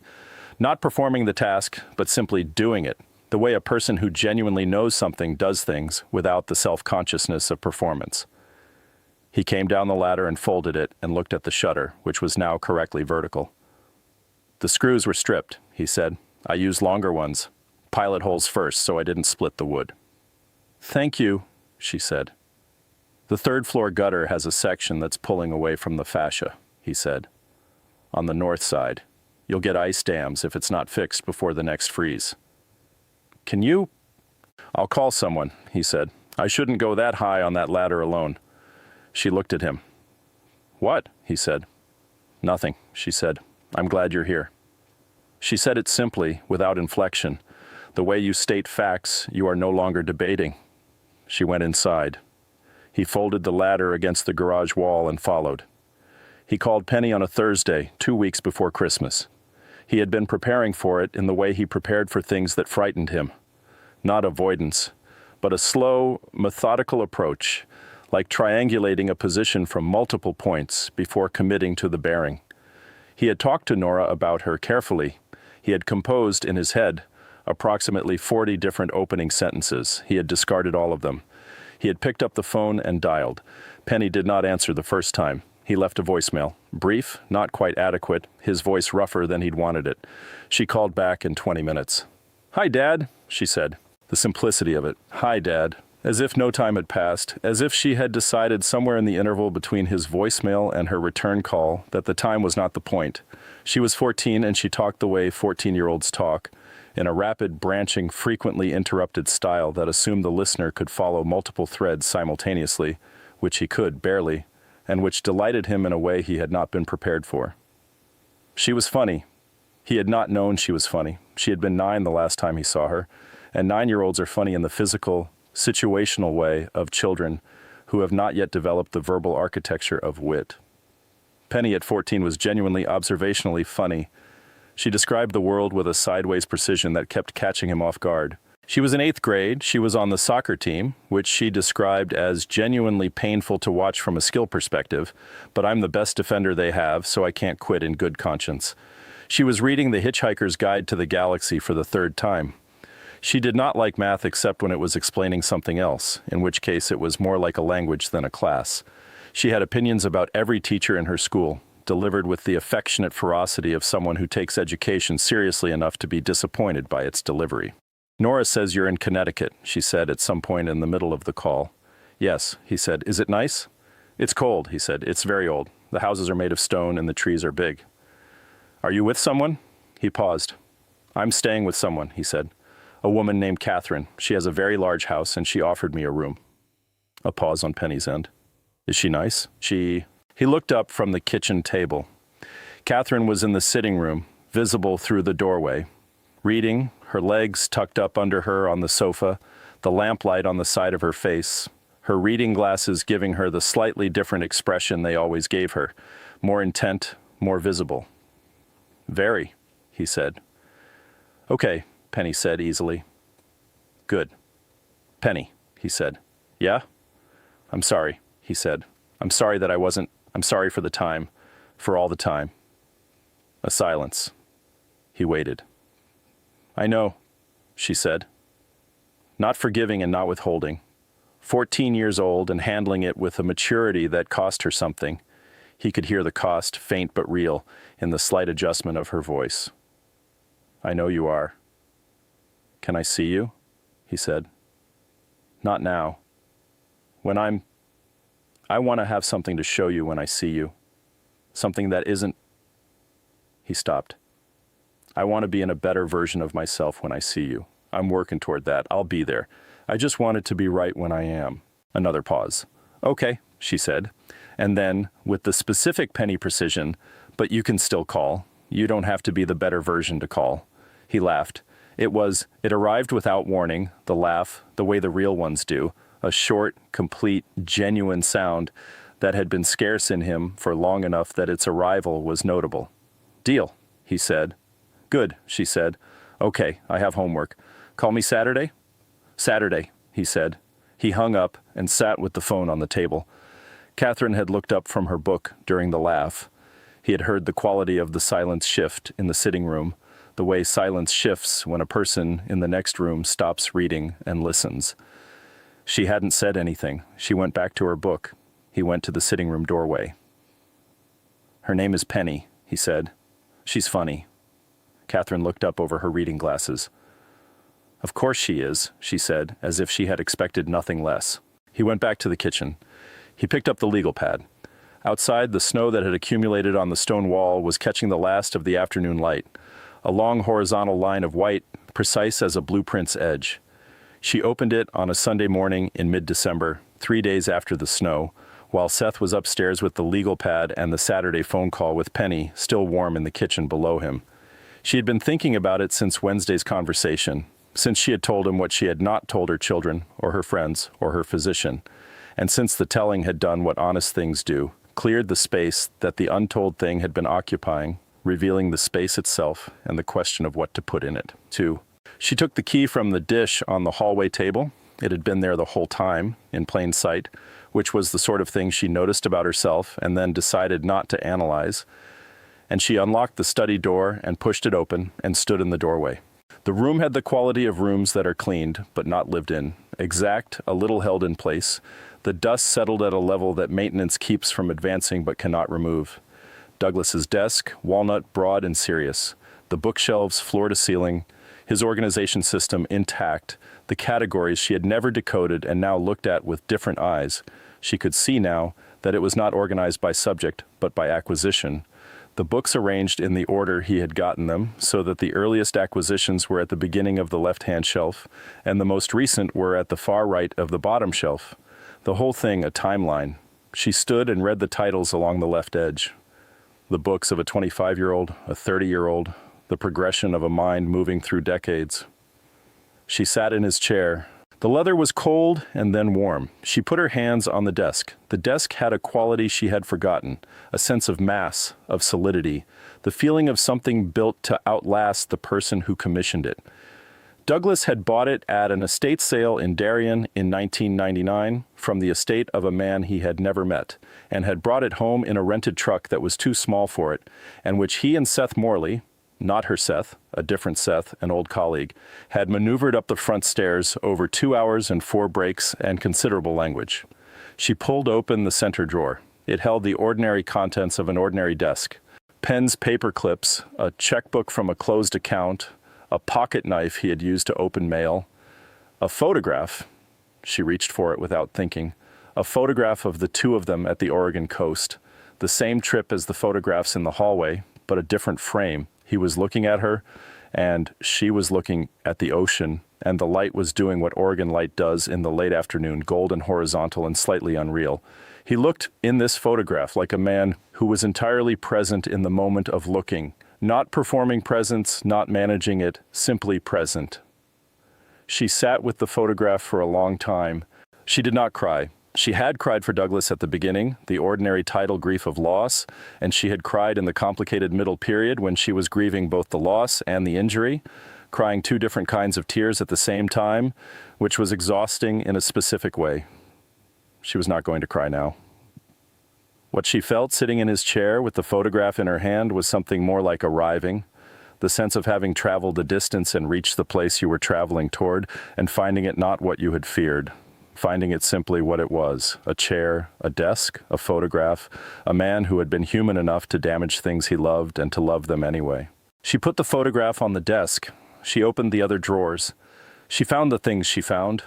not performing the task, but simply doing it, the way a person who genuinely knows something does things without the self-consciousness of performance. He came down the ladder and folded it and looked at the shutter, which was now correctly vertical. The screws were stripped, he said. I used longer ones. Pilot holes first, so I didn't split the wood. Thank you, she said. The third floor gutter has a section that's pulling away from the fascia, he said. On the north side. You'll get ice dams if it's not fixed before the next freeze. Can you? I'll call someone, he said. I shouldn't go that high on that ladder alone. She looked at him. What? He said. Nothing, she said. I'm glad you're here. She said it simply, without inflection. The way you state facts, you are no longer debating. She went inside. He folded the ladder against the garage wall and followed. He called Penny on a Thursday, 2 weeks before Christmas. He had been preparing for it in the way he prepared for things that frightened him. Not avoidance, but a slow, methodical approach, like triangulating a position from multiple points before committing to the bearing. He had talked to Nora about her carefully. He had composed in his head approximately 40 different opening sentences. He had discarded all of them. He had picked up the phone and dialed. Penny did not answer the first time. He left a voicemail. Brief, not quite adequate, his voice rougher than he'd wanted it. She called back in 20 minutes. Hi, Dad, she said. The simplicity of it. Hi, Dad. As if no time had passed, as if she had decided somewhere in the interval between his voicemail and her return call that the time was not the point. She was 14 and she talked the way 14-year-olds talk. in a rapid, branching, frequently interrupted style that assumed the listener could follow multiple threads simultaneously, which he could, barely, and which delighted him in a way he had not been prepared for. She was funny. He had not known she was funny. She had been 9 the last time he saw her, and 9-year-olds are funny in the physical, situational way of children who have not yet developed the verbal architecture of wit. Penny at 14 was genuinely observationally funny. She described the world with a sideways precision that kept catching him off guard. She was in 8th grade. She was on the soccer team, which she described as genuinely painful to watch from a skill perspective, but I'm the best defender they have, so I can't quit in good conscience. She was reading The Hitchhiker's Guide to the Galaxy for the 3rd time. She did not like math except when it was explaining something else, in which case it was more like a language than a class. She had opinions about every teacher in her school, delivered with the affectionate ferocity of someone who takes education seriously enough to be disappointed by its delivery. "Nora says you're in Connecticut," she said at some point in the middle of the call. "Yes," he said. "Is it nice?" "It's cold," he said. "It's very old. The houses are made of stone and the trees are big." "Are you with someone?" He paused. "I'm staying with someone," he said. "A woman named Catherine. She has a very large house and she offered me a room." A pause on Penny's end. "Is she nice?" He looked up from the kitchen table. Catherine was in the sitting room, visible through the doorway, reading, her legs tucked up under her on the sofa, the lamplight on the side of her face, her reading glasses giving her the slightly different expression they always gave her, more intent, more visible. "Very," he said. "Okay," Penny said easily. "Good." "Penny," he said. "Yeah?" "I'm sorry," he said. I'm sorry for the time, for all the time." A silence. He waited. "I know," she said. Not forgiving and not withholding. 14 years old and handling it with a maturity that cost her something. He could hear the cost, faint but real, in the slight adjustment of her voice. "I know you are." "Can I see you?" he said. "Not now. I want to have something to show you when I see you. Something that isn't..." He stopped. "I want to be in a better version of myself when I see you. I'm working toward that. I'll be there. I just want it to be right when I am." Another pause. "Okay," she said. And then, with the specific Penny precision, "But you can still call. You don't have to be the better version to call." He laughed. It arrived without warning, the laugh, the way the real ones do, a short, complete, genuine sound that had been scarce in him for long enough that its arrival was notable. "Deal," he said. "Good," she said. "Okay, I have homework. Call me Saturday?" "Saturday," he said. He hung up and sat with the phone on the table. Catherine had looked up from her book during the laugh. He had heard the quality of the silence shift in the sitting room, the way silence shifts when a person in the next room stops reading and listens. She hadn't said anything. She went back to her book. He went to the sitting room doorway. "Her name is Penny," he said. "She's funny." Catherine looked up over her reading glasses. "Of course she is," she said, as if she had expected nothing less. He went back to the kitchen. He picked up the legal pad. Outside, the snow that had accumulated on the stone wall was catching the last of the afternoon light, a long horizontal line of white, precise as a blueprint's edge. She opened it on a Sunday morning in mid-December, 3 days after the snow, while Seth was upstairs with the legal pad and the Saturday phone call with Penny still warm in the kitchen below him. She had been thinking about it since Wednesday's conversation, since she had told him what she had not told her children, or her friends, or her physician, and since the telling had done what honest things do, cleared the space that the untold thing had been occupying, revealing the space itself and the question of what to put in it. 2. She took the key from the dish on the hallway table. It had been there the whole time, in plain sight, which was the sort of thing she noticed about herself and then decided not to analyze. And she unlocked the study door and pushed it open and stood in the doorway. The room had the quality of rooms that are cleaned but not lived in, exact, a little held in place. The dust settled at a level that maintenance keeps from advancing but cannot remove. Douglas's desk, walnut, broad and serious. The bookshelves, floor to ceiling. His organization system intact, the categories she had never decoded and now looked at with different eyes. She could see now that it was not organized by subject, but by acquisition. the books arranged in the order he had gotten them, so that the earliest acquisitions were at the beginning of the left-hand shelf, and the most recent were at the far right of the bottom shelf. The whole thing a timeline. She stood and read the titles along the left edge. The books of a 25-year-old, a 30-year-old, the progression of a mind moving through decades. She sat in his chair. The leather was cold and then warm. She put her hands on the desk. The desk had a quality she had forgotten, a sense of mass, of solidity, the feeling of something built to outlast the person who commissioned it. Douglas had bought it at an estate sale in Darien in 1999 from the estate of a man he had never met, and had brought it home in a rented truck that was too small for it, and which he and Seth Morley, not her Seth, a different Seth, an old colleague, had maneuvered up the front stairs over 2 hours and 4 breaks and considerable language. She pulled open the center drawer. It held the ordinary contents of an ordinary desk. Pens, paper clips, a checkbook from a closed account, a pocket knife he had used to open mail, a photograph. She reached for it without thinking. A photograph of the two of them at the Oregon coast. The same trip as the photographs in the hallway, but a different frame. He was looking at her, and she was looking at the ocean, and the light was doing what Oregon light does in the late afternoon, golden, horizontal, and slightly unreal. He looked in this photograph like a man who was entirely present in the moment of looking, not performing presence, not managing it, simply present. She sat with the photograph for a long time. She did not cry. She had cried for Douglas at the beginning, the ordinary tidal grief of loss, and she had cried in the complicated middle period when she was grieving both the loss and the injury, crying 2 different kinds of tears at the same time, which was exhausting in a specific way. She was not going to cry now. What she felt sitting in his chair with the photograph in her hand was something more like arriving, the sense of having traveled a distance and reached the place you were traveling toward, and finding it not what you had feared. Finding it simply what it was, a chair, a desk, a photograph, a man who had been human enough to damage things he loved and to love them anyway. She put the photograph on the desk. She opened the other drawers. She found the things she found.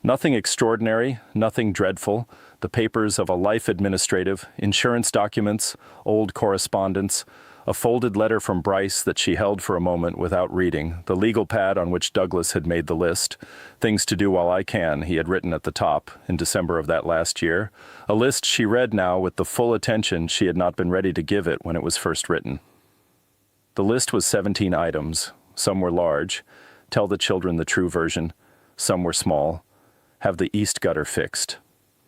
Nothing extraordinary, nothing dreadful. The papers of a life administrative, insurance documents, old correspondence, a folded letter from Bryce that she held for a moment without reading, the legal pad on which Douglas had made the list, things to do while I can, he had written at the top, in December of that last year, a list she read now with the full attention she had not been ready to give it when it was first written. The list was 17 items. Some were large, tell the children the true version, some were small, have the east gutter fixed.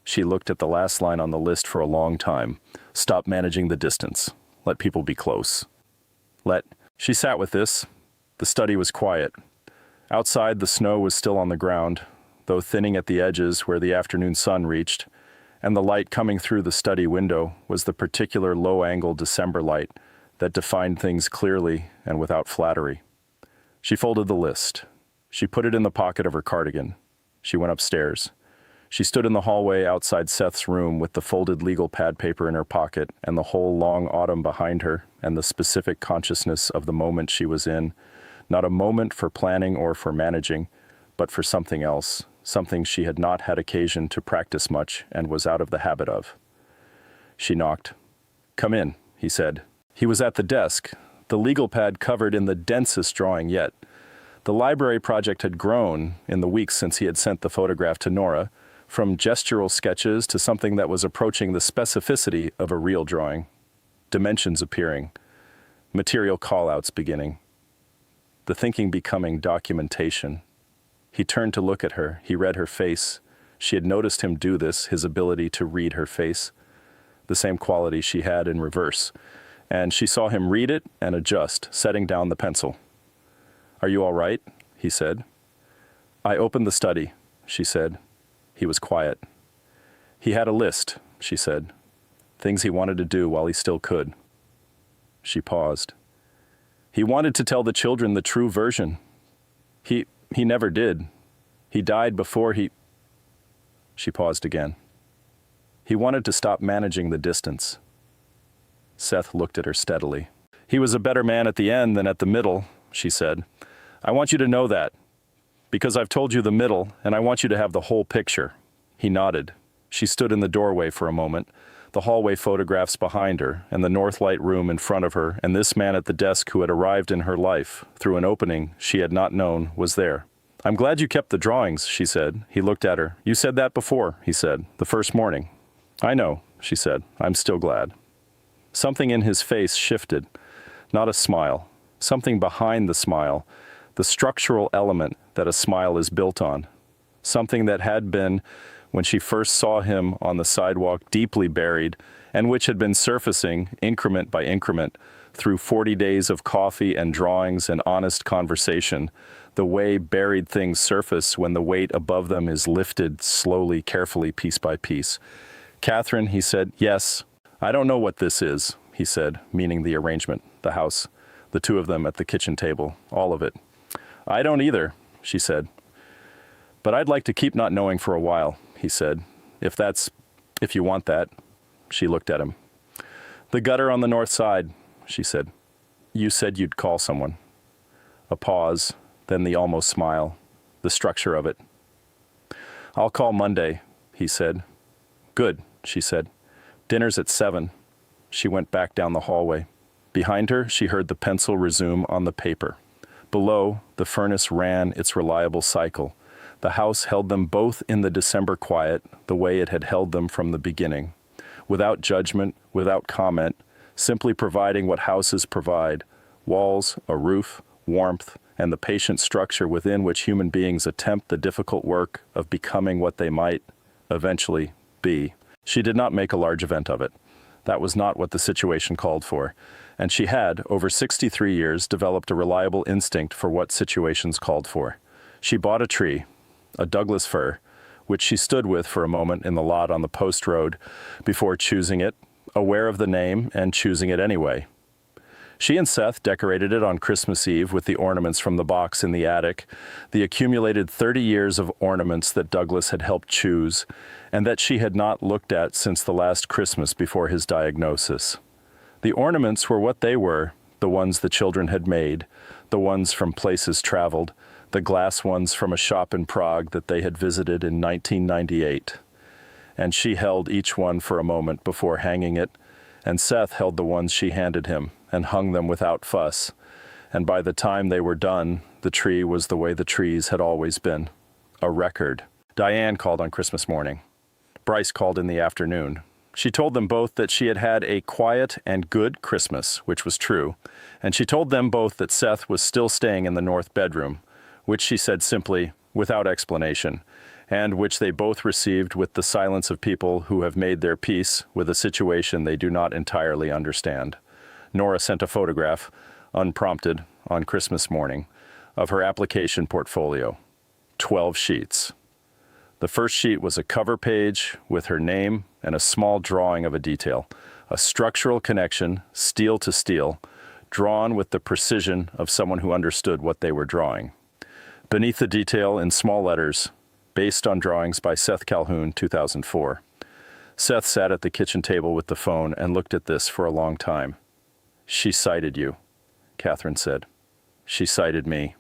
She looked at the last line on the list for a long time, stop managing the distance. Let people be close. She sat with this. The study was quiet. Outside, the snow was still on the ground, though thinning at the edges where the afternoon sun reached, and the light coming through the study window was the particular low-angle December light that defined things clearly and without flattery. She folded the list. She put it in the pocket of her cardigan. She went upstairs. She stood in the hallway outside Seth's room with the folded legal pad paper in her pocket and the whole long autumn behind her and the specific consciousness of the moment she was in, not a moment for planning or for managing, but for something else, something she had not had occasion to practice much and was out of the habit of. She knocked. "Come in," he said. He was at the desk, the legal pad covered in the densest drawing yet. The library project had grown in the weeks since he had sent the photograph to Nora, from gestural sketches to something that was approaching the specificity of a real drawing. Dimensions appearing, material call-outs beginning, the thinking becoming documentation. He turned to look at her. He read her face. She had noticed him do this, his ability to read her face, the same quality she had in reverse. And she saw him read it and adjust, setting down the pencil. "Are you all right?" he said. "I opened the study," she said. He was quiet. "He had a list," she said. "Things he wanted to do while he still could." She paused. "He wanted to tell the children the true version. He never did. He died before he..." She paused again. "He wanted to stop managing the distance." Seth looked at her steadily. "He was a better man at the end than at the middle," she said. "I want you to know that, because I've told you the middle, and I want you to have the whole picture." He nodded. She stood in the doorway for a moment. the hallway photographs behind her, and the Northlight room in front of her, and this man at the desk who had arrived in her life, through an opening she had not known was there. "I'm glad you kept the drawings," she said. He looked at her. "You said that before," he said, "the first morning." "I know," she said. "I'm still glad." Something in his face shifted. Not a smile. Something behind the smile, the structural element that a smile is built on. Something that had been, when she first saw him on the sidewalk, deeply buried, and which had been surfacing, increment by increment, through 40 days of coffee and drawings and honest conversation, the way buried things surface when the weight above them is lifted slowly, carefully, piece by piece. "Catherine," he said. "Yes. I don't know what this is," he said, meaning the arrangement, the house, the two of them at the kitchen table, all of it. "I don't either," she said. "But I'd like to keep not knowing for a while," he said. If you want that." She looked at him. "The gutter on the north side," she said. "You said you'd call someone." A pause, then the almost smile, the structure of it. "I'll call Monday," he said. "Good," she said. "Dinner's at 7. She went back down the hallway. Behind her, she heard the pencil resume on the paper. Below, the furnace ran its reliable cycle. The house held them both in the December quiet, the way it had held them from the beginning. Without judgment, without comment, simply providing what houses provide: walls, a roof, warmth, and the patient structure within which human beings attempt the difficult work of becoming what they might, eventually, be. She did not make a large event of it. That was not what the situation called for, and she had, over 63 years, developed a reliable instinct for what situations called for. She bought a tree, a Douglas fir, which she stood with for a moment in the lot on the post road before choosing it, aware of the name and choosing it anyway. She and Seth decorated it on Christmas Eve with the ornaments from the box in the attic, the accumulated 30 years of ornaments that Douglas had helped choose, and that she had not looked at since the last Christmas before his diagnosis. The ornaments were what they were, the ones the children had made, the ones from places traveled, the glass ones from a shop in Prague that they had visited in 1998. And she held each one for a moment before hanging it, and Seth held the ones she handed him and hung them without fuss. And by the time they were done, the tree was the way the trees had always been, a record. Diane called on Christmas morning. Bryce called in the afternoon. She told them both that she had had a quiet and good Christmas, which was true, and she told them both that Seth was still staying in the north bedroom, which she said simply, without explanation, and which they both received with the silence of people who have made their peace with a situation they do not entirely understand. Nora sent a photograph, unprompted, on Christmas morning, of her application portfolio. 12 sheets. The first sheet was a cover page with her name and a small drawing of a detail, a structural connection, steel to steel, drawn with the precision of someone who understood what they were drawing. Beneath the detail, in small letters, based on drawings by Seth Calhoun, 2004. Seth sat at the kitchen table with the phone and looked at this for a long time. "She cited you," Catherine said. "She cited me,"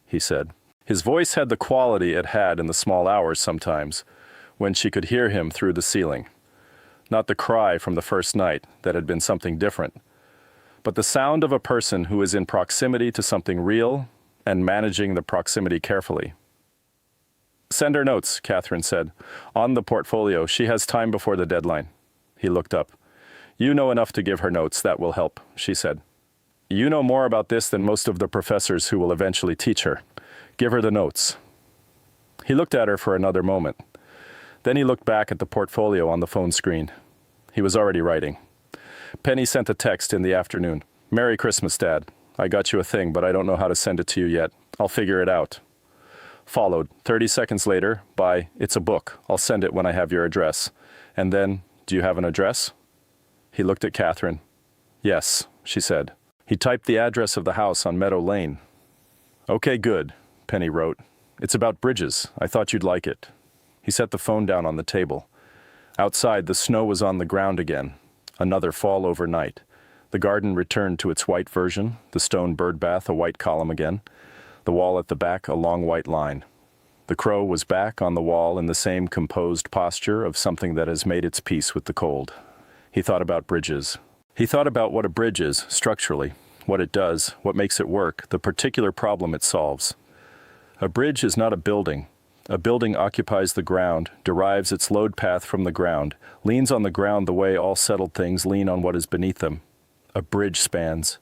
he said. His voice had the quality it had in the small hours sometimes, when she could hear him through the ceiling. Not the cry from the first night that had been something different, but the sound of a person who is in proximity to something real and managing the proximity carefully. "Send her notes," Catherine said. "On the portfolio. She has time before the deadline." He looked up. "You know enough to give her notes. That will help," she said. "You know more about this than most of the professors who will eventually teach her. Give her the notes." He looked at her for another moment. Then he looked back at the portfolio on the phone screen. He was already writing. Penny sent a text in the afternoon. "Merry Christmas, Dad. I got you a thing, but I don't know how to send it to you yet. I'll figure it out." Followed, 30 seconds later, by, "It's a book. I'll send it when I have your address." And then, "Do you have an address?" He looked at Catherine. "Yes," she said. He typed the address of the house on Meadow Lane. "Okay, good," Penny wrote. "It's about bridges. I thought you'd like it." He set the phone down on the table. Outside, the snow was on the ground again. Another fall overnight. The garden returned to its white version, the stone bird bath a white column again, the wall at the back a long white line. The crow was back on the wall in the same composed posture of something that has made its peace with the cold. He thought about bridges. He thought about what a bridge is, structurally, what it does, what makes it work, the particular problem it solves. A bridge is not a building. A building occupies the ground, derives its load path from the ground, leans on the ground the way all settled things lean on what is beneath them. A bridge spans.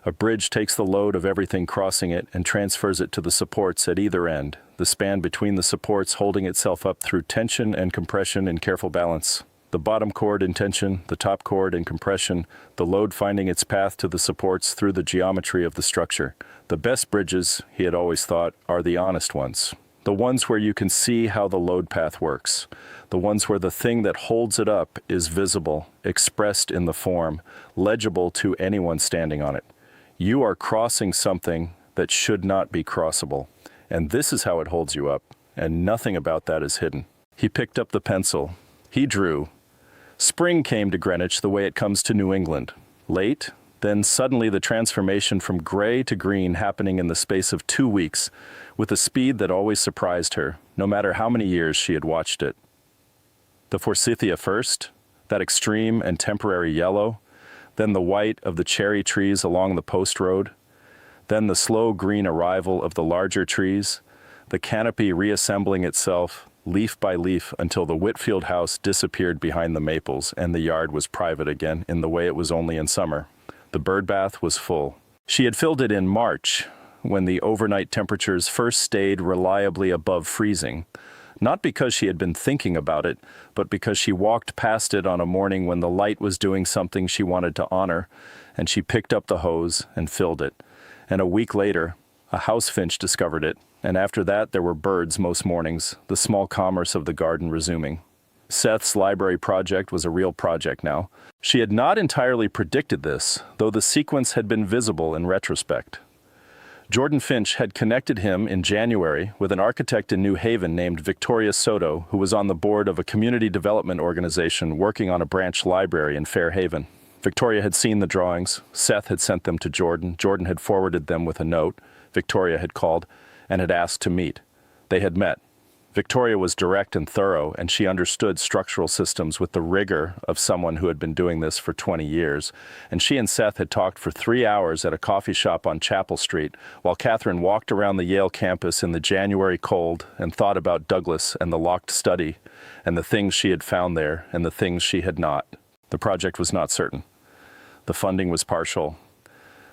A bridge takes the load of everything crossing it and transfers it to the supports at either end, the span between the supports holding itself up through tension and compression in careful balance. The bottom chord in tension, the top chord in compression, the load finding its path to the supports through the geometry of the structure. The best bridges, he had always thought, are the honest ones. The ones where you can see how the load path works. The ones where the thing that holds it up is visible, expressed in the form, legible to anyone standing on it. You are crossing something that should not be crossable, and this is how it holds you up, and nothing about that is hidden. He picked up the pencil. He drew. Spring came to Greenwich the way it comes to New England. Late, then suddenly the transformation from gray to green happening in the space of 2 weeks, with a speed that always surprised her, no matter how many years she had watched it. The forsythia first, that extreme and temporary yellow, then the white of the cherry trees along the post road, then the slow green arrival of the larger trees, the canopy reassembling itself, leaf by leaf, until the Whitfield house disappeared behind the maples and the yard was private again in the way it was only in summer. The bird bath was full. She had filled it in March, when the overnight temperatures first stayed reliably above freezing, not because she had been thinking about it, but because she walked past it on a morning when the light was doing something she wanted to honor, and she picked up the hose and filled it. And a week later, a house finch discovered it, and after that there were birds most mornings, the small commerce of the garden resuming. Seth's library project was a real project now. She had not entirely predicted this, though the sequence had been visible in retrospect. Jordan Finch had connected him in January with an architect in New Haven named Victoria Soto, who was on the board of a community development organization working on a branch library in Fairhaven. Victoria had seen the drawings. Seth had sent them to Jordan. Jordan had forwarded them with a note. Victoria had called and had asked to meet. They had met. Victoria was direct and thorough, and she understood structural systems with the rigor of someone who had been doing this for 20 years. And she and Seth had talked for 3 hours at a coffee shop on Chapel Street, while Catherine walked around the Yale campus in the January cold and thought about Douglas and the locked study, and the things she had found there and the things she had not. The project was not certain. The funding was partial.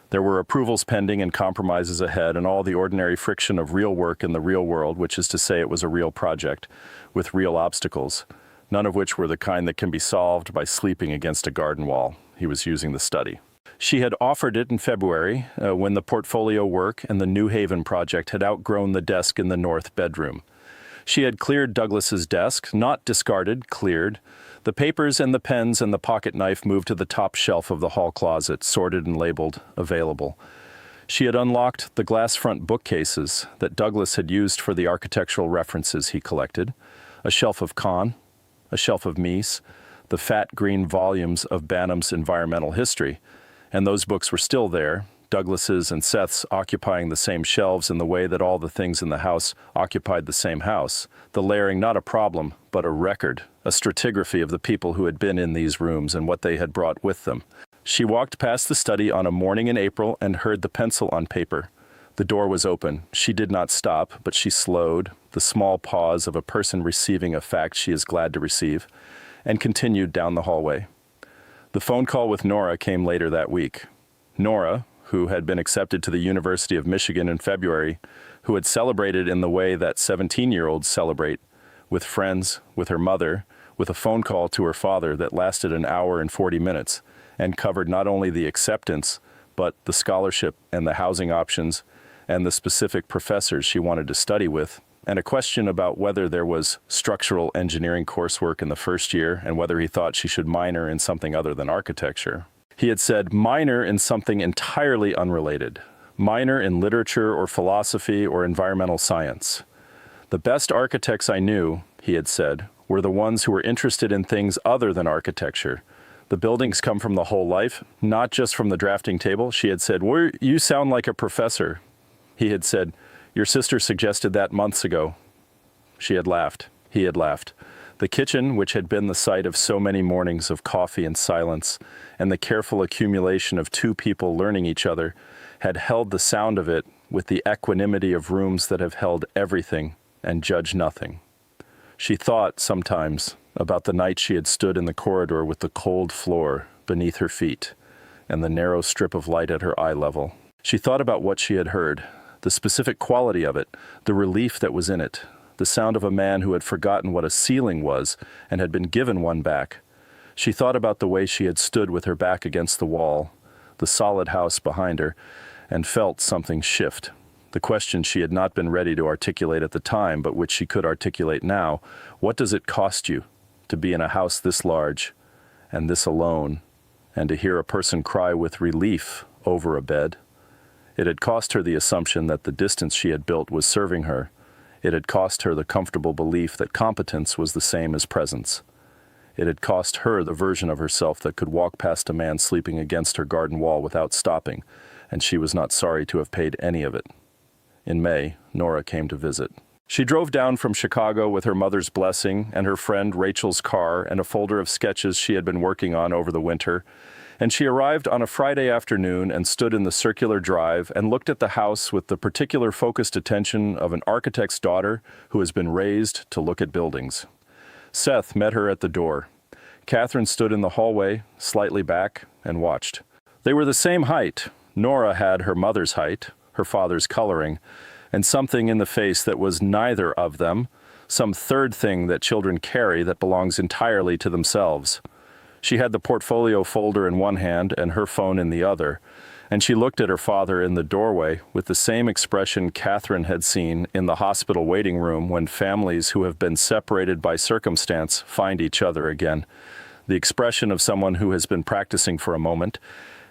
There were approvals pending and compromises ahead, and all the ordinary friction of real work in the real world, which is to say it was a real project, with real obstacles, none of which were the kind that can be solved by sleeping against a garden wall. He was using the study. She had offered it in February, when the portfolio work and the New Haven project had outgrown the desk in the north bedroom. She had cleared Douglas's desk, not discarded, cleared. The papers and the pens and the pocket knife moved to the top shelf of the hall closet, sorted and labeled, available. She had unlocked the glass front bookcases that Douglas had used for the architectural references he collected, a shelf of Kahn, a shelf of Mies, the fat green volumes of Banham's environmental history, and those books were still there, Douglas's and Seth's occupying the same shelves in the way that all the things in the house occupied the same house, the layering not a problem, but a record, a stratigraphy of the people who had been in these rooms and what they had brought with them. She walked past the study on a morning in April and heard the pencil on paper. The door was open. She did not stop, but she slowed, the small pause of a person receiving a fact she is glad to receive, and continued down the hallway. The phone call with Nora came later that week. Nora, who had been accepted to the University of Michigan in February, who had celebrated in the way that 17-year-olds celebrate, with friends, with her mother, with a phone call to her father that lasted an hour and 40 minutes, and covered not only the acceptance, but the scholarship and the housing options, and the specific professors she wanted to study with, and a question about whether there was structural engineering coursework in the first year and whether he thought she should minor in something other than architecture. He had said minor in something entirely unrelated, minor in literature or philosophy or environmental science. The best architects I knew, he had said, were the ones who were interested in things other than architecture. The buildings come from the whole life, not just from the drafting table. She had said, well, you sound like a professor. He had said, your sister suggested that months ago. She had laughed. He had laughed. The kitchen, which had been the site of so many mornings of coffee and silence, and the careful accumulation of two people learning each other, had held the sound of it with the equanimity of rooms that have held everything and judge nothing. She thought, sometimes, about the night she had stood in the corridor with the cold floor beneath her feet and the narrow strip of light at her eye level. She thought about what she had heard, the specific quality of it, the relief that was in it, the sound of a man who had forgotten what a ceiling was and had been given one back. She thought about the way she had stood with her back against the wall, the solid house behind her, and felt something shift. The question she had not been ready to articulate at the time, but which she could articulate now: what does it cost you to be in a house this large and this alone, and to hear a person cry with relief over a bed? It had cost her the assumption that the distance she had built was serving her. It had cost her the comfortable belief that competence was the same as presence. It had cost her the version of herself that could walk past a man sleeping against her garden wall without stopping, and she was not sorry to have paid any of it. In May, Nora came to visit. She drove down from Chicago with her mother's blessing and her friend Rachel's car and a folder of sketches she had been working on over the winter, and she arrived on a Friday afternoon and stood in the circular drive and looked at the house with the particular focused attention of an architect's daughter who has been raised to look at buildings. Seth met her at the door. Catherine stood in the hallway, slightly back, and watched. They were the same height. Nora had her mother's height, her father's coloring, and something in the face that was neither of them, some third thing that children carry that belongs entirely to themselves. She had the portfolio folder in one hand and her phone in the other, and she looked at her father in the doorway with the same expression Catherine had seen in the hospital waiting room when families who have been separated by circumstance find each other again. The expression of someone who has been practicing for a moment,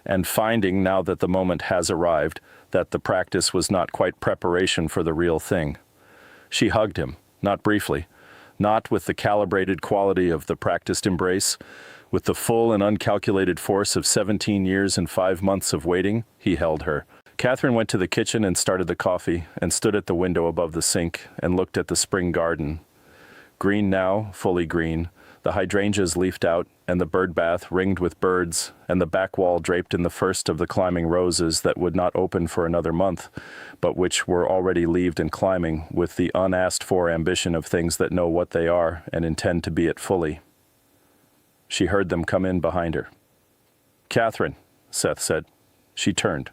and finding, now that the moment has arrived, that the practice was not quite preparation for the real thing. She hugged him, not briefly, not with the calibrated quality of the practiced embrace. With the full and uncalculated force of 17 years and 5 months of waiting, he held her. Catherine went to the kitchen and started the coffee, and stood at the window above the sink and looked at the spring garden. Green now, fully green, the hydrangeas leafed out, and the bird bath ringed with birds, and the back wall draped in the first of the climbing roses that would not open for another month, but which were already leaved and climbing with the unasked-for ambition of things that know what they are and intend to be it fully. She heard them come in behind her. "Catherine," Seth said. She turned.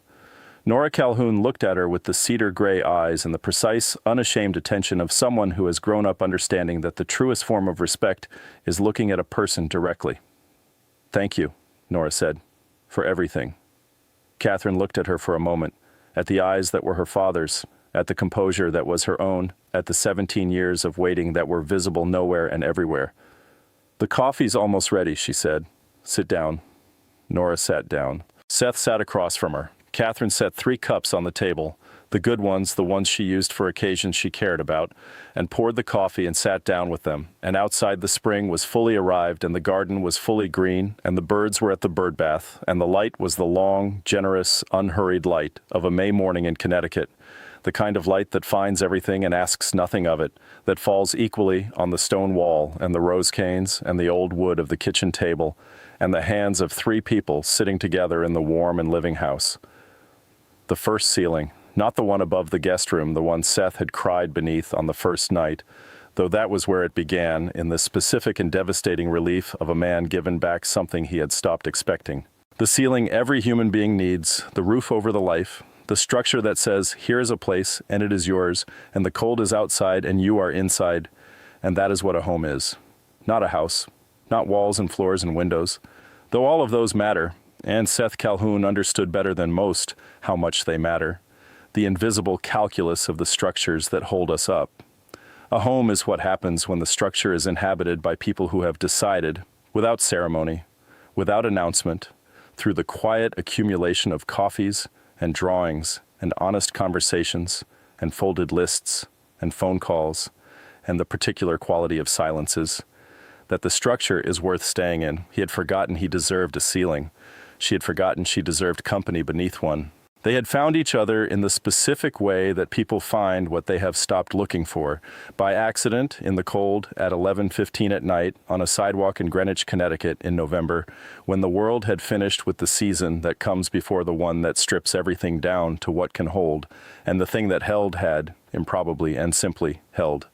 Nora Calhoun looked at her with the cedar-gray eyes and the precise, unashamed attention of someone who has grown up understanding that the truest form of respect is looking at a person directly. "Thank you," Nora said, "for everything." Catherine looked at her for a moment, at the eyes that were her father's, at the composure that was her own, at the 17 years of waiting that were visible nowhere and everywhere. "The coffee's almost ready," she said. "Sit down." Nora sat down. Seth sat across from her. Catherine set 3 cups on the table, the good ones, the ones she used for occasions she cared about, and poured the coffee and sat down with them. And outside the spring was fully arrived, and the garden was fully green, and the birds were at the bird bath, and the light was the long, generous, unhurried light of a May morning in Connecticut, the kind of light that finds everything and asks nothing of it, that falls equally on the stone wall and the rose canes and the old wood of the kitchen table and the hands of 3 people sitting together in the warm and living house. The first ceiling, not the one above the guest room, the one Seth had cried beneath on the first night, though that was where it began, in the specific and devastating relief of a man given back something he had stopped expecting. The ceiling every human being needs, the roof over the life, the structure that says, here is a place, and it is yours, and the cold is outside, and you are inside, and that is what a home is. Not a house, not walls and floors and windows, though all of those matter, and Seth Calhoun understood better than most how much they matter, the invisible calculus of the structures that hold us up. A home is what happens when the structure is inhabited by people who have decided, without ceremony, without announcement, through the quiet accumulation of coffees and drawings and honest conversations and folded lists and phone calls and the particular quality of silences, that the structure is worth staying in. He had forgotten he deserved a ceiling. She had forgotten she deserved company beneath one. They had found each other in the specific way that people find what they have stopped looking for, by accident in the cold at 11:15 at night on a sidewalk in Greenwich, Connecticut in November, when the world had finished with the season that comes before the one that strips everything down to what can hold, and the thing that held had, improbably and simply, held.